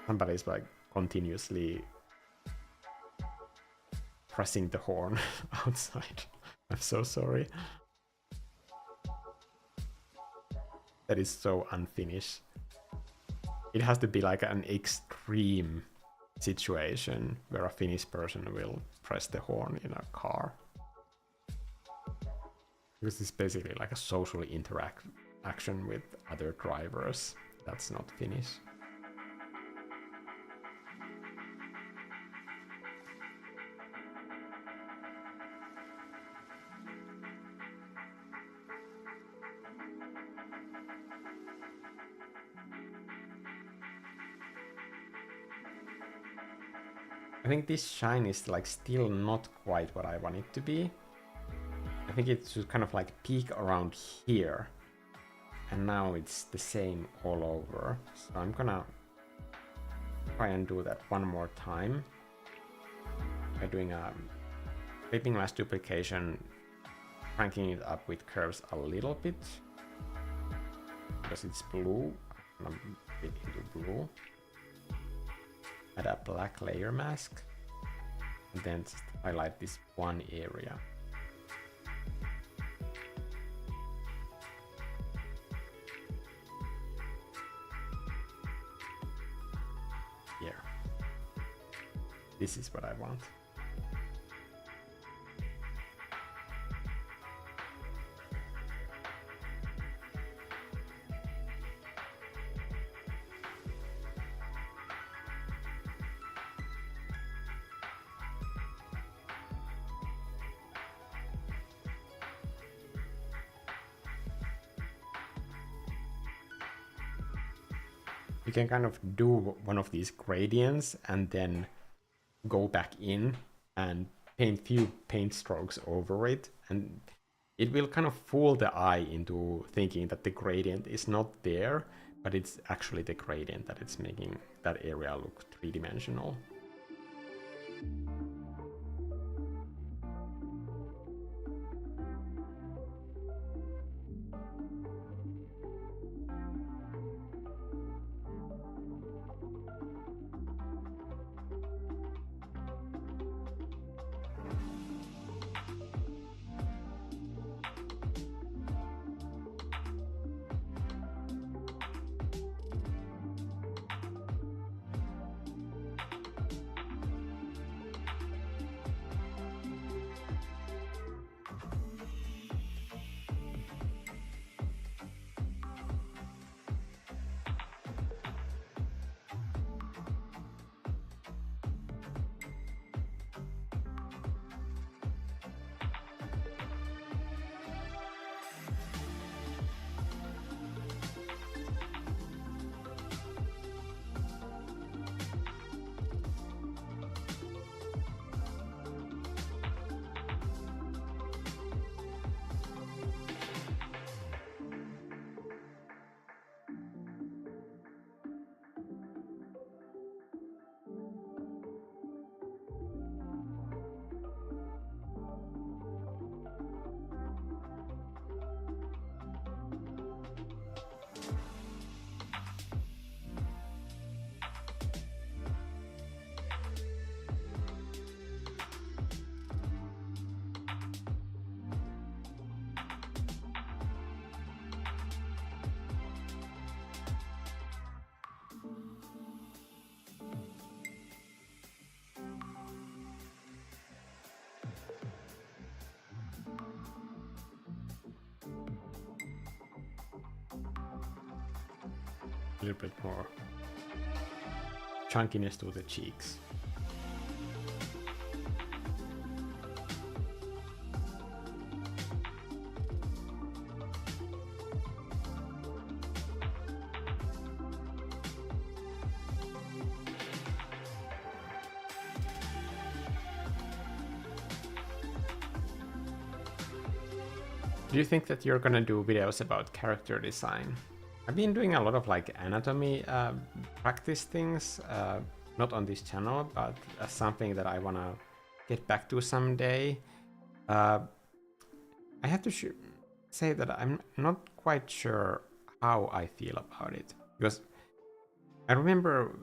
Somebody's like continuously pressing the horn outside. I'm so sorry. That is so unfinished. It has to be like an extreme situation where a Finnish person will press the horn in a car. Because it's basically like a social interaction with other drivers. That's not Finnish. I think this shine is like still not quite what I want it to be. I think it should kind of like peak around here. And now it's the same all over. So I'm gonna try and do that one more time by doing a clipping mask duplication, cranking it up with curves a little bit because it's blue. I'm gonna fit into blue. Add a black layer mask and then just highlight this one area. Here. This is what I want. You can kind of do one of these gradients and then go back in and paint few paint strokes over it, and it will kind of fool the eye into thinking that the gradient is not there, but it's actually the gradient that it's making that area look three-dimensional. A little bit more chunkiness to the cheeks. Do you think that you're gonna do videos about character design? I've been doing a lot of like anatomy practice things, not on this channel, but as something that I wanna get back to someday. I have to say that I'm not quite sure how I feel about it, because I remember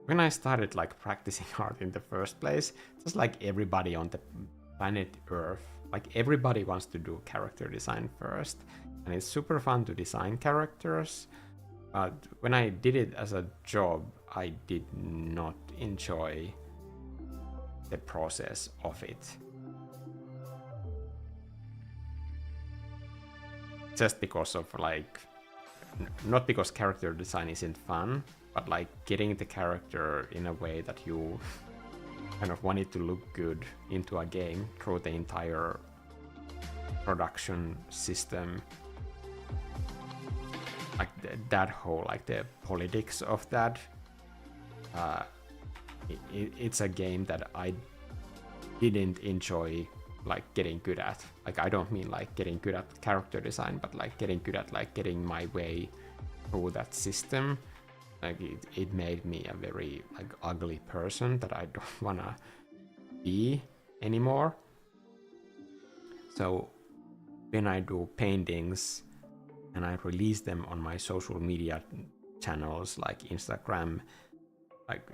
when I started like practicing art in the first place, just like everybody on the planet Earth, like everybody wants to do character design first, and it's super fun to design characters. But when I did it as a job, I did not enjoy the process of it. Just because of like, not because character design isn't fun, but like getting the character in a way that you kind of want it to look good into a game through the entire production system. Like that whole, like the politics of that. It's a game that I didn't enjoy like getting good at. Like I don't mean like getting good at character design, but like getting good at like getting my way through that system. Like it made me a very like ugly person that I don't wanna be anymore. So when I do paintings and I release them on my social media channels like Instagram, like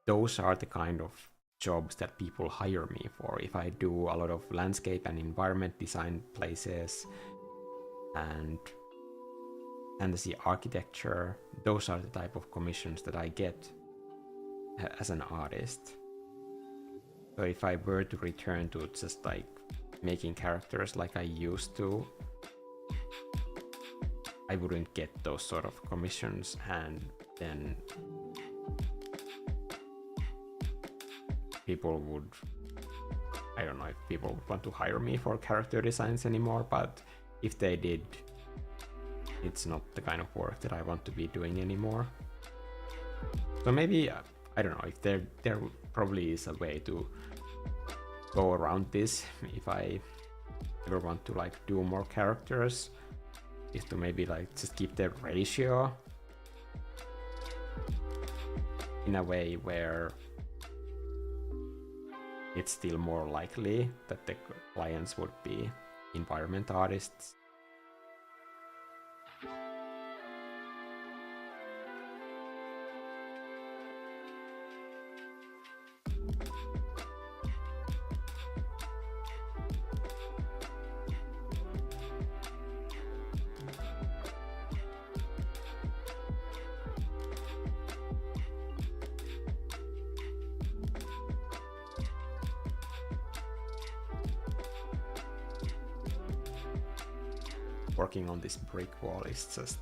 those are the kind of jobs that people hire me for. If I do a lot of landscape and environment design places and fantasy architecture, those are the type of commissions that I get as an artist. So if I were to return to just like making characters like I used to, I wouldn't get those sort of commissions, and then people would, I don't know if people would want to hire me for character designs anymore, but if they did, it's not the kind of work that I want to be doing anymore. So maybe, I don't know, if there probably is a way to go around this if I ever want to like do more characters, is to maybe like just keep the ratio in a way where it's still more likely that the clients would be environment artists. Working on this brick wall is just,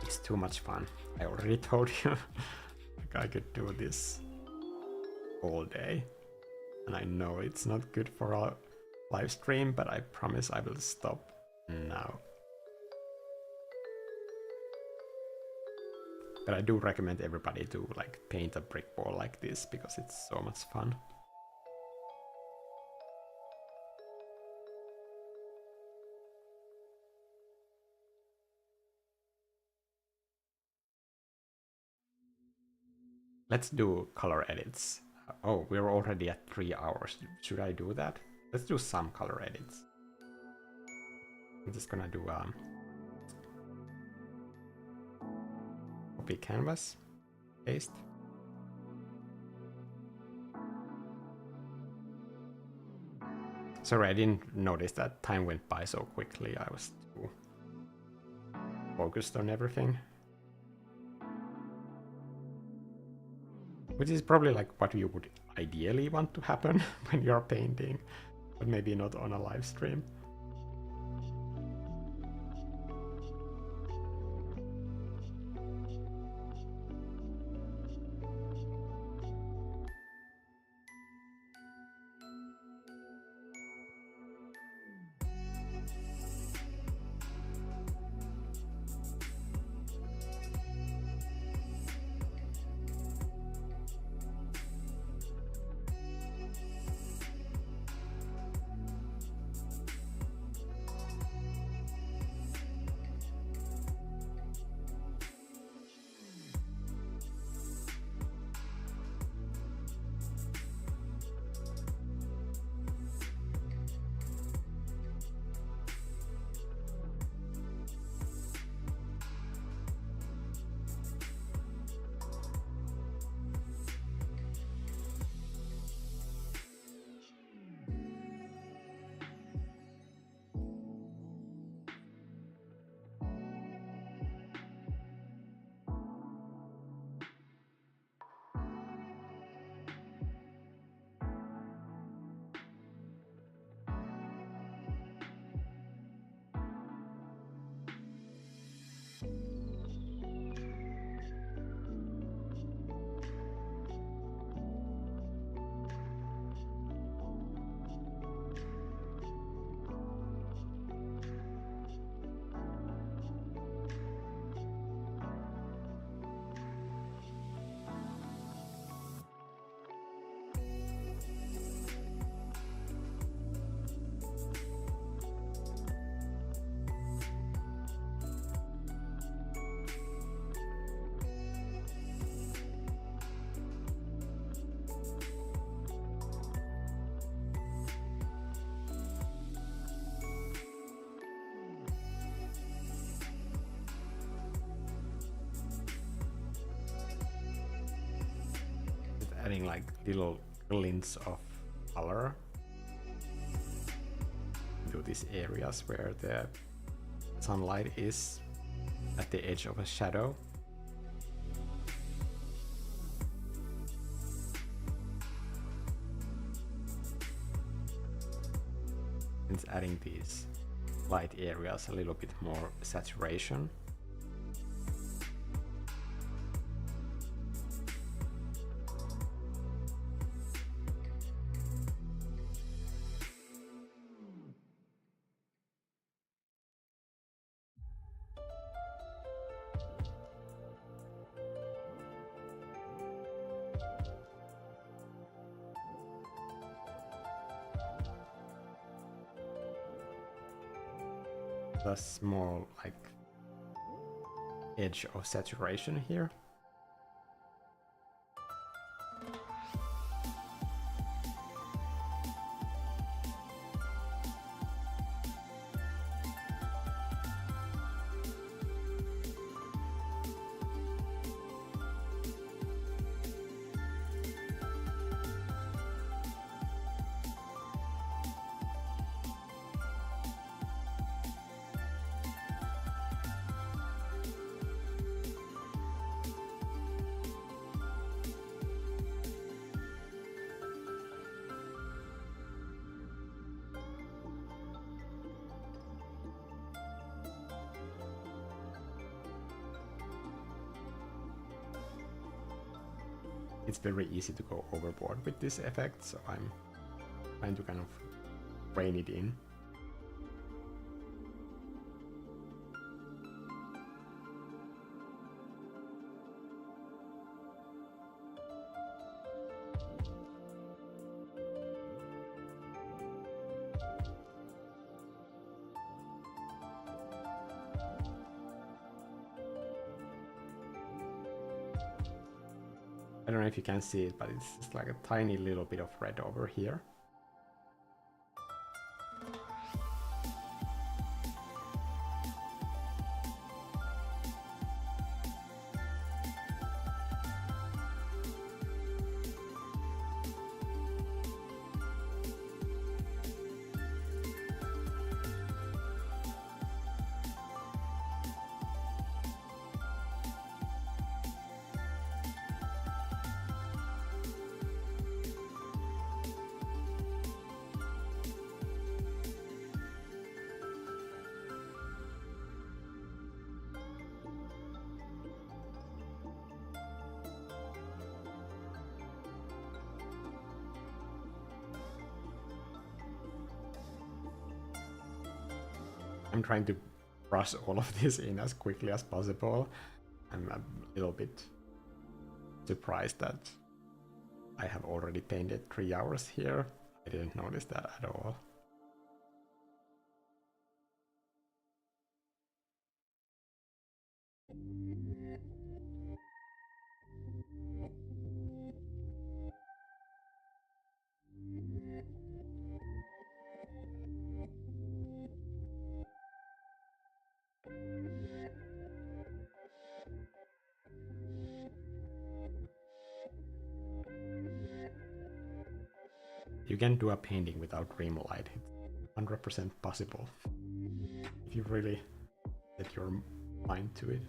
it's too much fun. I already told you like I could do this all day, and I know it's not good for a live stream, but I promise I will stop now. But I do recommend everybody to like paint a brick wall like this because it's so much fun. Let's do color edits. Oh, we're already at 3 hours. Should I do that? Let's do some color edits. I'm just gonna do copy canvas, paste. Sorry, I didn't notice that time went by so quickly. I was too focused on everything. Which is probably like what you would ideally want to happen when you're painting, but maybe not on a live stream. Adding like little glints of color into these areas where the sunlight is at the edge of a shadow. It's adding these light areas a little bit more saturation. A small like edge of saturation here. It's very easy to go overboard with this effect, so I'm trying to kind of rein it in. I don't know if you can see it, but it's just like a tiny little bit of red over here. I'm trying to brush all of this in as quickly as possible. I'm a little bit surprised that I have already painted 3 hours here. I didn't notice that at all. You can do a painting without dream light. It's 100% possible if you really set your mind to it.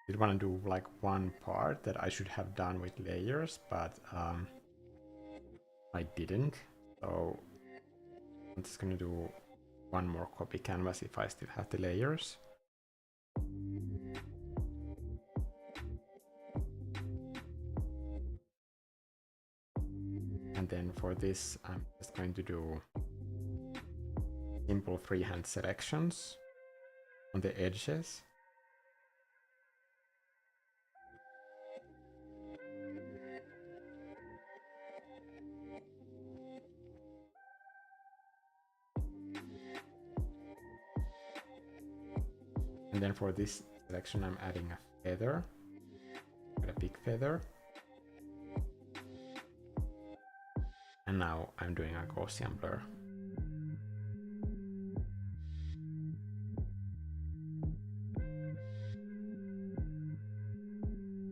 did want to do like one part that I should have done with layers, but I didn't. So I'm just gonna do one more copy canvas if I still have the layers. And then for this, I'm just going to do simple freehand selections on the edges. And then for this selection, I'm adding a feather, a big feather. And now I'm doing a Gaussian blur.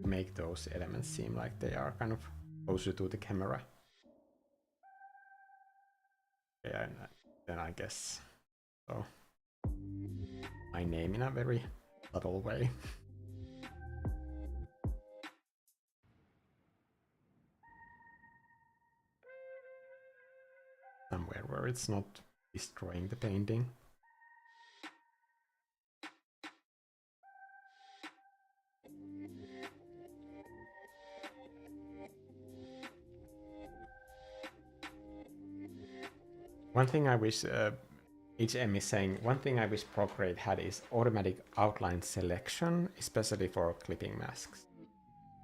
Make those elements seem like they are kind of closer to the camera. Yeah, and then I guess so. My name in a very subtle way. Somewhere where it's not destroying the painting. One thing I wish HM is saying, one thing I wish Procreate had is automatic outline selection, especially for clipping masks.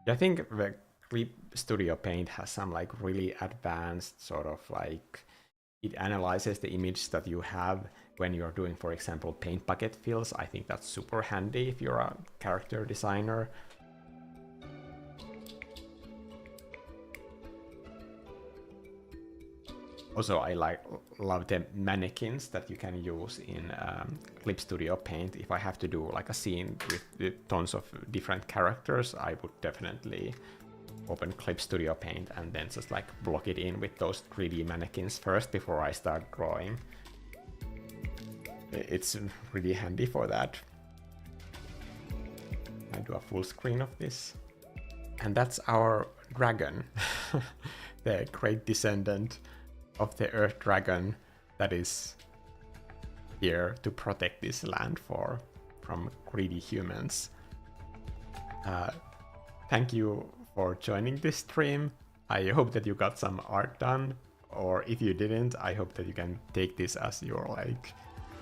I think the Clip Studio Paint has some like really advanced sort of like, it analyzes the image that you have when you're doing, for example, paint bucket fills. I think that's super handy if you're a character designer. Also, I love the mannequins that you can use in Clip Studio Paint. If I have to do like a scene with tons of different characters, I would definitely open Clip Studio Paint and then just like block it in with those 3D mannequins first before I start drawing. It's really handy for that. I do a full screen of this. And that's our dragon, the great descendant of the Earth Dragon that is here to protect this land from greedy humans. Thank you for joining this stream. I hope that you got some art done, or if you didn't, I hope that you can take this as your like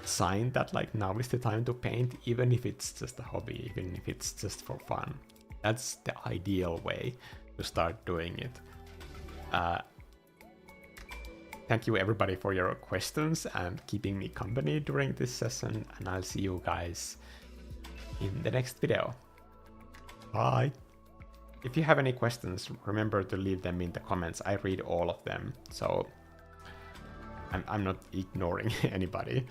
sign that like now is the time to paint, even if it's just a hobby, even if it's just for fun. That's the ideal way to start doing it. Thank you everybody for your questions and keeping me company during this session, and I'll see you guys in the next video. Bye! If you have any questions, remember to leave them in the comments. I read all of them, so I'm not ignoring anybody.